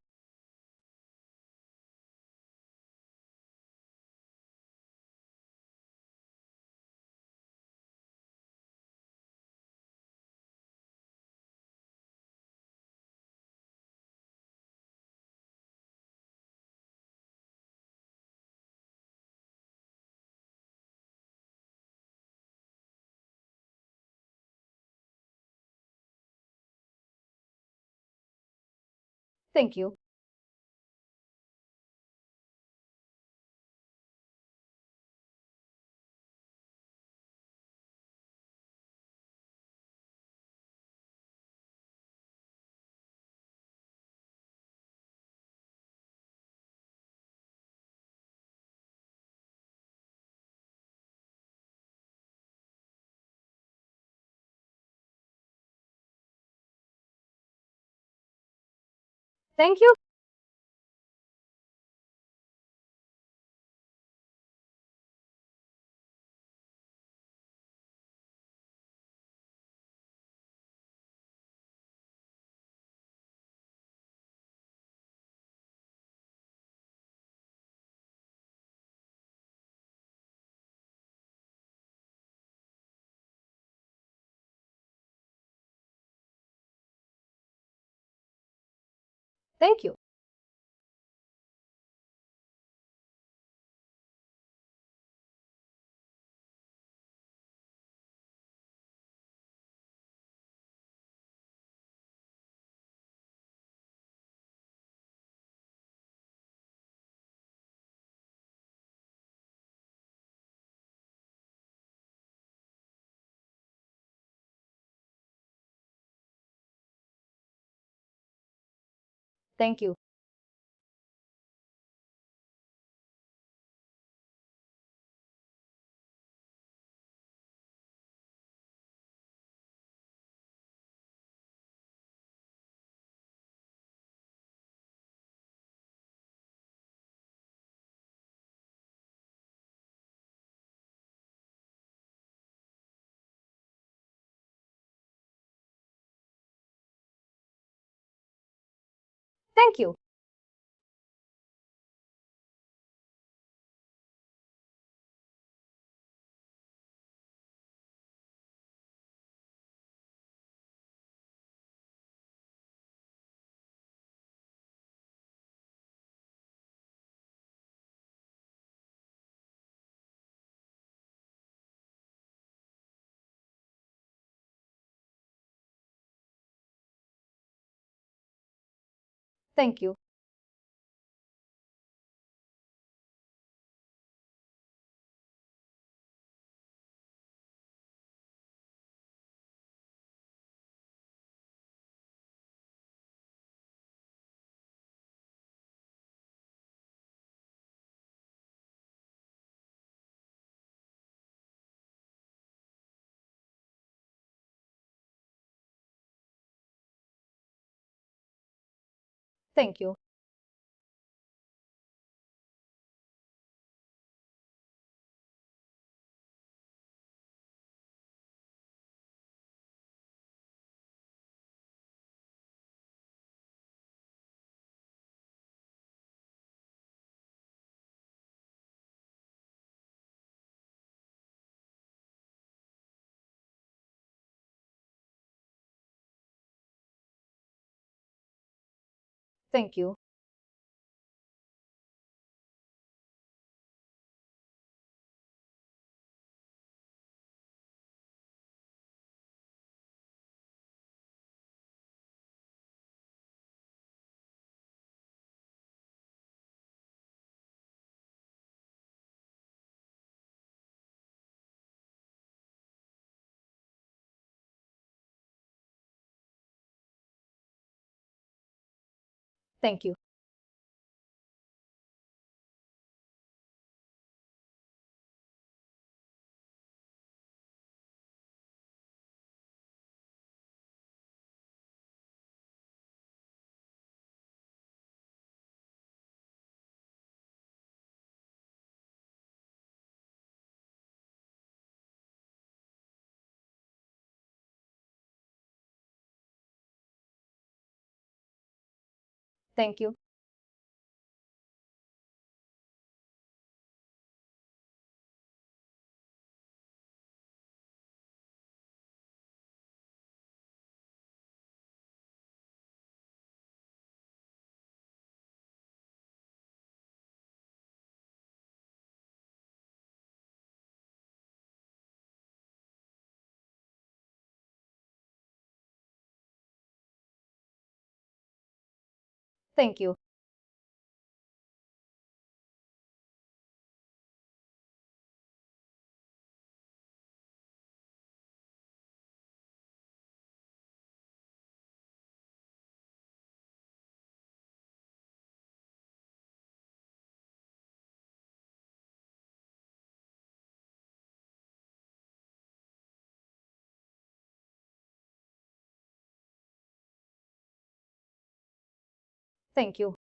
Thank you. Thank you. Thank you. Thank you. Thank you. Thank you. Thank you. Thank you. Thank you. Thank you. Thank you. Thank you.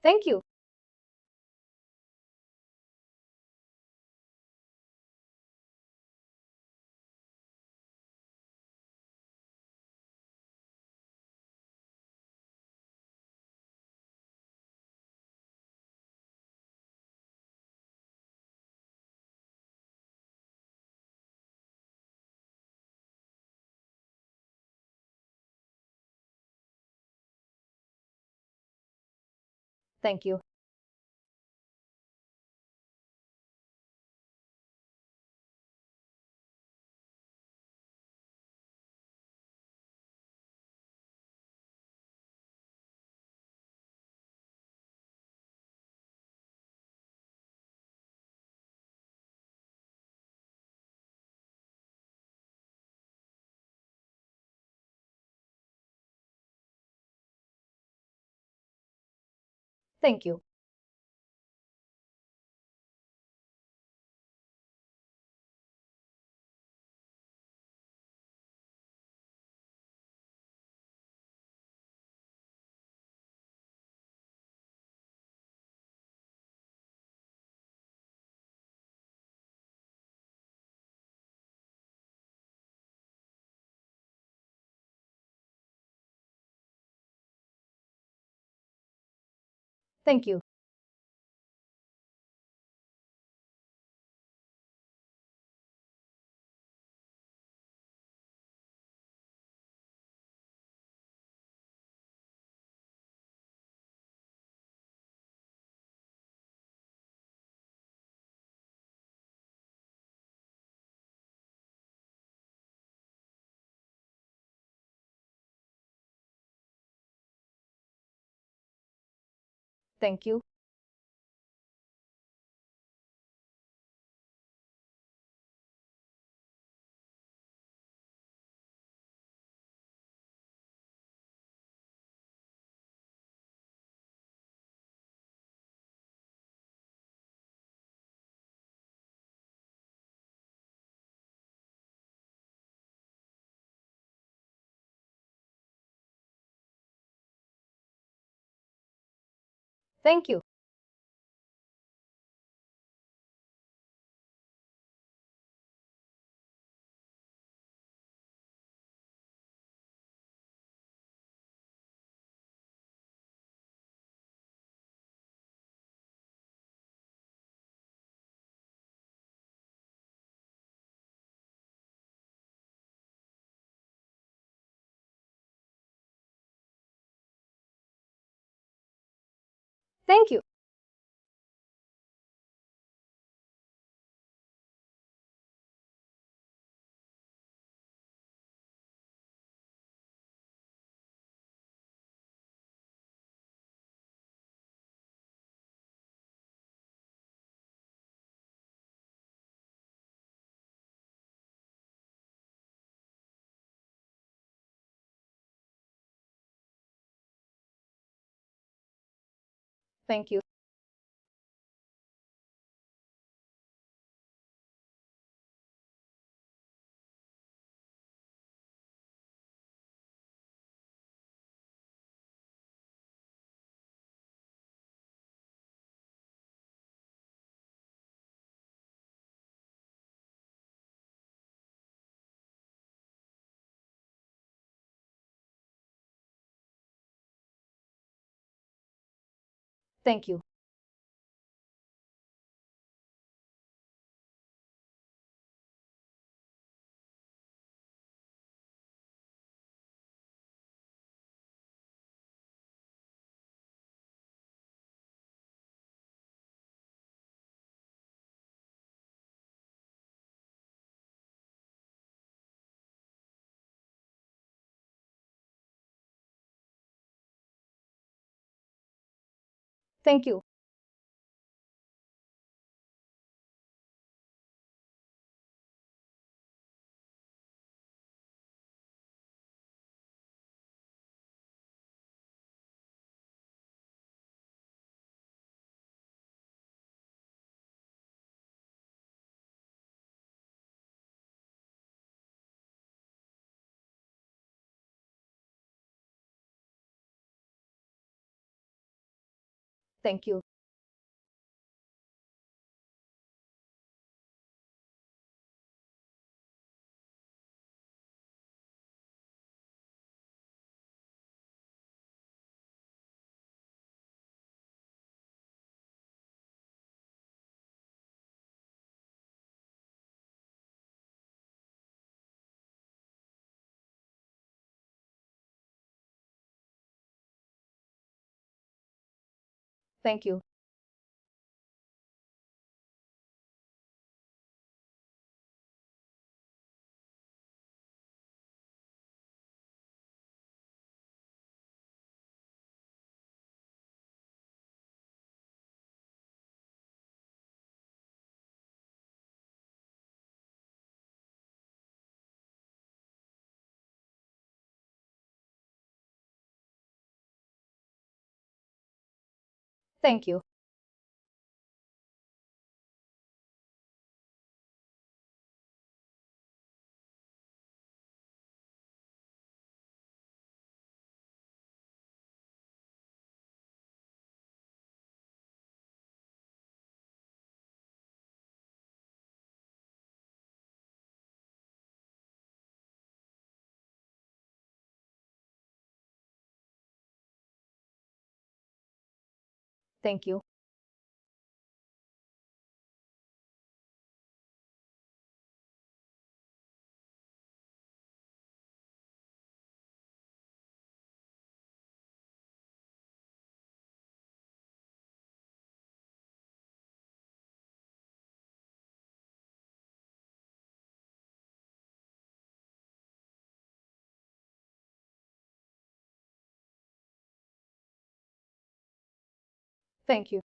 Thank you. Thank you. Thank you. Thank you. Thank you. Thank you. Thank you. Thank you. Thank you. Thank you. Thank you. Thank you. Thank you. Thank you. Thank you.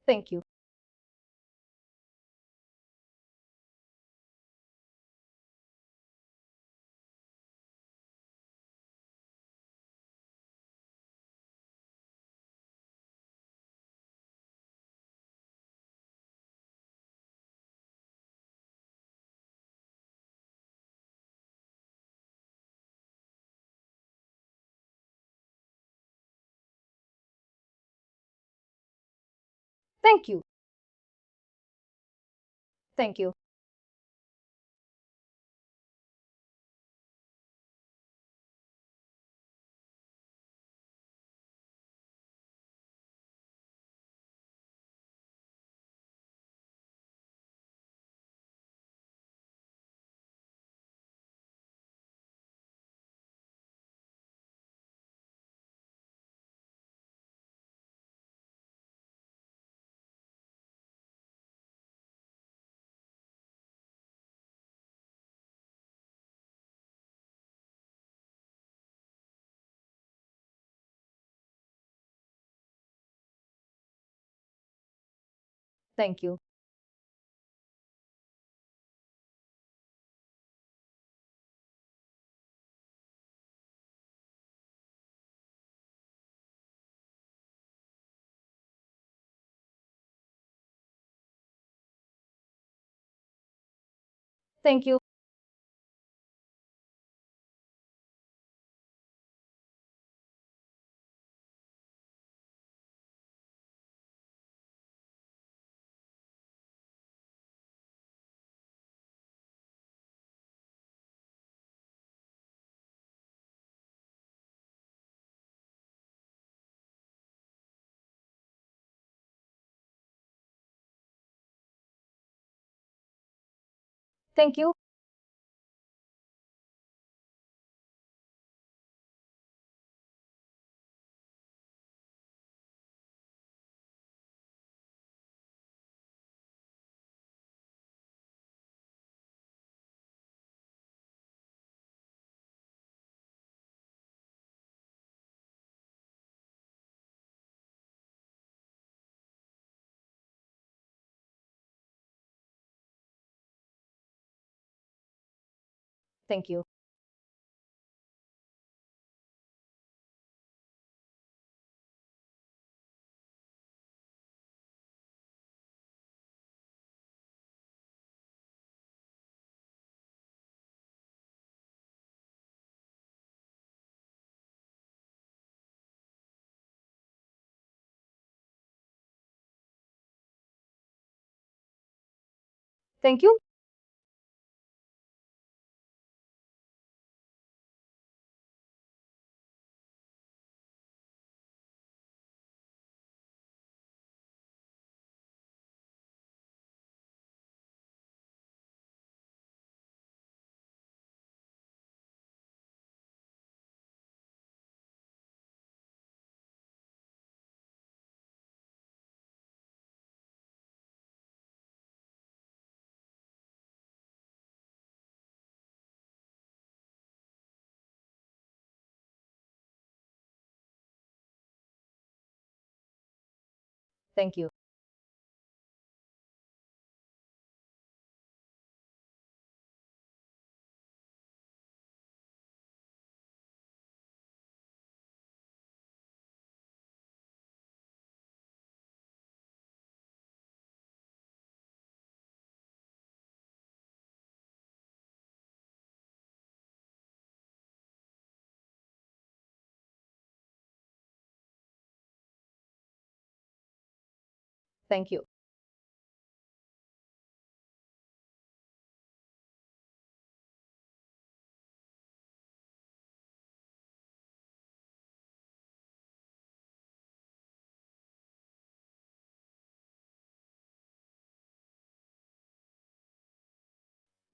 Thank you. Thank you. Thank you. Thank you. Thank you. Thank you. Thank you. Thank you. Thank you. Thank you.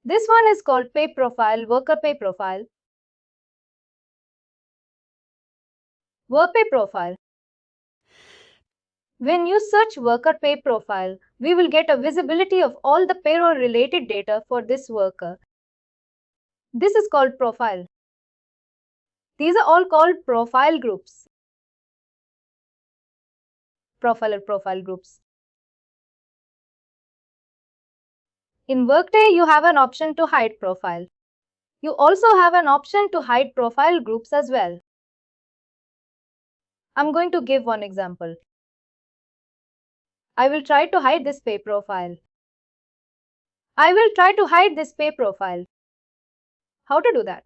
This one is called pay profile, worker pay profile. Work pay profile. When you search worker pay profile, we will get a visibility of all the payroll related data for this worker. This is called profile. These are all called profile groups. Profile groups. In Workday, you have an option to hide profile. You also have an option to hide profile groups as well. I'm going to give one example. I will try to hide this pay profile. I will try to hide this pay profile. How to do that?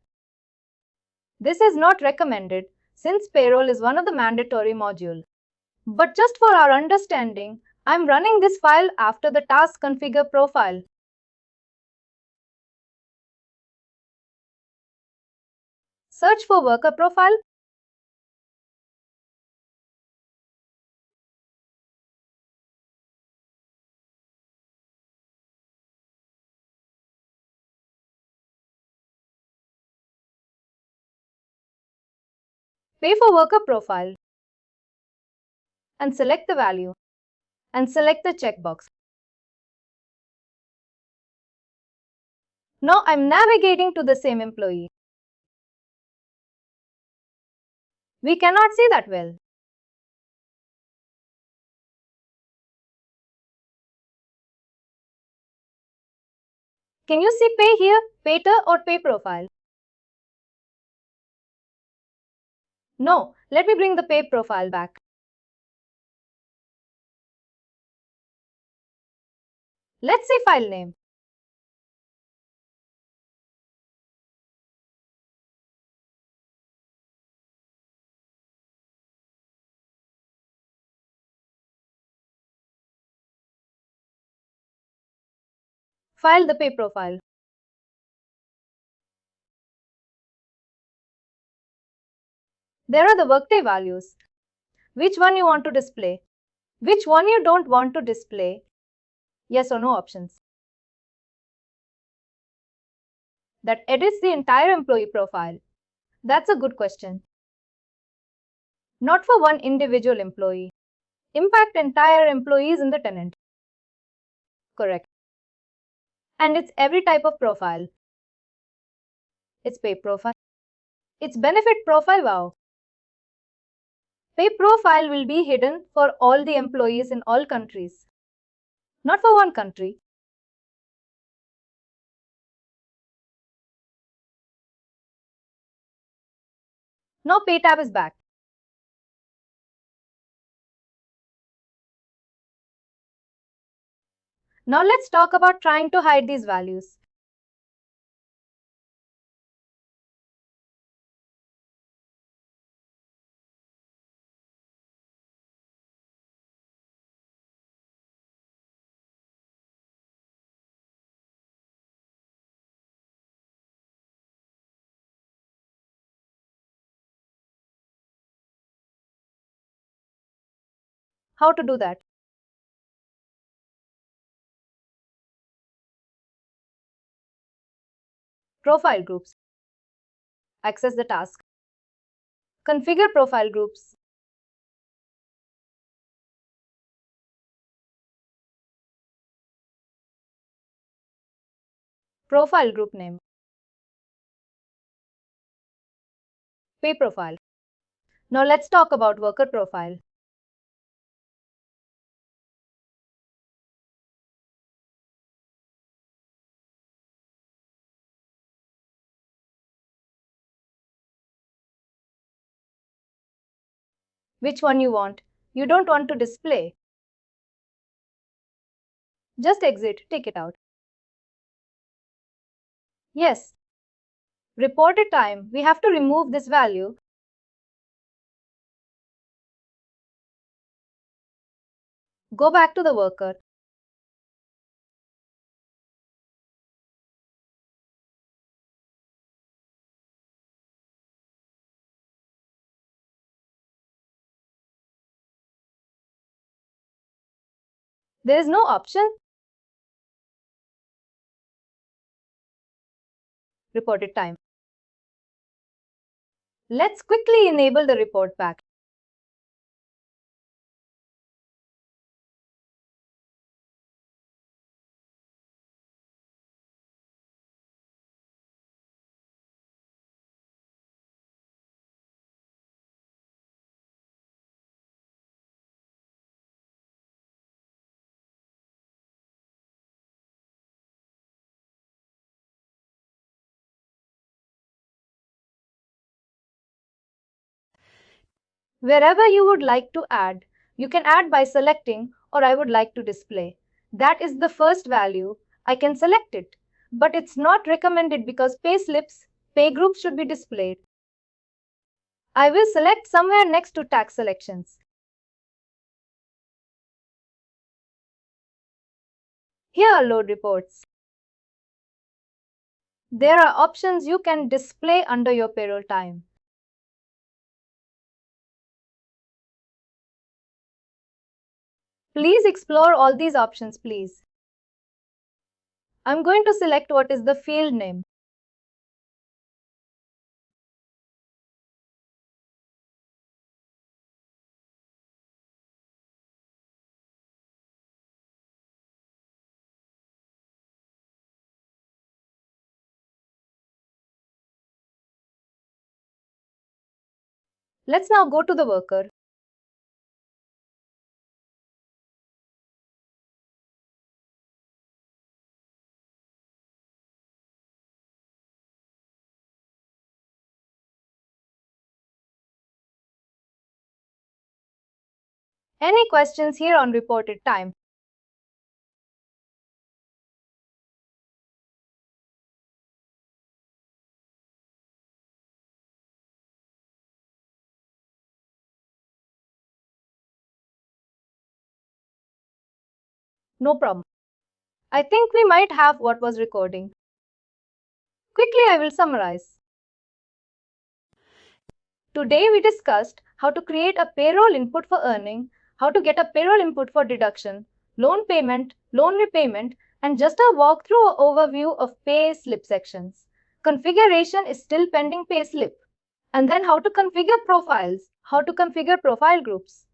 This is not recommended since payroll is one of the mandatory modules. But just for our understanding, I'm running this file after the task configure profile. Search for worker profile. Pay for worker profile. And select the value. And select the checkbox. Now I'm navigating to the same employee. We cannot see that well. Can you see pay here, payer or pay profile? No, let me bring the pay profile back. Let's see file name. File the pay profile. There are the Workday values. Which one you want to display? Which one you don't want to display? Yes or no options. That edits the entire employee profile. That's a good question. Not for one individual employee. Impact entire employees in the tenant. Correct. And it's every type of profile. It's pay profile. It's benefit profile. Wow. Pay profile will be hidden for all the employees in all countries. Not for one country. Now pay tab is back. Now let's talk about trying to hide these values. How to do that? Profile groups. Access the task. Configure profile groups. Profile group name. Pay profile. Now let's talk about worker profile. Which one you want? You don't want to display. Just exit, take it out. Yes. Reported time, we have to remove this value. Go back to the worker. There is no option. Reported time. Let's quickly enable the report back. Wherever you would like to add, you can add by selecting or I would like to display. That is the first value. I can select it, but it's not recommended because pay slips, pay groups should be displayed. I will select somewhere next to tax selections. Here are load reports. There are options you can display under your payroll time. Please explore all these options, please. I'm going to select what is the field name. Let's now go to the worker. Any questions here on reported time? No problem. I think we might have what was recording. Quickly, I will summarize. Today we discussed how to create a payroll input for earning, how to get a payroll input for deduction, loan payment, loan repayment, and just a walkthrough overview of pay slip sections. Configuration is still pending pay slip. And then how to configure profiles, how to configure profile groups.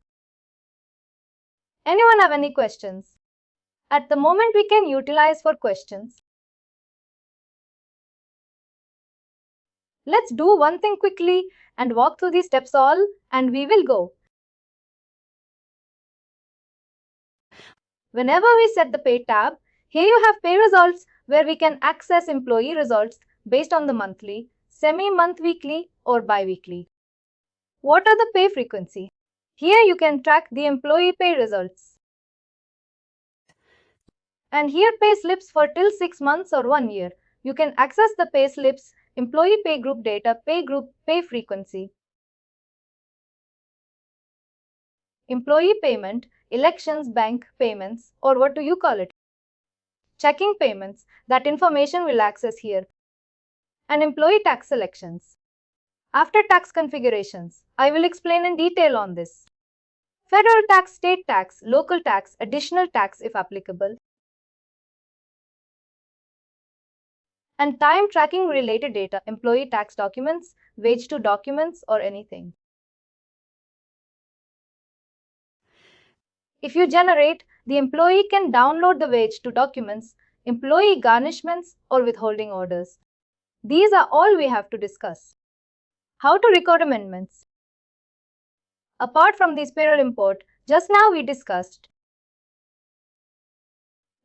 Anyone have any questions? At the moment we can utilize for questions. Let's do one thing quickly and walk through these steps all and we will go. Whenever we set the pay tab, here you have pay results where we can access employee results based on the monthly, semi-month weekly or bi-weekly. What are the pay frequency? Here you can track the employee pay results. And here pay slips for till 6 months or 1 year. You can access the pay slips, employee pay group data, pay group, pay frequency. Employee payment, elections, bank payments, or what do you call it? Checking payments, that information will access here. And employee tax selections. After tax configurations, I will explain in detail on this. Federal tax, state tax, local tax, additional tax if applicable. And time tracking related data, employee tax documents, wage to documents or anything. If you generate, the employee can download the wage to documents, employee garnishments or withholding orders. These are all we have to discuss. How to record amendments. Apart from this payroll import, just now we discussed.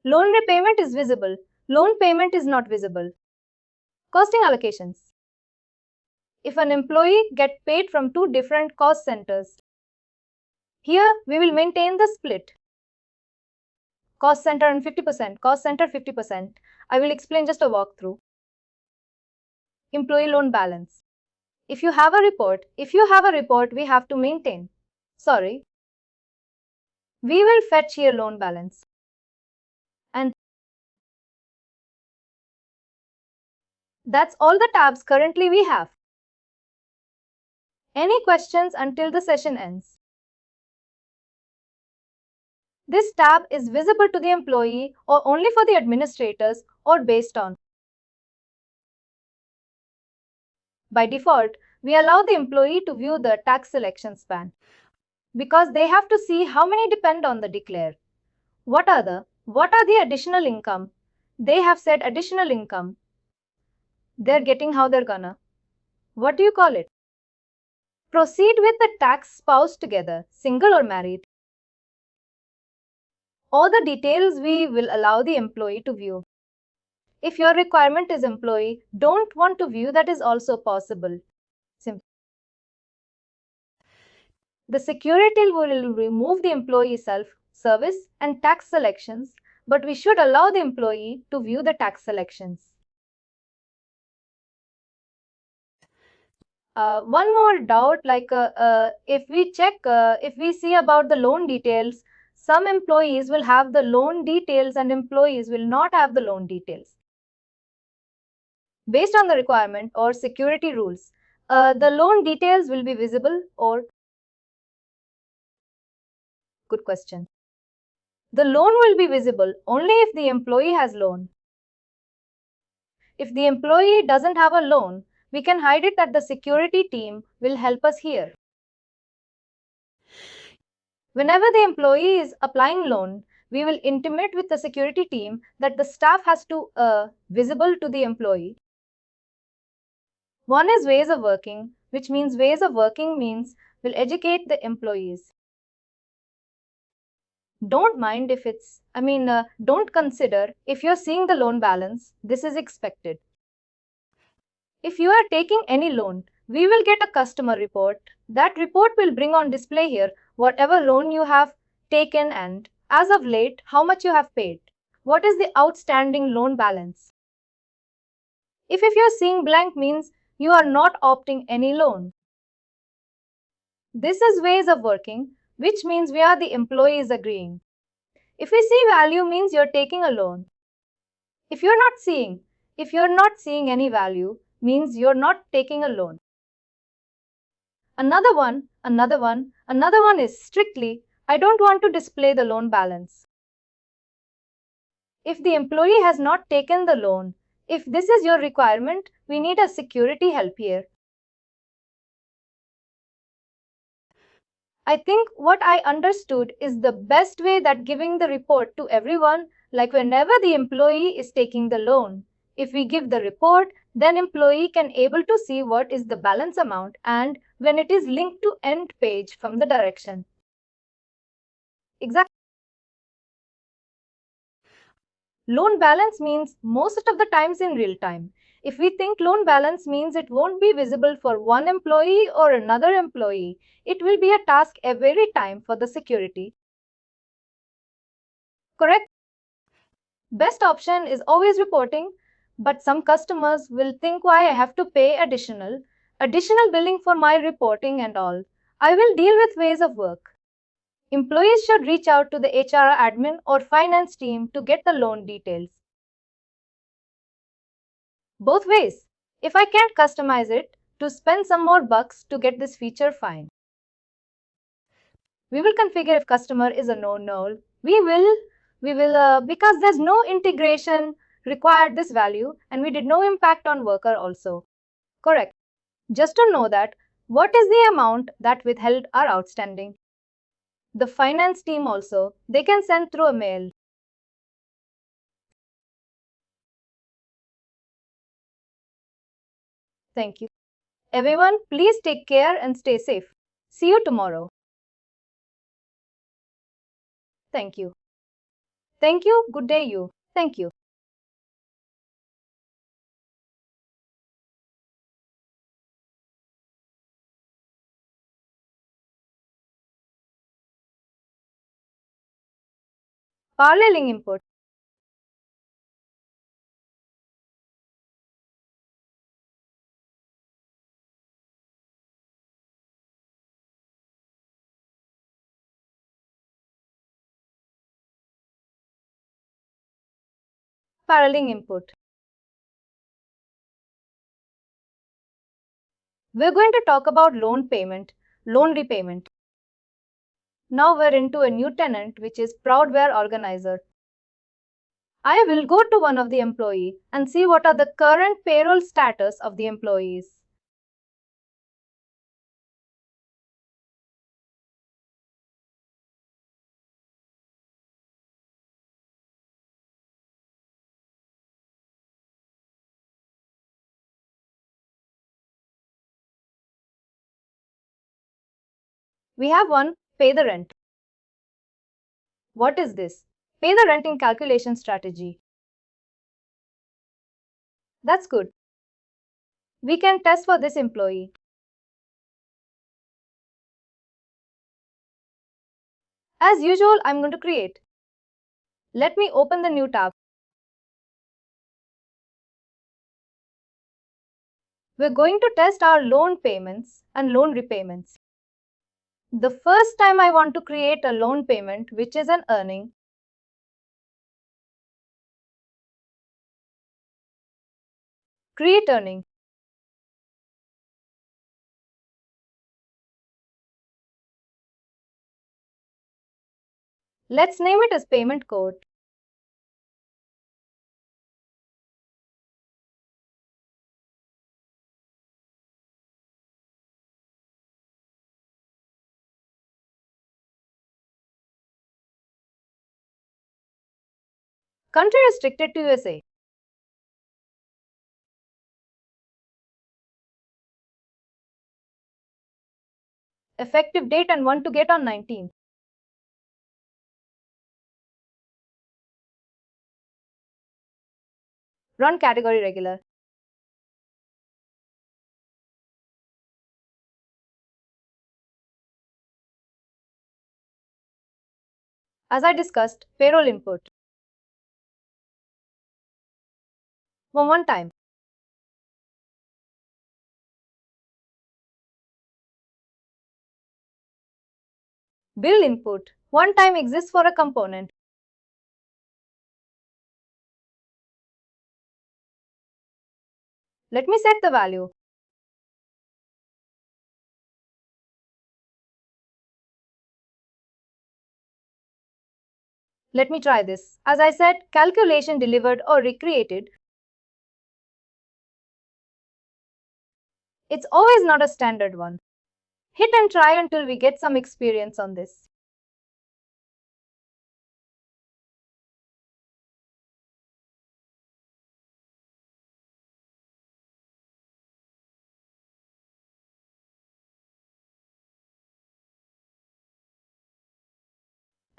Loan repayment is visible, loan payment is not visible. Costing allocations. If an employee gets paid from two different cost centers, here we will maintain the split. Cost center and 50%, cost center 50%. I will explain just a walkthrough. Employee loan balance. If you have a report, we have to maintain. Sorry. We will fetch here loan balance. And that's all the tabs currently we have. Any questions until the session ends? This tab is visible to the employee or only for the administrators or based on. By default, we allow the employee to view the tax selection span because they have to see how many depend on the declare. What are the additional income? They have said additional income. They're getting how they're gonna. What do you call it? Proceed with the tax spouse together, single or married. All the details we will allow the employee to view. If your requirement is employee don't want to view, that is also possible. Simple. The security will remove the employee self-service and tax selections, but we should allow the employee to view the tax selections. One more doubt, if we see about the loan details, some employees will have the loan details and employees will not have the loan details. Based on the requirement or security rules, the loan details will be visible or... Good question. The loan will be visible only if the employee has loan. If the employee doesn't have a loan, we can hide it, that the security team will help us here. Whenever the employee is applying loan, we will intimate with the security team that the staff has to visible to the employee. One is ways of working, which means will educate the employees. Don't consider if you're seeing the loan balance, this is expected. If you are taking any loan, we will get a customer report. That report will bring on display here whatever loan you have taken and, as of late, how much you have paid. What is the outstanding loan balance? If you're seeing blank means you are not opting any loan. This is ways of working, which means we are the employees agreeing. If we see value means you're taking a loan. If you're not seeing any value, means you're not taking a loan. Another one is strictly, I don't want to display the loan balance. If the employee has not taken the loan, if this is your requirement, we need a security help here. I think what I understood is the best way that giving the report to everyone, like whenever the employee is taking the loan. If we give the report, then employee can able to see what is the balance amount and when it is linked to end page from the direction. Exactly. Loan balance means most of the times in real time. If we think loan balance means it won't be visible for one employee or another employee, it will be a task every time for the security. Correct? Best option is always reporting, but some customers will think why I have to pay additional billing for my reporting and all. I will deal with ways of work. Employees should reach out to the HR admin or finance team to get the loan details. Both ways. If I can't customize it, to spend some more bucks to get this feature fine. We will configure if customer is a no-null. We will because there's no integration required this value and we did no impact on worker also. Correct. Just to know that what is the amount that withheld are outstanding. The finance team also, they can send through a mail. Thank you. Everyone, please take care and stay safe. See you tomorrow. Thank you. Thank you. Good day you. Thank you. Paralleling input. Paralleling input. We're going to talk about loan repayment. Now we're into a new tenant, which is Proudware Organizer. I will go to one of the employee and see what are the current payroll status of the employees. We have one, pay the rent. What is this? Pay the renting calculation strategy. That's good. We can test for this employee. As usual, I'm going to create. Let me open the new tab. We're going to test our loan payments and loan repayments. The first time I want to create a loan payment, which is an earning, create earning. Let's name it as payment code. Country restricted to USA. Effective date and want to get on 19th. Run category regular. As I discussed, payroll input. One time. Bill input. One time exists for a component. Let me set the value. Let me try this. As I said, calculation delivered or recreated. It's always not a standard one. Hit and try until we get some experience on this.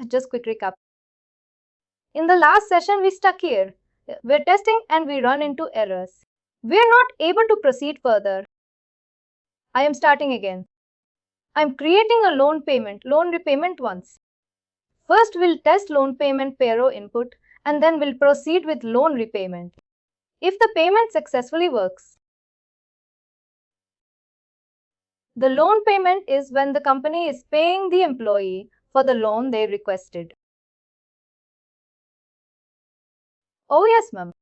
Just quick recap. In the last session, we stuck here. We're testing and we run into errors. We're not able to proceed further. I am starting again. I'm creating a loan repayment once. First, we'll test loan payment payroll input and then we'll proceed with loan repayment. If the payment successfully works, the loan payment is when the company is paying the employee for the loan they requested. Oh yes, ma'am.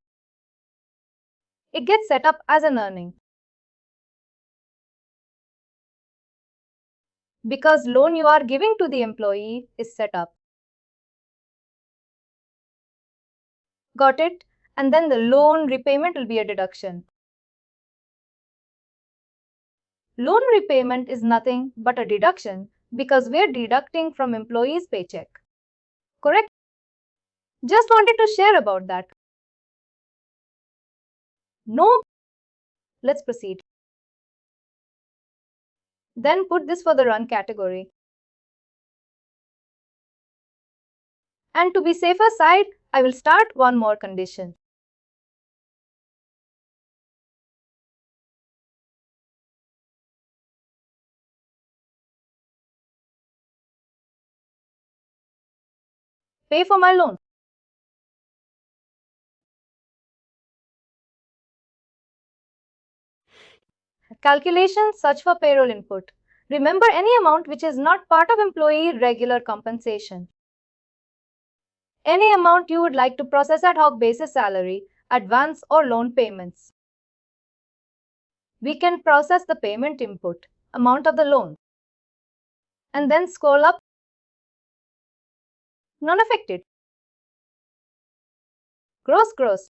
It gets set up as an earning. Because loan you are giving to the employee is set up. Got it? And then the loan repayment will be a deduction. Loan repayment is nothing but a deduction because we're deducting from employee's paycheck. Correct? Just wanted to share about that. No. Let's proceed. Then put this for the run category. And to be safer side, I will start one more condition. Pay for my loan. Calculation, search for payroll input. Remember any amount which is not part of employee regular compensation. Any amount you would like to process ad hoc basis salary, advance or loan payments. We can process the payment input, amount of the loan. And then scroll up. None affected. Gross.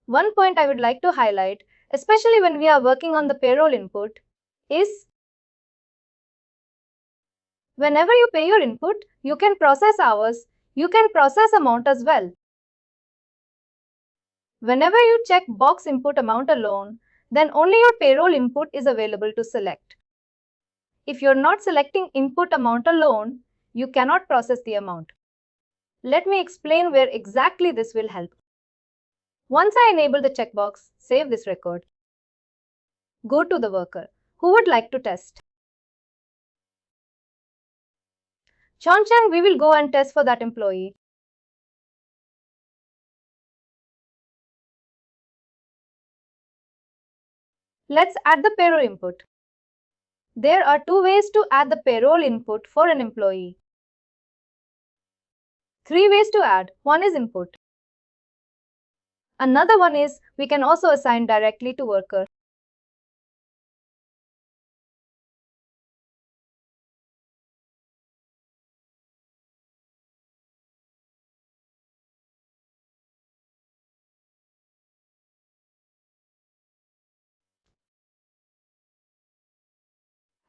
One point I would like to highlight, especially when we are working on the payroll input, is whenever you pay your input, you can process hours, you can process amount as well. Whenever you check box input amount alone, then only your payroll input is available to select. If you're not selecting input amount alone, you cannot process the amount. Let me explain where exactly this will help. Once I enable the checkbox, save this record. Go to the worker. Who would like to test? Chanchan, we will go and test for that employee. Let's add the payroll input. There are two ways to add the payroll input for an employee. Three ways to add. One is input. Another one is we can also assign directly to worker.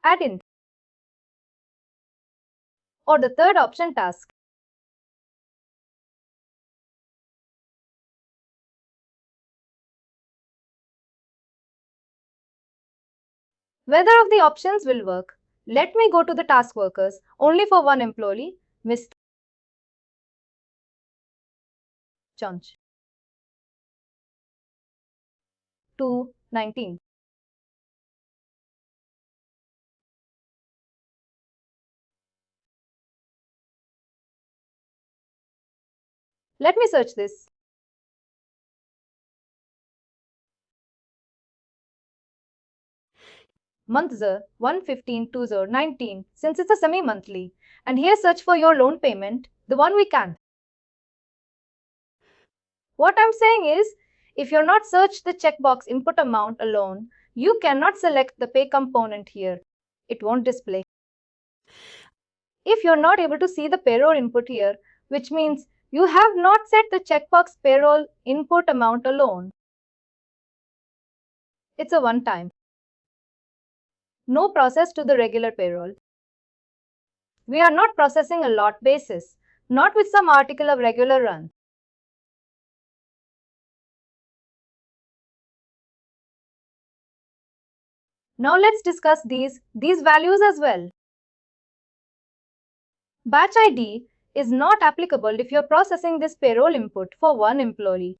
Add in. Or the third option, task. Whether of the options will work. Let me go to the task workers only for one employee, Mr. Chanch. 219. Let me search this. Month 1/15/2019, since it's a semi-monthly. And here search for your loan payment, the one we can. What I'm saying is, if you're not search the checkbox input amount alone, you cannot select the pay component here. It won't display. If you're not able to see the payroll input here, which means you have not set the checkbox payroll input amount alone. It's a one-time. No process to the regular payroll. We are not processing a lot basis, not with some article of regular run. Now let's discuss these values as well. Batch ID is not applicable if you're processing this payroll input for one employee.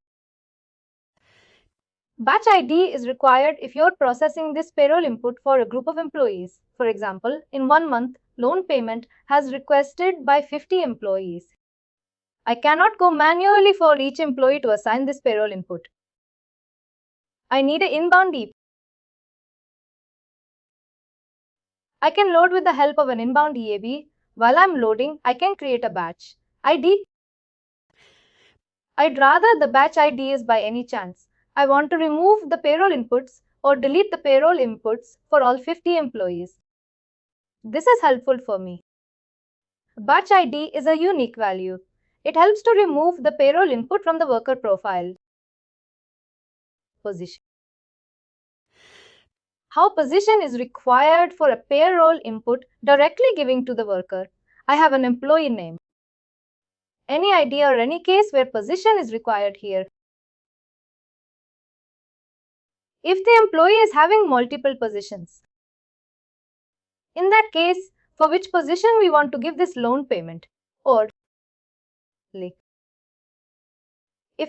Batch ID is required if you're processing this payroll input for a group of employees. For example, in 1 month, loan payment has requested by 50 employees. I cannot go manually for each employee to assign this payroll input. I need an inbound EAP. I can load with the help of an inbound EAB. While I'm loading, I can create a batch ID. I'd rather the batch ID is by any chance. I want to remove the payroll inputs or delete the payroll inputs for all 50 employees. This is helpful for me. Batch ID is a unique value. It helps to remove the payroll input from the worker profile. Position. How position is required for a payroll input directly giving to the worker. I have an employee name. Any idea or any case where position is required here? If the employee is having multiple positions. In that case, for which position we want to give this loan payment? Or if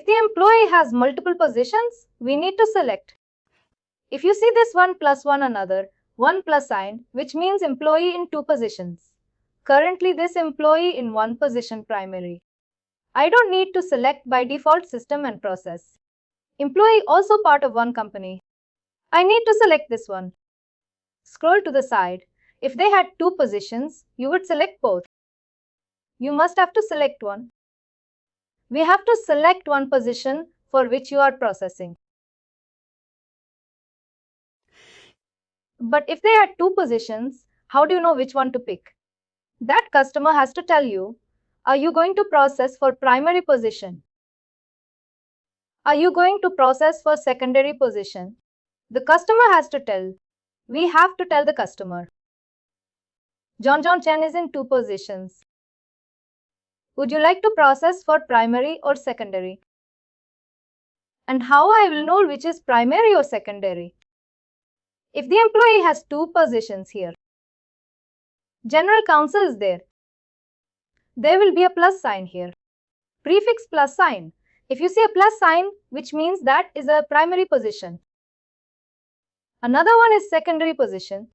the employee has multiple positions, we need to select. If you see this 1 plus 1 another, 1 plus sign, which means employee in 2 positions. Currently this employee in 1 position primary. I don't need to select by default system and process. Employee also part of one company. I need to select this one. Scroll to the side. If they had 2 positions, you would select both. You must have to select one. We have to select one position for which you are processing. But if they had 2 positions, how do you know which one to pick? That customer has to tell you, are you going to process for primary position? Are you going to process for secondary position? The customer has to tell. We have to tell the customer. John Chen is in 2 positions. Would you like to process for primary or secondary? And how I will know which is primary or secondary? If the employee has 2 positions here, general counsel is there. There will be a plus sign here. Prefix plus sign. If you see a plus sign, which means that is a primary position. Another one is secondary position.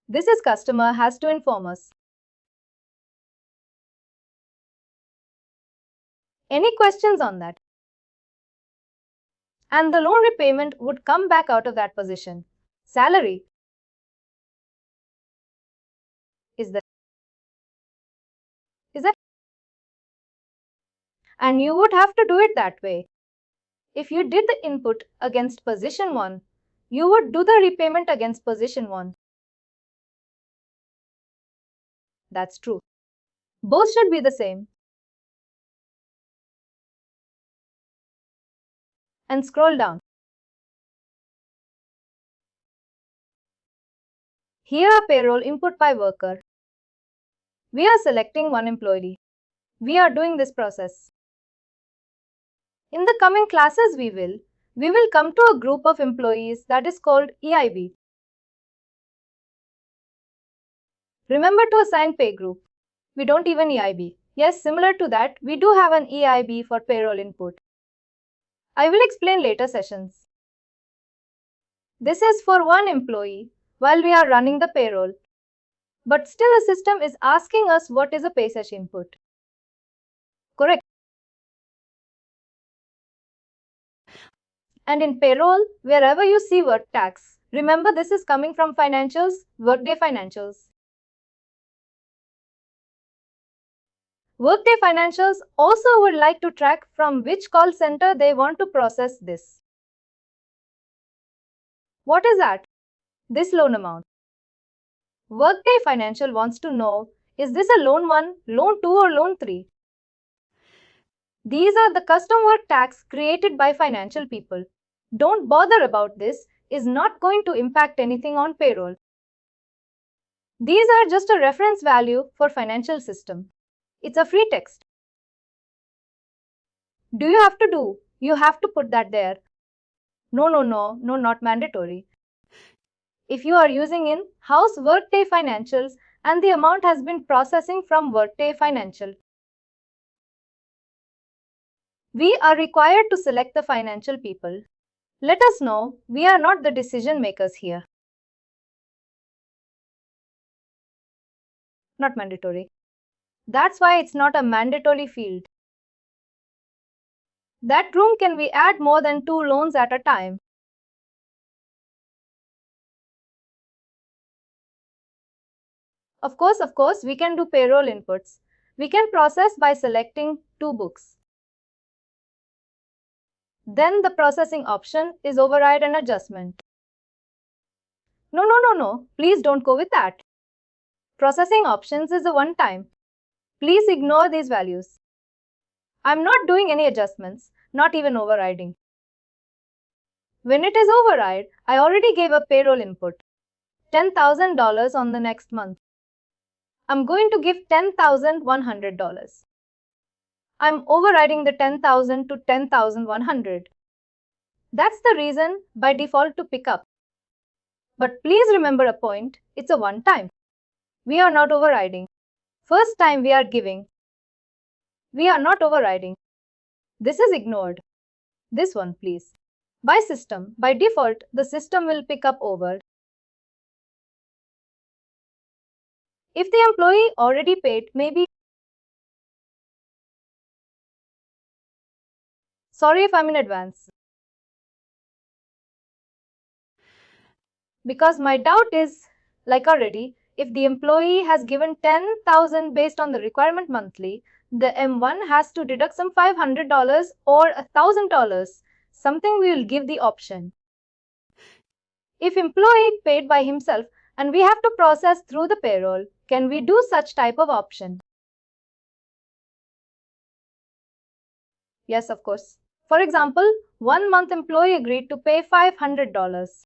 This is customer has to inform us. Any questions on that? And the loan repayment would come back out of that position. Salary. Is that? And you would have to do it that way. If you did the input against position 1, you would do the repayment against position 1. That's true. Both should be the same. And scroll down. Here are payroll input by worker. We are selecting one employee. We are doing this process. In the coming classes we will come to a group of employees that is called EIB. Remember to assign pay group. We don't even EIB. Yes, similar to that, we do have an EIB for payroll input. I will explain later sessions. This is for one employee while we are running the payroll. But still a system is asking us what is a paysesh input. Correct. And in payroll, wherever you see word tax, Remember, this is coming from financials, Workday financials. Workday financials also would like to track from which call center they want to process this. What is that? This loan amount. Workday Financial wants to know, is this a loan 1, loan 2 or loan 3? These are the custom work tags created by financial people. Don't bother about this, is not going to impact anything on payroll. These are just a reference value for financial system. It's a free text. Do you have to do? You have to put that there. No, not mandatory. If you are using in-house Workday Financials and the amount has been processing from Workday Financial, we are required to select the financial people. Let us know, we are not the decision makers here. Not mandatory. That's why it's not a mandatory field. That room can we add more than 2 loans at a time. Of course, we can do payroll inputs. We can process by selecting 2 books. Then the processing option is override and adjustment. No, please don't go with that. Processing options is a one time. Please ignore these values. I'm not doing any adjustments, not even overriding. When it is override, I already gave a payroll input. $10,000 on the next month. I'm going to give $10,100. I'm overriding the 10,000 to 10,100. That's the reason by default to pick up. But please remember a point, it's a one time. We are not overriding. First time we are giving. We are not overriding. This is ignored. This one please. By system, by default, the system will pick up over. If the employee already paid, maybe. Sorry if I'm in advance. Because my doubt is, like already, if the employee has given 10,000 based on the requirement monthly, the M1 has to deduct some $500 or $1,000, something we will give the option. If employee paid by himself and we have to process through the payroll, can we do such type of option? Yes, of course. For example, 1 month employee agreed to pay $500.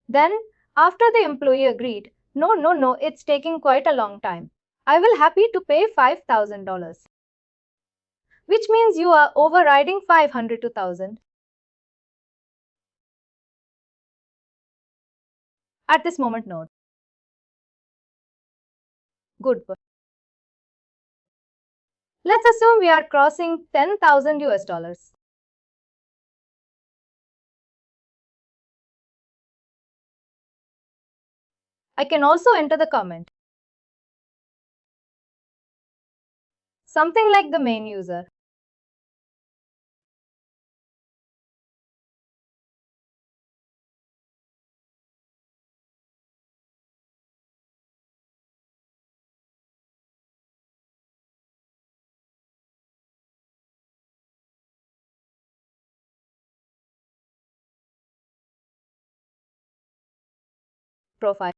Then, after the employee agreed, no, it's taking quite a long time. I will happy to pay $5,000. Which means you are overriding 500 to 1000. At this moment, note. Good. Let's assume we are crossing 10,000 US dollars. I can also enter the comment. Something like the main user. Profile.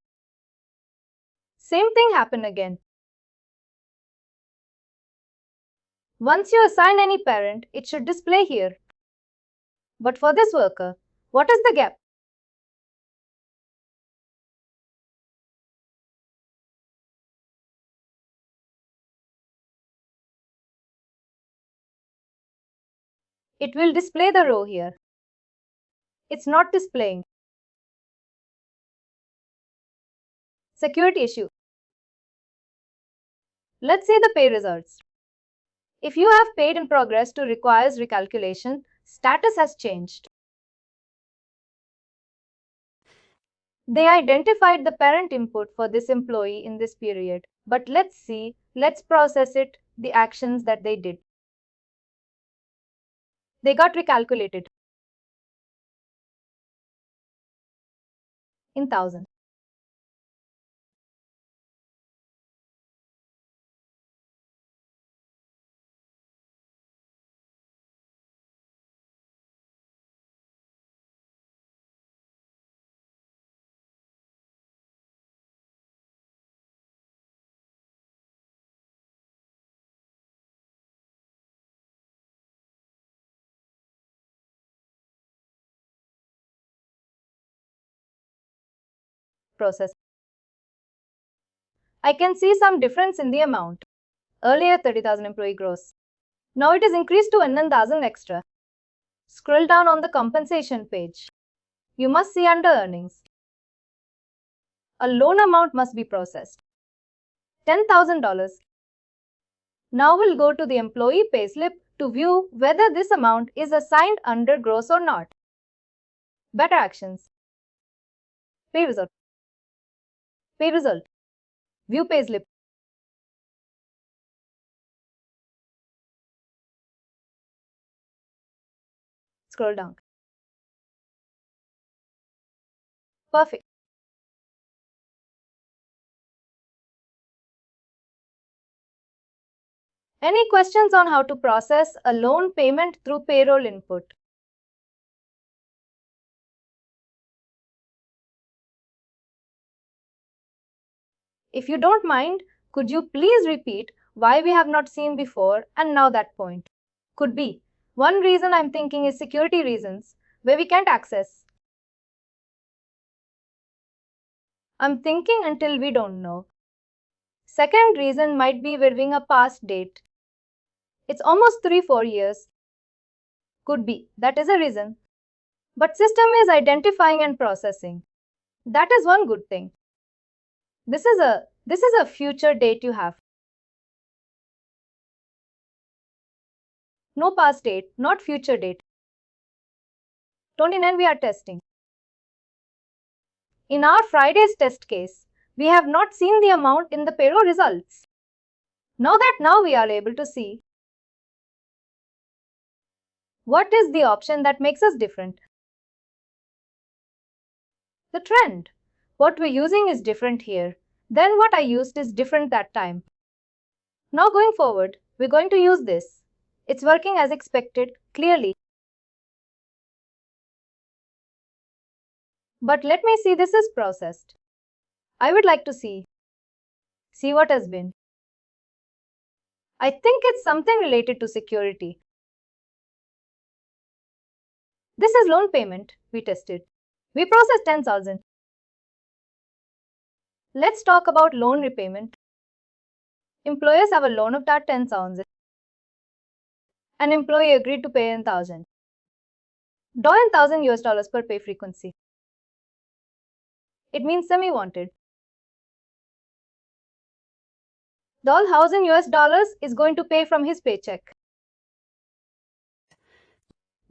Same thing happened again. Once you assign any parent, it should display here. But for this worker, what is the gap? It will display the row here. It's not displaying. Security issue. Let's see the pay results. If you have paid in progress to requires recalculation, status has changed. They identified the parent input for this employee in this period. But let's process it, the actions that they did. They got recalculated. in thousands. Process. I can see some difference in the amount. Earlier 30,000 employee gross. Now it is increased to 11,000 extra. Scroll down on the compensation page. You must see under earnings. A loan amount must be processed. $10,000. Now we'll go to the employee payslip to view whether this amount is assigned under gross or not. Better actions. Pay result. Pay result. View payslip. Scroll down. Perfect. Any questions on how to process a loan payment through payroll input? If you don't mind, could you please repeat why we have not seen before and now that point? Could be. One reason I'm thinking is security reasons, where we can't access. I'm thinking until we don't know. Second reason might be viewing a past date. It's almost 3-4 years. Could be. That is a reason. But system is identifying and processing. That is one good thing. This is a future date you have. No past date, not future date. 29 we are testing. In our Friday's test case, we have not seen the amount in the payroll results. Now we are able to see what is the option that makes us different. The trend. What we're using is different here. Then what I used is different that time. Now going forward, we're going to use this. It's working as expected, clearly. But let me see this is processed. I would like to see what has been. I think it's something related to security. This is loan payment we tested. We processed 10,000. Let's talk about loan repayment. Employers have a loan of that 10,000. An employee agreed to pay 1,000. $1,000 per pay frequency. It means semi-wanted. $1,000 is going to pay from his paycheck.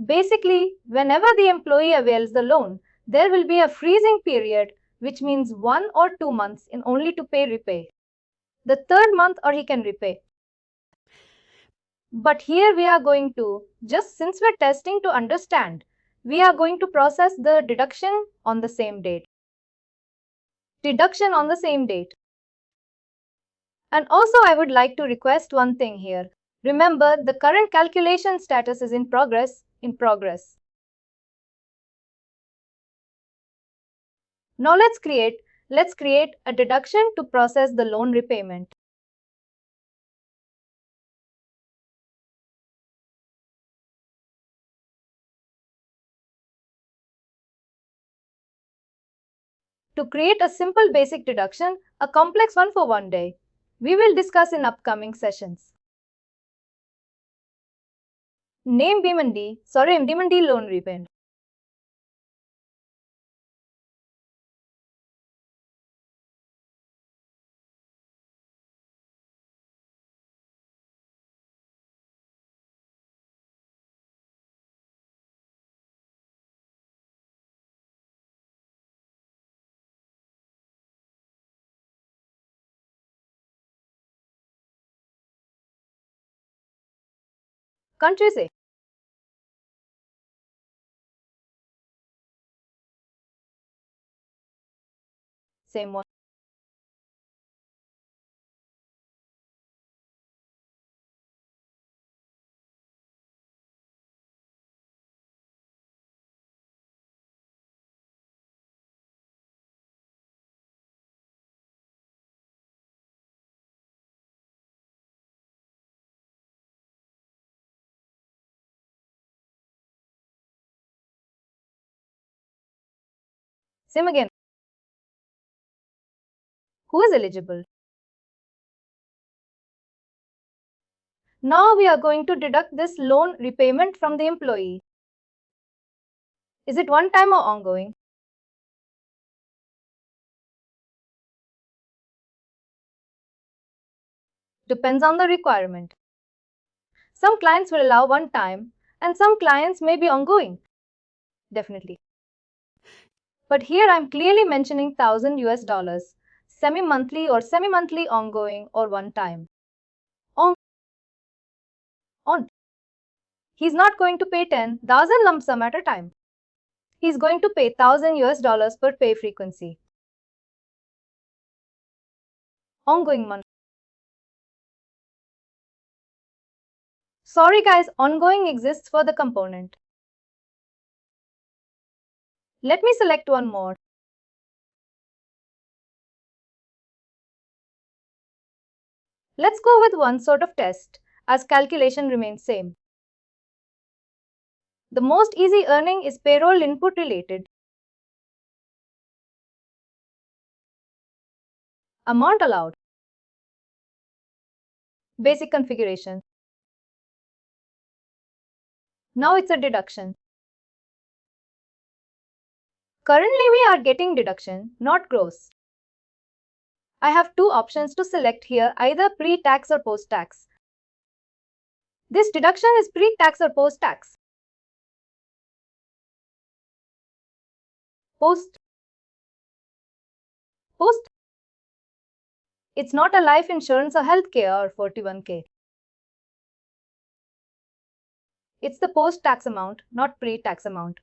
Basically, whenever the employee avails the loan, there will be a freezing period, which means 1 or 2 months in only to pay repay. The third month or he can repay. But here we are going to, just since we're testing to understand, we are going to process the deduction on the same date. Deduction on the same date. And also I would like to request one thing here. Remember, the current calculation status is in progress. Now let's create a deduction to process the loan repayment. To create a simple basic deduction, a complex one for one day, we will discuss in upcoming sessions. Name MD loan repayment. Country say. Same one. Same again. Who is eligible? Now we are going to deduct this loan repayment from the employee. Is it one time or ongoing? Depends on the requirement. Some clients will allow one time and some clients may be ongoing. Definitely. But here I'm clearly mentioning 1000 US dollars, semi-monthly or semi-monthly ongoing or one time. On. He's not going to pay 10,000 lump sum at a time. He's going to pay 1000 US dollars per pay frequency. Ongoing month. Sorry guys, ongoing exists for the component. Let me select one more. Let's go with one sort of test, as calculation remains same. The most easy earning is payroll input related. Amount allowed. Basic configuration. Now it's a deduction. Currently we are getting deduction, not gross. I have two options to select here, either pre-tax or post-tax. This deduction is pre-tax or post-tax? Post. Post. It's not a life insurance or healthcare or 41k. It's the post-tax amount, not pre-tax amount.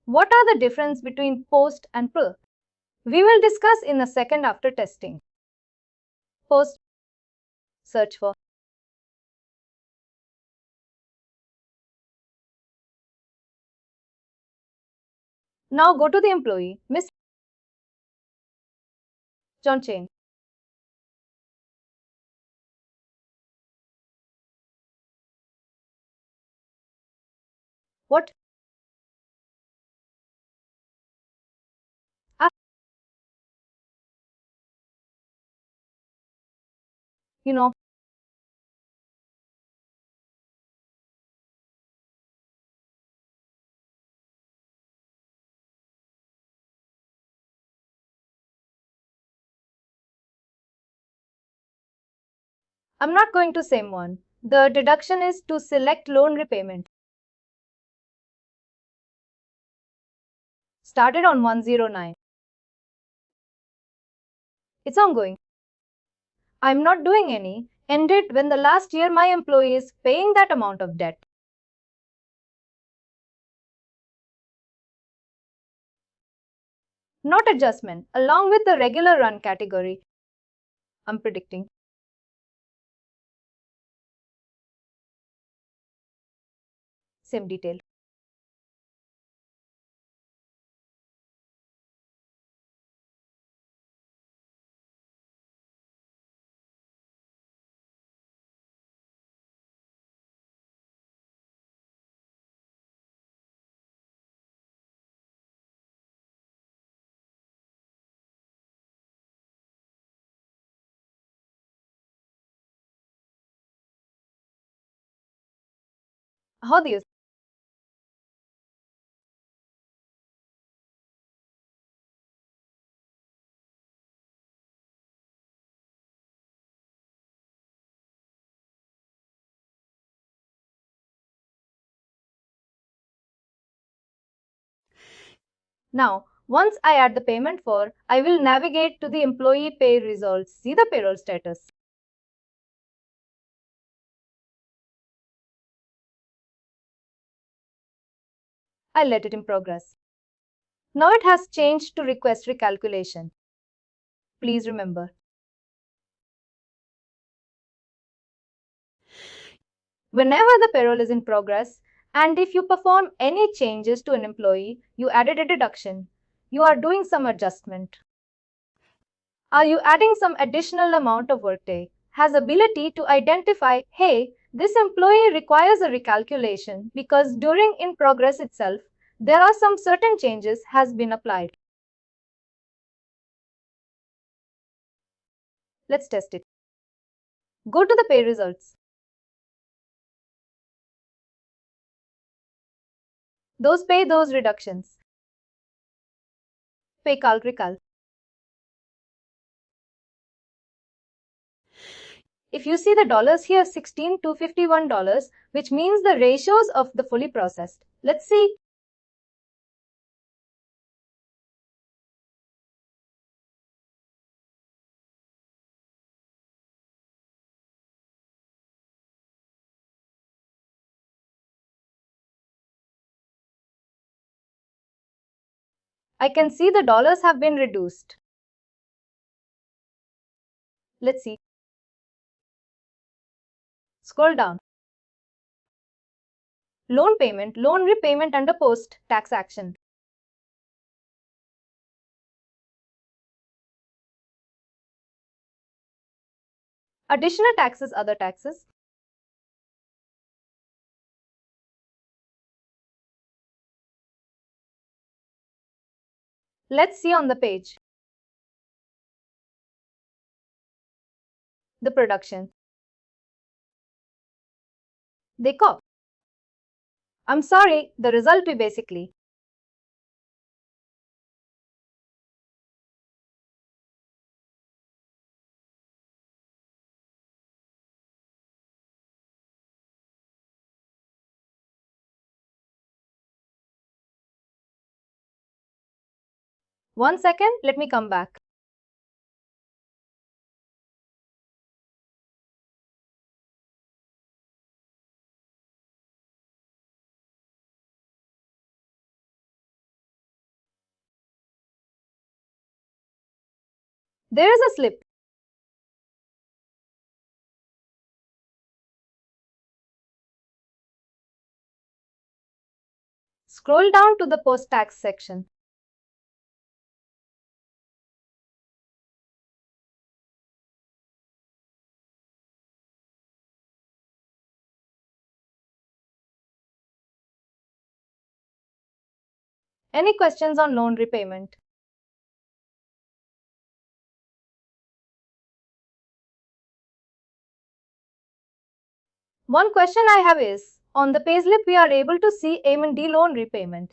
What are the difference between post and pre? We will discuss in a second after testing. Post. Search for. Now go to the employee, Miss John Chain. What? You know. I'm not going to same one. The deduction is to select loan repayment. Started on 109. It's ongoing. I'm not doing any. Ended when the last year my employee is paying that amount of debt. Not adjustment, along with the regular run category. I'm predicting. Same detail. How do you? Now, once I add the payment for, I will navigate to the employee pay results. See the payroll status. I let it in progress. Now it has changed to request recalculation. please remember. Whenever the payroll is in progress, and if you perform any changes to an employee, you added a deduction. You are doing some adjustment. Are you adding some additional amount of workday? Has ability to identify, hey, this employee requires a recalculation because during in progress itself, there are some certain changes has been applied. Let's test it. Go to the pay results. Those reductions. Pay calc recal. If you see the dollars here, 16 to $51, which means the ratios of the fully processed. Let's see. I can see the dollars have been reduced. Let's see. Scroll down. Loan payment, loan repayment under post-tax action. Additional taxes, other taxes. Let's see on the page. The production. Dekho. I'm sorry, the result be basically. One second, let me come back. There is a slip. Scroll down to the post-tax section. Any questions on loan repayment? One question I have is, on the payslip we are able to see M&D loan repayment.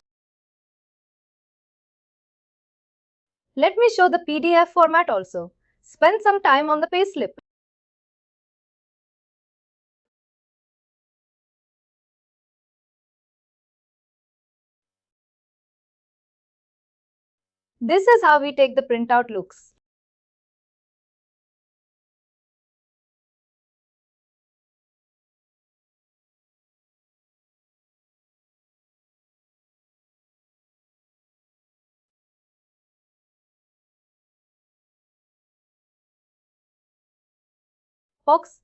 Let me show the PDF format also. Spend some time on the payslip. This is how we take the printout looks. Folks,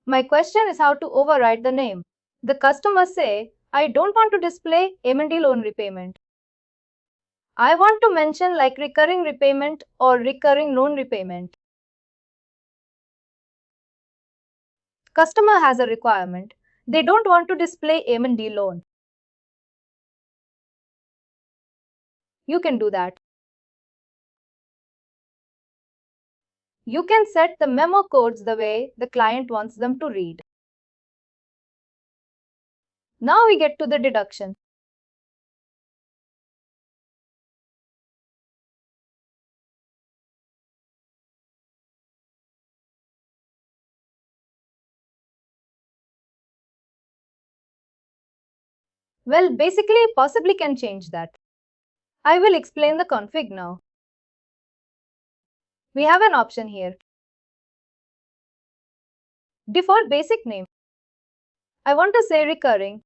my question is how to override the name. The customers say, I don't want to display M&D loan repayment. I want to mention like recurring repayment or recurring loan repayment. Customer has a requirement. They don't want to display M&D loan. You can do that. You can set the memo codes the way the client wants them to read. Now we get to the deduction. Well, basically, possibly can change that. I will explain the config now. We have an option here. Default basic name. I want to say recurring.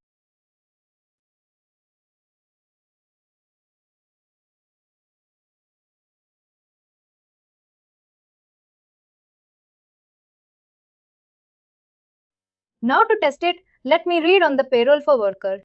Now to test it, let me read on the payroll for worker.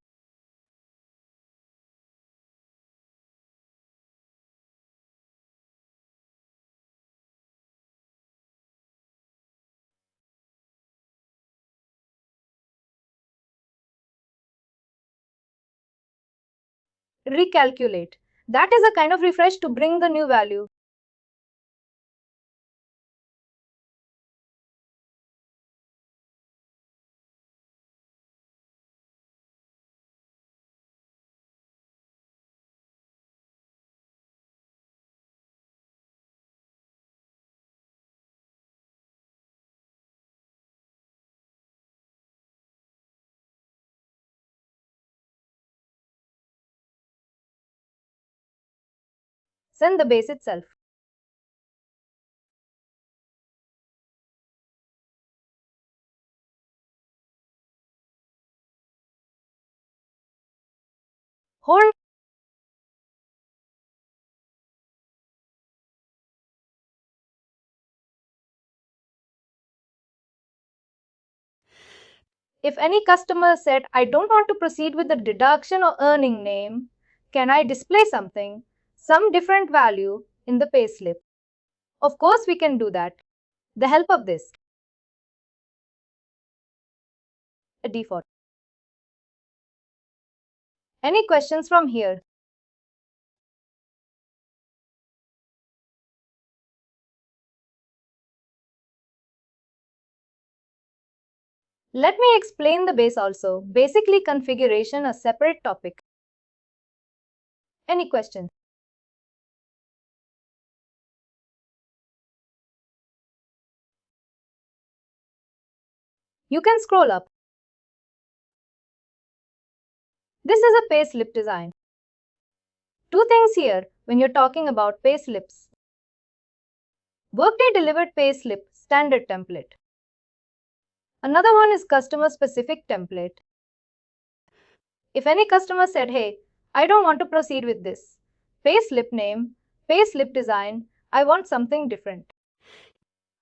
Recalculate. That is a kind of refresh to bring the new value. Send the base itself. Hold. If any customer said, I don't want to proceed with the deduction or earning name, can I display something, some different value in the payslip? Of course, we can do that. The help of this. A default. Any questions from here? Let me explain the base also. Basically, configuration a separate topic. Any questions? You can scroll up. This is a payslip design. Two things here when you're talking about payslips. Workday delivered payslip standard template. Another one is customer specific template. If any customer said, hey, I don't want to proceed with this, payslip name, payslip design, I want something different.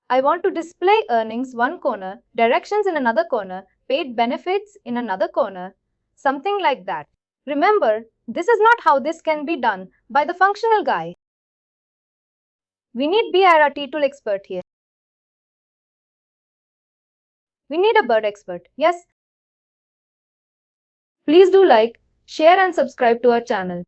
I want to display earnings one corner, directions in another corner, paid benefits in another corner, something like that. Remember, this is not how this can be done by the functional guy. We need BIRT tool expert here. We need a bird expert. Yes. Please do like, share and subscribe to our channel.